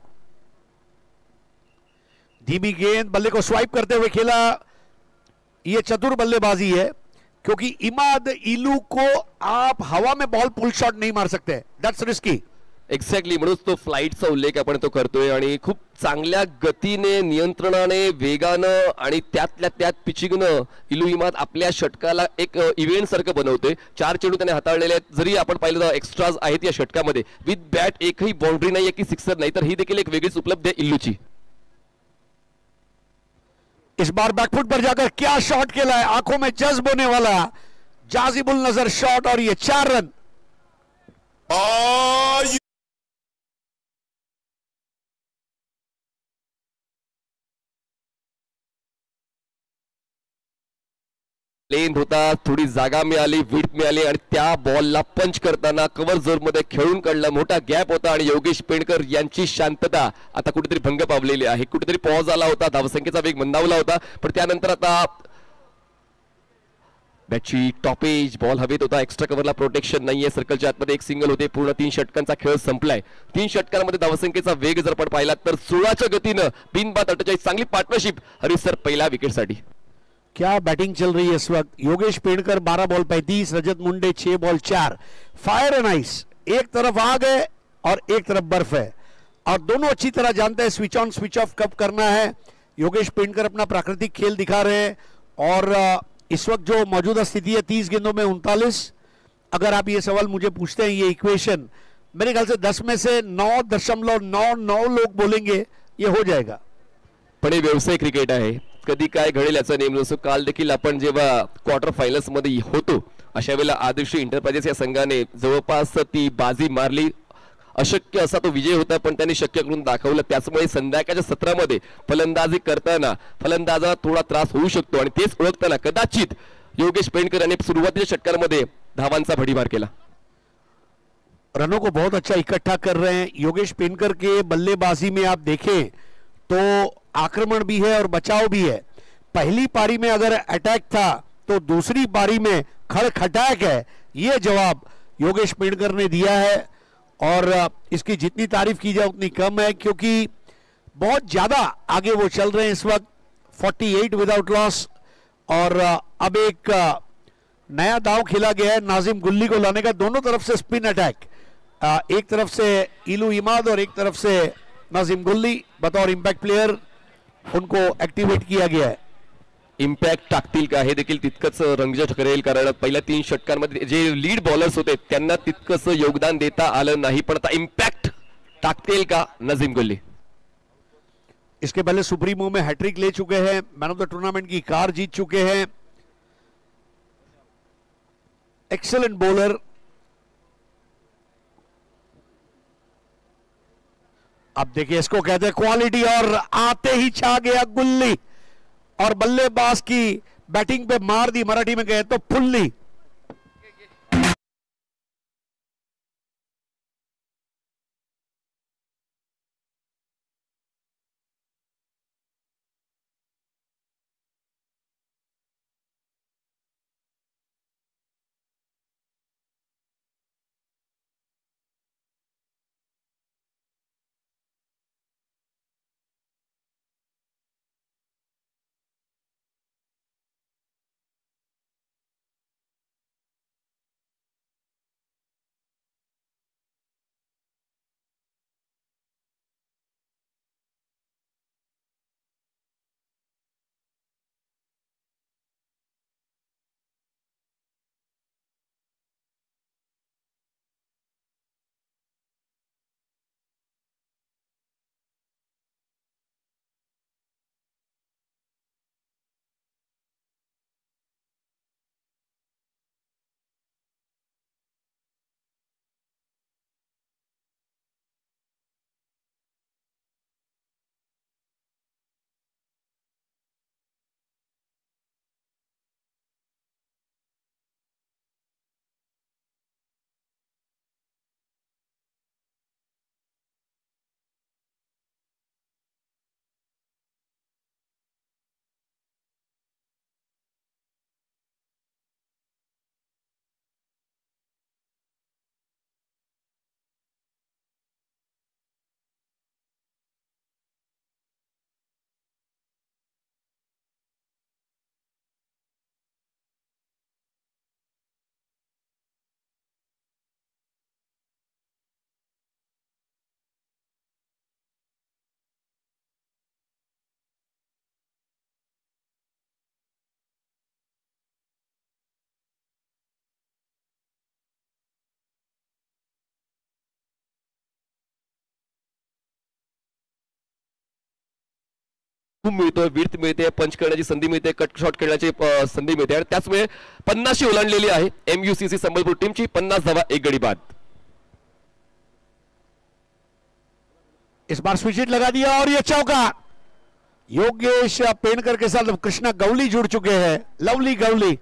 S8: धीमी गेंद, बल्ले को स्वाइप करते हुए खेला। यह चतुर बल्लेबाजी है, क्योंकि इमाद इलू को आप हवा में बॉल पुल शॉट नहीं मार सकते, दैट्स रिस्की।
S3: एक्झॅक्टली, म्हणूनच तो फ्लाईटचा उल्लेख आपण तो करतोय आणि खूप चांगल्या गतीने, नियंत्रणाने, वेगानं आणि त्यातल्या त्यात पिचिंगनं इलू इमाद आपल्या षटकाला एक इव्हेंट सारखं बनवतोय। 4 चेंडू त्याने हाताळलेले आहेत। जरी आपण पाहिलं तर एक्स्ट्राज आहेत या षटकामध्ये, विथ बॅट एकही बाउंड्री नाहीये की सिक्सर नाही, तर ही देखील एक वेगळीच उपलब्धी आहे इल्लूची।
S8: इस बार बैकफुट पर जाकर क्या शॉट खेला है, आंखों में जज्ब होने वाला जाजिबुल नजर शॉट, और ये 4 रन।
S3: लेन होता, थोडी जागा मिळाली, विड्थ मिळाली आणि त्या बॉलला पंच करताना कव्हर झोन मध्ये खेळून काढला। मोठा गॅप होता आणि योगेश पेणकर यांची शांतता आता कुठेतरी भंग पावलेली आहे। कुठेतरी पॉज आला होता, धावसंख्येचा वेग मंदावला होता, पण त्यानंतर आता बॅटची टॉपेज, बॉल हवेत होता, एक्स्ट्रा कव्हरला प्रोटेक्शन नाहीये, सर्कलच्या आतमध्ये एक सिंगल होते। पूर्ण 3 षटकांचा खेळ संपलाय। 3 षटकांमध्ये धावसंख्येचा वेग जर आपण पाहिला तर 16च्या गतीनं बिनबाद 48, चांगली पार्टनरशिप हरीश सर पहिल्या विकेटसाठी।
S8: क्या बैटिंग चल रही है इस वक्त। Yogesh Penkar 12 ball 35, Rajat Munde 6 ball 4। Fire and ice, एक तरफ आग है और एक तरफ बर्फ है, और दोनों अच्छी तरह जानते हैं स्विच ऑन स्विच ऑफ कब करना है। योगेश पेणकर अपना प्राकृतिक खेल दिखा रहे हैं, और इस वक्त जो मौजूदा स्थिति है 30 गेंदों में 39। अगर आप ये सवाल मुझे पूछते हैं, ये इक्वेशन मेरे ख्याल से 10 में से 9.99 लोग बोलेंगे ये हो जाएगा।
S3: पण हे व्यवसाय क्रिकेट आहे, कधी काय घडेल याचा नेम नसतो। काल देखील आपण जेव्हा क्वार्टर फायनल्स मध्ये होतो अशा वेळेला आदर्श एंटरप्राइजेस या संघाने जवळपास ती बाजी मारली। अशक्य असा तो विजय होता, पण त्यांनी शक्य करून दाखवलं। त्याचमुळे संध्याकाळच्या सत्रामध्ये फलंदाजी करताना फलंदाजाला थोडा त्रास होऊ शकतो, आणि तेच ओळखताना कदाचित योगेश पेणकर यांनी सुरुवातीच्या षटकांमध्ये धावांचा भडीमार केला।
S8: रनों को बहुत अच्छा इकट्ठा कर रहे हैं योगेश पेणकर के बल्लेबाजी में। आप देखें तो आक्रमण भी है और बचाव भी है। पहली पारी में अगर अटैक था तो दूसरी पारी में खड़खटाक है, ये जवाब योगेश पेणकर ने दिया है, और इसकी जितनी तारीफ की जाए उतनी कम है, क्योंकि बहुत ज्यादा आगे वो चल रहे हैं इस वक्त। 48 विदाउट लॉस, और अब एक नया दाव खेला गया है नाजिम गुल्ली को लाने का। दोनों तरफ से स्पिन अटैक, एक तरफ से इलू इमाद और एक तरफ से नाजिम गुल्ली बतौर इंपैक्ट प्लेयर उनको एक्टिवेट किया गया है।
S3: इम्पॅक्ट टाकतील का हे देखील तितकंच रंगत ठरेल, कारण पहिल्या 3 षटकांमध्ये जे लीड बॉलर्स होते त्यांना तितकंच योगदान देता आलं नाही, पण आता इम्पॅक्ट टाकतील का नजीम गुल्ली।
S8: इसके पहले सुप्रीमो में हैट्रिक ले चुके हैं, मैन ऑफ द टूर्नामेंट की कार जीत चुके हैं। Excellent bowler. अब देखिए, इसको कहते हैं क्वालिटी, और आते ही छा गया गुल्ली, और बल्लेबाज की बैटिंग पे मार दी, मराठी में कहे तो फुल्ली।
S3: मिळतोय, विड्थ मिळते, पंच करण्याची संधी मिळते, कट शॉट खेळण्याची संधी मिळते आणि त्याचमुळे 50 ओलांडलेली आहे MUCC संबलपूर टीमची. 50 धावा, 1 गडी बाद.
S8: इस बार स्विच हिट लगा दिया और ये चौका. योगेश पेंडकर के साथ कृष्णा गवली जुड़ चुके हैं. लवली गवली.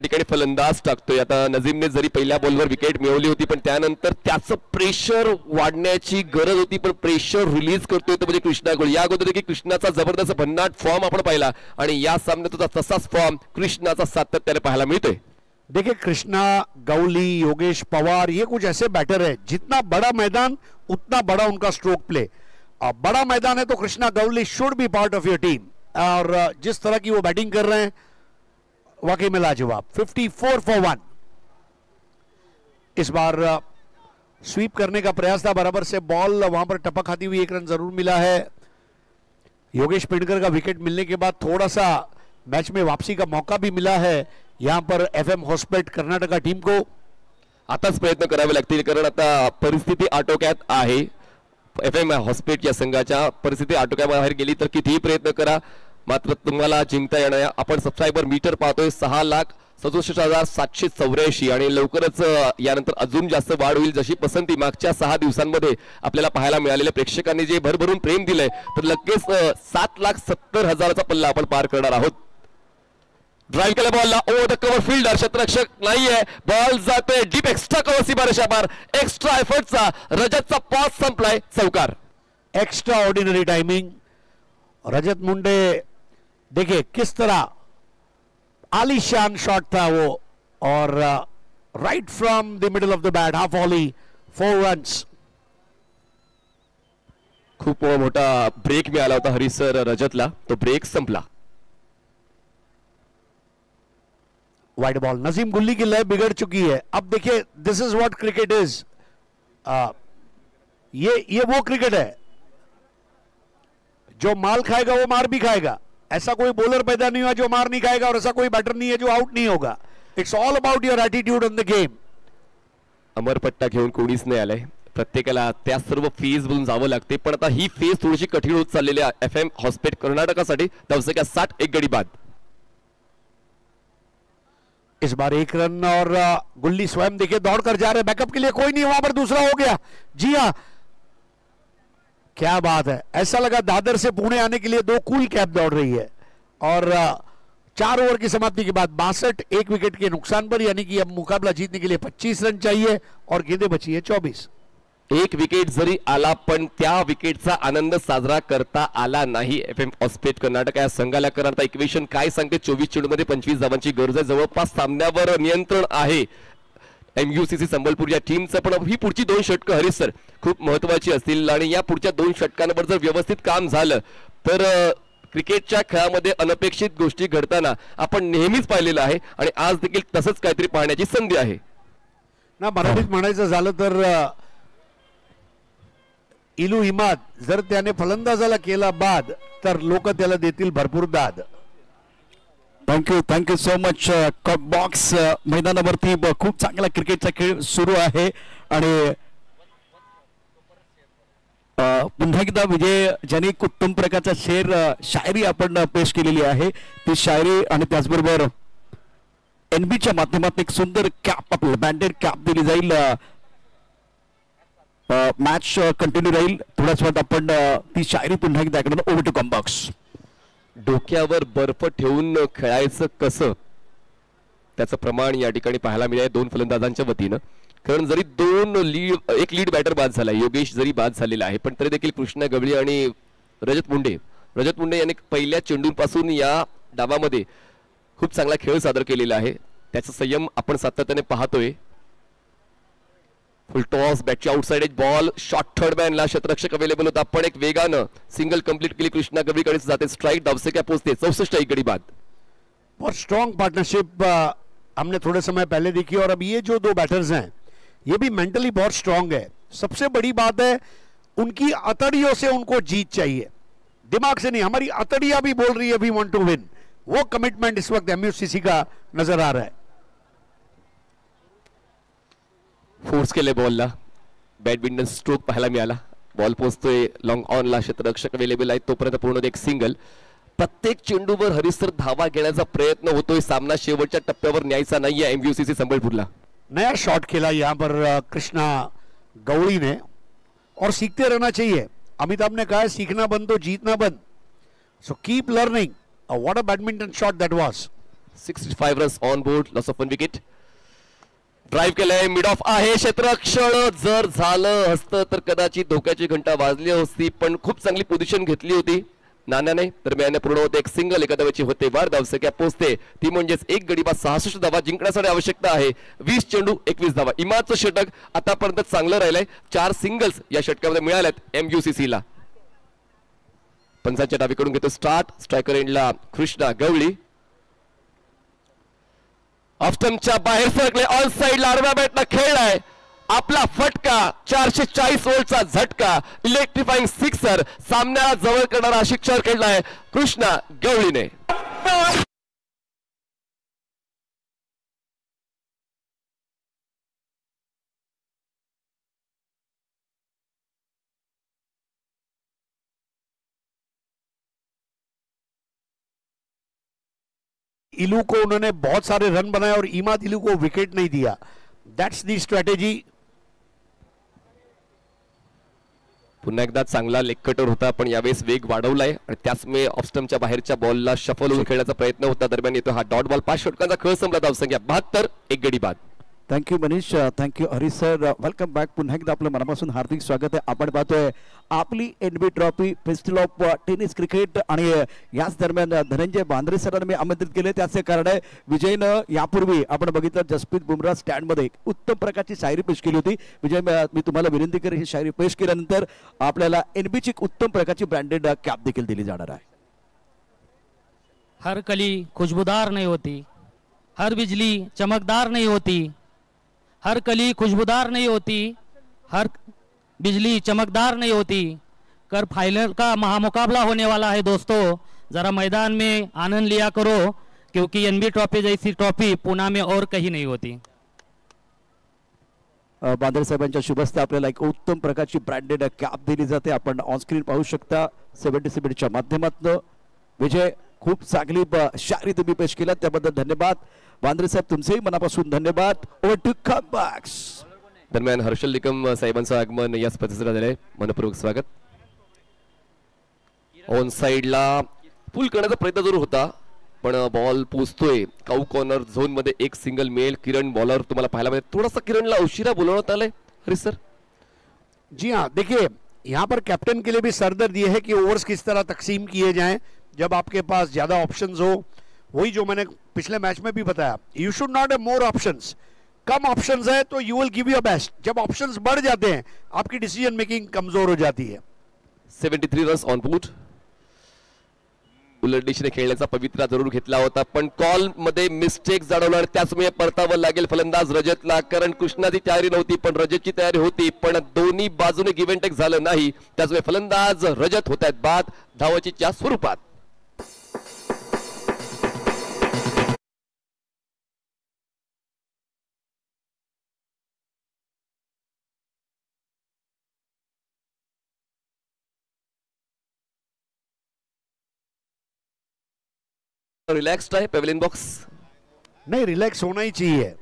S3: ठिकाणी फलंदाज टाकतोय. आता नजीमने जरी पहिल्या बॉलवर विकेट मिळवली होती पण त्यानंतर त्याचं प्रेशर वाढण्याची गरज होती, पण प्रेशर रिलीज करतोय तो म्हणजे कृष्णा गवळी. या अगोदर देखील कृष्णाचा जबरदस्त भन्नाट फॉर्म आपण पाहिला आणि या सामन्यात तसाच फॉर्म कृष्णाचा सातत्याने पाहायला मिळतोय.
S8: देखिए कृष्णा गवली, योगेश पवार, ये कुछ ऐसे बैटर है, जितना बड़ा मैदान उतना बड़ा उनका स्ट्रोक प्ले. बड़ा मैदान है तो Krishna Gawali should be part of your team. और जिस तरह की वो बैटिंग कर रहे हैं वाकई में लाजवाब. 54 for 1. इस बार स्वीप करने का प्रयास था, बराबर से बॉल वहां पर टपक खाती हुई 1 रन जरूर मिला है. योगेश पेंडकर का विकेट मिलने के बाद थोड़ा सा मैच में वापसी का मौका भी मिला है यहां पर FM हॉस्पेट कर्नाटका टीम को.
S3: आताच प्रयत्न करावे लागतील कारण आता परिस्थिती आटोक्यात आहे. FM हॉस्पेट या संघाच्या परिस्थिती आटोक्याबाहेर गेली तर कितीही प्रयत्न करा मात्र तुम्हाला जिंकता येणार. आपण सबस्क्रायबर मीटर पाहतोय 6,67,784 आणि लवकरच यानंतर अजून जास्त वाढ होईल जशी पसंती मागच्या 6 दिवसांमध्ये आपल्याला पाहायला मिळालेल्या प्रेक्षकांनी जे भरभरून प्रेम दिलंय तर लगेच 7,70,000चा पल्ला आपण पार करणार आहोत. ड्राइव्ह केला बॉलला ओव्हर द कव्हर फिल्डर क्षेत्ररक्षक नाहीये. बॉल जातोय डीप एक्स्ट्रा कव्हर सीमारेषा पार. एक्स्ट्रा एफर्टचा रजतचा पास संपलाय. चौकार.
S8: Extraordinary timing. Rajat Munde देखिए किस तरह आलीशान शॉट था वो और right from the middle of the bat half volley 4 runs.
S3: खूप मोठा ब्रेक मिळाला होता हरिसर रजतला, तो ब्रेक संपला.
S8: Wide ball. नजीम गुल्ली की लय बिगड़ चुकी है. अब देखिए this is what cricket is. ये वो क्रिकेट है जो माल खाएगा वो मार भी खाएगा. ऐसा कोई बॉलर पैदा नहीं हुआ जो मार नहीं खाएगा और ऐसा कोई बैटर नहीं है जो आउट नहीं होगा. It's all about your attitude on the game.
S3: अमरपट्टा घेऊन कोणीच नाही आलंय. प्रत्येकाला त्या सर्व फेज मधून जावं लागते पण आता ही फेज थोडीशी कठीण होत चाललेली आहे FM हॉस्पेट कर्नाटकासाठी. धावसंख्या 60, 1 गडी बाद.
S8: इस बार 1 रन और गुल्ली स्वयं देखिए दौड़कर जा रहे. बैकअप के लिए कोई नहीं, वहां पर दूसरा हो गया. जी हाँ, क्या बात है. ऐसा लगा दादर से पुणे आने के लिए 2 कूल कैब दौड़ रही है. और 4 ओवर की समाप्ति के बाद 62, 1 विकेट के नुकसान पर, यानी कि अब मुकाबला जीतने के लिए 25 रन चाहिए और गेंदें बची है 24.
S3: 1 विकेट जरी आला पण त्या विकेटचा आनंद साजरा करता आला नाही FM हॉस्पेट कर्नाटक या संघाला. कारण आता इक्वेशन काय सांगते 24 चेंडूमध्ये 25 धावांची गरज आहे. जवळपास सामन्यावर नियंत्रण आहे MUCC संबलपूर या टीमचं. पण ही पुढची 2 षटकं हरीश सर खूप महत्वाची असतील आणि या पुढच्या 2 षटकांवर जर व्यवस्थित काम झालं तर क्रिकेटच्या खेळामध्ये अनपेक्षित गोष्टी घडताना आपण नेहमीच पाहिलेलं आहे आणि आज देखील तसंच काहीतरी पाहण्याची संधी आहे
S8: ना. मराठीत म्हणायचं झालं तर इलू इमाद जर त्याने फलंदाजाला केला बाद तर लोक त्याला देतील भरपूर दाद.
S9: Thank you so much. Cock box मैदानावरती खूप चांगला क्रिकेटचा खेळ सुरू आहे आणि पुन्हा एकदा विजय ज्यांनी कुटुंब प्रकारचा शेर शायरी आपण पेश केलेली आहे ती शायरी आणि त्याचबरोबर NBच्या माध्यमातून एक सुंदर कॅप आपल्याला बँडेड कॅप दिली जाईल. मॅच कंटिन्यू राहील. थोड्याच वेळात आपण ती शायरी पुन्हा एकदा ऐकणार. Over to cock box.
S3: डोक्यावर बर्फ ठेवून खेळायचं कसं त्याचं प्रमाण या ठिकाणी पाहायला मिळाले 2 फलंदाजांच्या वतीनं. कारण जरी 1 लीड बॅटर बाद झाला, योगेश जरी बाद झालेला आहे पण तरी देखील कृष्णा गवळी आणि रजत मुंडे यांनी पहिल्या चेंडूपासून या डावामध्ये खूप चांगला खेळ सादर केलेला आहे. त्याचा संयम आपण सातत्याने पाहतोय. फुल टॉस, बॅटची outside edge ball, short third मॅनला क्षेत्ररक्षक अवेलेबल होता पण एक वेगानं सिंगल कंप्लीट केली. कृष्णा गवळीकडे जाते स्ट्राइक. धावसंख्या पोहोचते 64, 1 गडी बाद.
S8: बहुत स्ट्रॉन्ग पार्टनरशिप हमने थोड़े समय पहले देखी और अब ये जो 2 बैटर्स हैं ये भी मेंटली बहुत स्ट्रांग है. सबसे बड़ी बात है उनकी अतड़ियों से उनको जीत चाहिए. दिमाग से नहीं, हमारी अतड़िया भी बोल रही है वी वांट टू विन। वो कमिटमेंट इस वक्त एमयूसीसी का नजर आ रहा है।
S3: फोर्स केले बॉलला, बॅडमिंटन स्ट्रोक पाहायला मिळाला, बॉल पोहोचतोय लॉंग ऑनला, क्षेत्ररक्षक अवेलेबल आहे तोपर्यंत पूर्ण एक सिंगल। प्रत्येक चेंडूवर हरिसर धावा घेण्याचा प्रयत्न होतोय, सामना शेवटच्या टप्प्यावर न्यायचा नाहीये एमयूसीसी संबलपूरला।
S8: नया शॉट खेला यहाँ पर कृष्णा गौड़ी ने, और सीखते रहना चाहिए। अमिताभ ने कहा है सीखना बंद तो जीतना बंद, so keep learning. What a badminton shot that was.
S3: 65 runs on board, loss of 1 wicket. Drive केलंय, मिड ऑफ आहे, क्षेत्ररक्षण जर झालं असतं तर कदाचित धोक्याची घंटा वाजली असती, पण खूप चांगली पोझिशन घेतली होती नानाने। दरम्यान पूर्ण होते एक सिंगल, एका धावेची होते वार, धावसंख्या पोहोचते ती म्हणजेच 1 गडी बाद 66 धावा जिंकण्यासाठी आवश्यकता आहे 20 चेंडू 21 धावा। इमादचं षटक आतापर्यंत चांगलं राहिलंय, 4 सिंगल्स या षटकामध्ये मिळाल्यात एमयूसीसी ला। पंचांच्या डावीकडून घेतो स्टार्ट, स्ट्रायकर एंडला कृष्णा गवळी, ऑफस्टंपच्या बाहेर सरकले, ऑन साइडला आडव्या बॅटनं खेळलाय, आपला फटका 440 वोल्टचा झटका, इलेक्ट्रिफाइंग सिक्सर, सामन्याला जवळ करणारा शिक्षक खेळलाय कृष्णा गवळीने।
S8: इलू को उन्होंने बहुत सारे रन बनाए और इमाद इलू को विकेट नहीं दिया। That's the strategy.
S3: पुन्हा एकदा चांगला लेग कटर होता, पण यावेळेस वेग वाढवलाय आणि त्याचमुळे ऑफस्टंपच्या बाहेरच्या बॉलला शफल होऊन खेळण्याचा प्रयत्न होता। दरम्यान येतो हा डॉट बॉल, 5 षटकांचा खेळ संपला, धावसंख्या 72, 1 गडी बाद।
S9: Thank you Manish, thank you Harish sir, welcome back. पुन्हा एकदा आपलं मनापासून हार्दिक स्वागत आहे। आपण पाहतोय आपली NB trophy festival of tennis cricket, आणि याच दरम्यान धनंजय बांद्रे सरांना मी आमंत्रित केले, त्याचे कारण आहे विजयनं यापूर्वी आपण बघितलं जसप्रीत बुमराह स्टँडमध्ये उत्तम प्रकारची शायरी पेश केली होती। विजय, मी तुम्हाला विनंती करेन ही शायरी पेश केल्यानंतर आपल्याला एनबीची उत्तम प्रकारची ब्रँडेड कॅप देखील दिली जाणार आहे।
S11: हर कली खुशबूदार नहीं होती, हर बिजली चमकदार नहीं होती, हर कली खुशबूदार नहीं होती, हर बिजली चमकदार नहीं होती। कर फाइनल का महामुकाबला होने वाला है दोस्तों, जरा मैदान में आनंद लिया करो, क्योंकि एनबी ट्रॉफी जैसी ट्रॉफी पुणे में और कहीं नहीं होती।
S9: बांद्रे साहेबांच्या शुभ हस्ते आपल्याला एक उत्तम प्रकारची ब्रँडेड कॅप दिली जाते, आपण ऑन स्क्रीन पाहू शकता 77च्या माध्यमातून। विजय, खूप चांगली शायरी तुम्ही पेश केला, त्याबद्दल धन्यवाद। बांद्रे साहेब, तुमचेही मनापासून धन्यवाद। Over to comm box.
S3: दरम्यान हर्षल निकम साहेबांचं आगमन या स्पर्धेसाठी झालंय, मनपूर्वक स्वागत। ऑन साइडला पुल करण्याचा प्रयत्न जरूर होता, पण बॉल पोहोचतोय काऊ कॉर्नर झोन मध्ये, एक सिंगल मेल किरण बॉलर तुम्हाला पाहायला मिळेल। थोडासा किरणला उशिरा बोलवण्यात आलंय हरीश सर।
S8: जी हाँ, देखिए यहाँ पर कैप्टन के लिए भी सरदर्द ये है कि ओवर्स किस तरह तकसीम किए जाएं जब आपके पास ज्यादा ऑप्शंस हो। वही जो मैंने पिछले मैच में भी बताया, you should not have more options. Come options है तो you will give your best, जब ऑप्शंस बढ़ जाते हैं आपकी डिसीजन मेकिंग कमजोर हो जाती है।
S3: 73 रन्स ऑन बोर्ड। उलट दिशेने खेळण्याचा पवित्रा जरूर घेतला होता, पण कॉल मध्ये मिस्टेक जाणवणार, त्याचमुळे परतावं लागेल फलंदाज रजतला, कारण कृष्णाची तयारी नव्हती पण रजतची तयारी होती, पण दोन्ही बाजूने गिव्ह अँड टेक झालं नाही, त्याचमुळे फलंदाज रजत होत आहेत बाद धावाचीच्या स्वरूपात। रिलैक्स्ड है पेविलियन बॉक्स?
S8: नहीं, रिलैक्स होना ही चाहिए।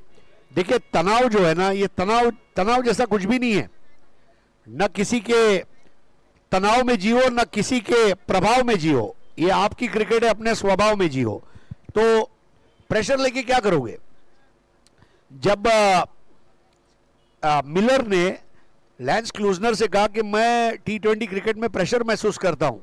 S8: देखिए तनाव जो है ना, ये तनाव जैसा कुछ भी नहीं है। न किसी के तनाव में जियो, न किसी के प्रभाव में जियो, ये आपकी क्रिकेट है, अपने स्वभाव में जियो। तो प्रेशर लेके क्या करोगे? जब मिलर ने लैंस क्लूजनर से कहा कि मैं T20 क्रिकेट में प्रेशर महसूस करता हूं,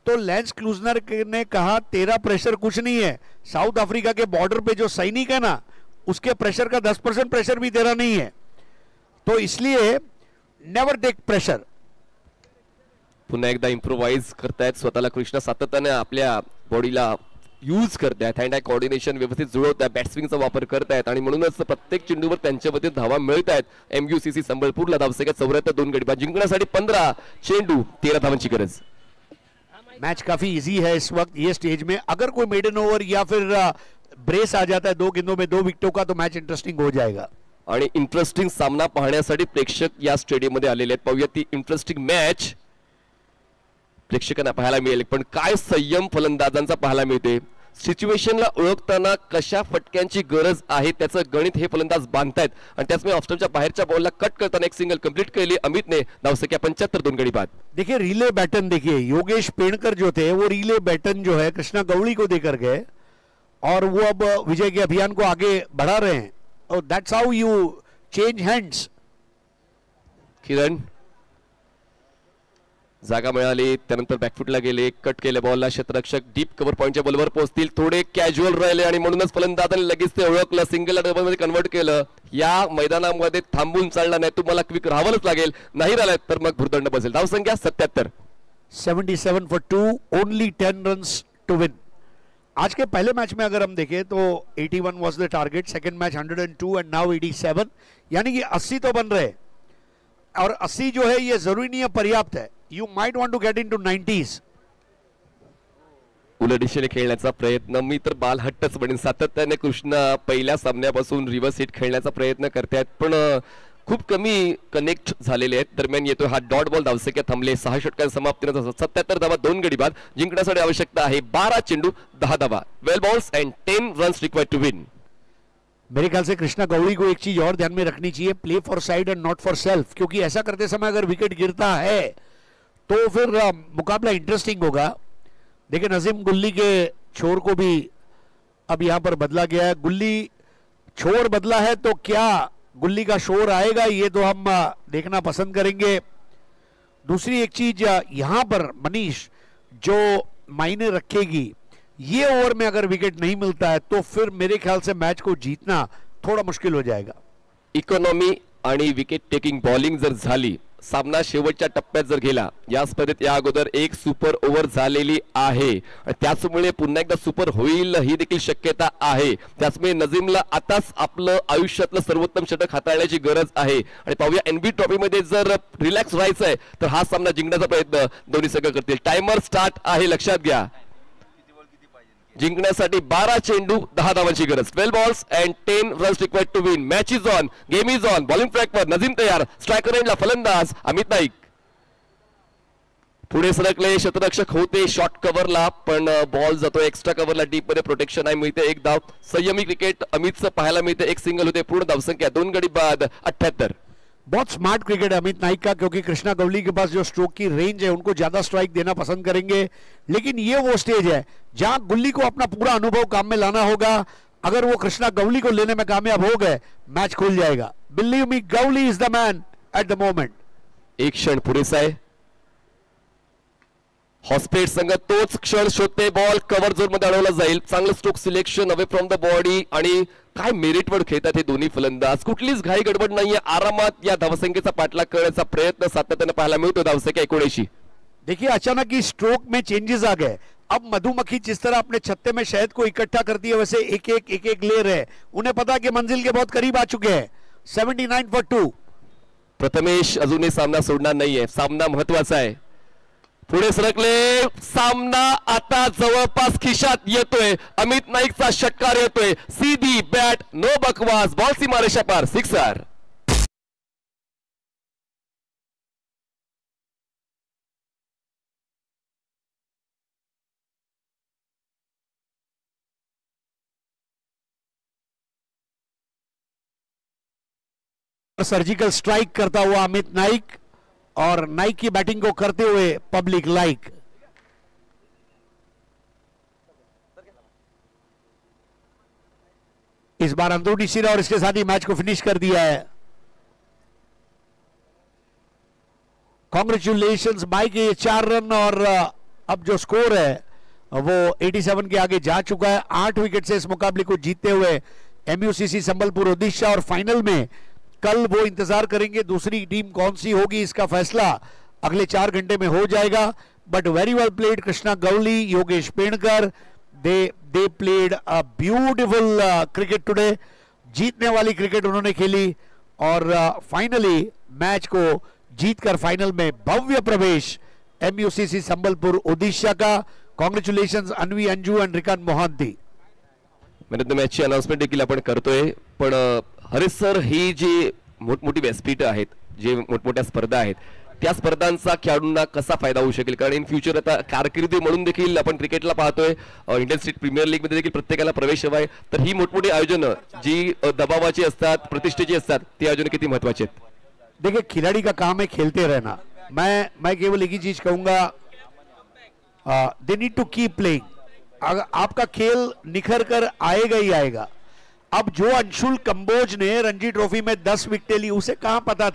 S8: तो लैंस क्लूजनर ने कहा तेरा प्रेशर कुछ नहीं है, साउथ अफ्रीका के बॉर्डर पे जो सैनिक है ना, उसके प्रेशर का 10% प्रेशर भी तेरा नहीं है, तो इसलिए नेवर टेक प्रेशर।
S3: पुन्हा एकदा इम्प्रोवाइज करतायत स्वतःला कृष्णा, सातत्याने आपल्या बॉडीला यूज करतायत, हँड आय कोऑर्डिनेशन व्यवस्थित जुळवतायत, बॅट्सविंगचा वापर करतायत आणि म्हणूनच प्रत्येक चेंडूवर त्यांच्यामध्ये धावा मिळतायत। एमयूसीसी संबलपूरला धावसंख्या 74, 2 गडी बाद, जिंकण्यासाठी 15 चेंडू 13 धावांची गरज।
S8: मैच काफी इजी है इस वक्त ये स्टेज में. अगर कोई मेडन ओव्हर या फिर ब्रेस आ जाता है 2 गेंदों में 2 विकेटों का तो मैच इंटरेस्टिंग हो जाएगा.
S3: आणि इंटरेस्टिंग सामना पाहण्यासाठी प्रेक्षक या स्टेडियम मध्ये आलेले आहेत. पाहूया ती इंटरेस्टिंग मॅच प्रेक्षकांना पाहायला मिळेल. पण काय संयम फलंदाजांचा पाहायला मिळते. सिच्युएशनला ओळखताना कशा फटक्यांची गरज आहे त्याचं गणित हे फलंदाज बांधतायत. आणि त्याचमुळे ऑफस्टंपच्या बाहेरच्या बॉलला कट करताना एक सिंगल कंप्लीट केली अमितने. धावसंख्या 75 2 गडी बाद.
S8: देखिए रिले बैटन देखिए योगेश पेणकर जो थे वो रिले बैटन जो है कृष्णा गवली को देकर गए और वो अब विजय के अभियान को आगे बढ़ा रहे हैं. और that's how you change hands.
S3: Kiran जागा मिळाली त्यानंतर बॅकफुटला गेले. कट केले बॉलला. क्षेत्ररक्षक डीप कव्हर पॉइंटच्या बॉलवर पोहोचतील. थोडे कॅज्युअल राहिले आणि म्हणूनच फलंदाजाने लगेच ते ओळखलं. सिंगल डबल मध्ये कन्वर्ट केलं. या मैदानामध्ये थांबून चालणार नाही. तुम्हाला क्विक राहावंच लागेल. नाही राहिलं तर मग भुर्दंड बसेल. धावसंख्या 77.
S8: 77 for 2 only 10 runs to win. आज के पहले मैच में अगर हम देखें तो 81 was the target. Second match 102 and now 87. यानी कि 80 तो बन रहे. और 80 जो है ये जरूरी नहीं है पर्याप्त है. You might want to get into 90s.
S3: उलट दिशेने खेळण्याचा प्रयत्न. मी तर बाल हट्टच म्हणेन. सातत्याने कृष्णा पहिल्या सामन्यापासून रिव्हर्स हिट खेळण्याचा प्रयत्न करतायत पण खूप कमी कनेक्ट झालेले आहेत. दरम्यान येतो हा डॉट बॉल. धावसंख्या थांबले. 6 षटकांच्या समाप्तीनंतर 77 धावा 2 गडी बाद. जिंकण्यासाठी आवश्यकता आहे 12 चेंडू 10 धावा. 12 balls and 10 runs required to win.
S8: मेरे ख्याल से कृष्णा गवली को एक चीज और ध्यान में रखनी चाहिए. Play for side and not for self. क्योंकि ऐसा करते समय अगर विकेट गिरता है तो फिर मुकाबला इंटरेस्टिंग होगा. देखिए नजीम गुल्ली के छोर को भी अब यहां पर बदला गया है. गुल्ली छोर बदला है तो क्या गुल्ली का शोर आएगा ये तो हम देखना पसंद करेंगे. दूसरी एक चीज यहां पर मनीष जो मायने रखेगी ये ओवर में अगर विकेट नहीं मिलता है तो फिर मेरे ख्याल से मैच को जीतना थोड़ा मुश्किल हो जाएगा.
S3: इकॉनॉमी आणि विकेट टेकिंग बॉलिंग जर झाली. सामना शेवटच्या टप्प्यात जर गेला. या स्पर्धेत या अगोदर एक सुपर ओव्हर झालेली आहे. त्याचमुळे पुन्हा एकदा सुपर होईल ही देखील शक्यता आहे. त्याचमुळे नजीमला आताच आपलं आयुष्यातलं सर्वोत्तम षटक हाताळण्याची गरज आहे. आणि पाहूया एनबी ट्रॉफी मध्ये जर रिलॅक्स राहायचं आहे तर हा सामना जिंकण्याचा प्रयत्न दोन्ही संघ करतील. टायमर स्टार्ट आहे लक्षात घ्या. जिंकण्यासाठी 12 चेंडू 10 धावांची गरज. 12 balls and 10 runs required to win. Match is on. Game is on. Bowling ट्रॅकवर नजीम तयार. स्ट्रायकर एंडला फलंदाज अमित नाईक. पुढे सरकले. क्षेत्ररक्षक होते शॉर्ट कव्हरला पण बॉल जातो एक्स्ट्रा कव्हरला. डीप मध्ये प्रोटेक्शन आहे. मिळते एक धाव. संयमी क्रिकेट अमितचं पाहायला मिळते. एक सिंगल होते. पूर्ण धावसंख्या 2 गडी बाद 78.
S8: बहुत स्मार्ट क्रिकेट है अमित नाइक का क्योंकि कृष्णा गवली के पास जो स्ट्रोक की रेंज है उनको ज्यादा स्ट्राइक देना पसंद करेंगे. लेकिन ये वो स्टेज है जहां गुल्ली को अपना पूरा अनुभव काम में लाना होगा. अगर वो कृष्णा गवली को लेने में कामयाब हो गए मैच खुल जाएगा. Believe me Gawali is the man at the moment.
S3: एक क्षण पुरेसा आहे. हॉस्पेट संघ तोच क्षण शोधते. बॉल कव्हर झोन मध्ये अडवला जाईल. चांगलं stroke selection away from the body आणि काय मेरिटवर खेळतात हे दोन्ही फलंदाज. कुठलीच घाई गडबड नाहीये. आरामात या धावसंख्येचा पाठलाग करण्याचा प्रयत्न सातत्याने पाहायला मिळतो. धावसंख्या 79.
S8: देखिए अचानक ही स्ट्रोक में चेंजेस आ गए. अब मधुमक्खी जिस तरह अपने छत्ते में शहद को इकट्ठा करती है वैसे एक एक ले रहे. उन्हें पता कि मंजिल के बहुत करीब आ चुके हैं. 79 for 2.
S3: प्रथमेश अजूनही सामना सोडणार नाहीये. सामना महत्वाचा आहे. पुढे सरकले. सामना आता जवळपास खिशात येतोय. अमित नाईकचा षटकार येतोय. सीधी बॅट नो बकवास. बॉल सीमारेषा पार. सिक्सर.
S8: सर्जिकल स्ट्राइक करता हुआ अमित नाइक और नाइक की बैटिंग को करते हुए पब्लिक लाइक. इस बार अंदरूनी सिरा और इसके साथ ही मैच को फिनिश कर दिया है. कांग्रेचुलेशंस बाई के 4 रन और अब जो स्कोर है वो 87 के आगे जा चुका है. 8 विकेट से इस मुकाबले को जीतते हुए एमयूसीसी संबलपुर ओडिशा. और फाइनल में कल वो इंतजार करेंगे दूसरी टीम कौन सी होगी. इसका फैसला अगले 4 घंटे में हो जाएगा. But very well played Krishna Gawli, Yogesh Penkar. They played a beautiful cricket today. जीतने वाली क्रिकेट उन्होंने खेली और फाइनली मैच को जीतकर फाइनल में भव्य प्रवेश MUCC संबलपुर ओडिशा का। Congratulation Anvi Anju and Rikan Mohanty.
S3: Man of the मॅचची अनाउन्समेंट देखील आपण करतोय, पण हरीश सर ही जी मोठमोठी व्यासपीठं आहेत, जे मोठमोठ्या स्पर्धा आहेत, त्या स्पर्धांचा खेळाडूंना कसा फायदा होऊ शकेल? कारण इन फ्युचर आता कारकिर्दी म्हणून देखील आपण क्रिकेटला पाहतोय, इंडियन स्टेट प्रीमियर लीग मध्ये देखील प्रत्येकाला प्रवेश हवा आहे, तर ही मोठमोठी आयोजनं जी दबावाची असतात, प्रतिष्ठेची असतात, ती आयोजनं किती महत्वाची आहेत?
S8: देखिए खिलाड़ी का काम है खेलते रहना। मैं केवल एक ही चीज कहूंगा, they need to keep playing. आपका खेल निखर कर आएगा ही आएगा। अब जो अंशुल कंबोज ने रणजी ट्रॉफी में 10 विकेटें ली, उसे कहां पता था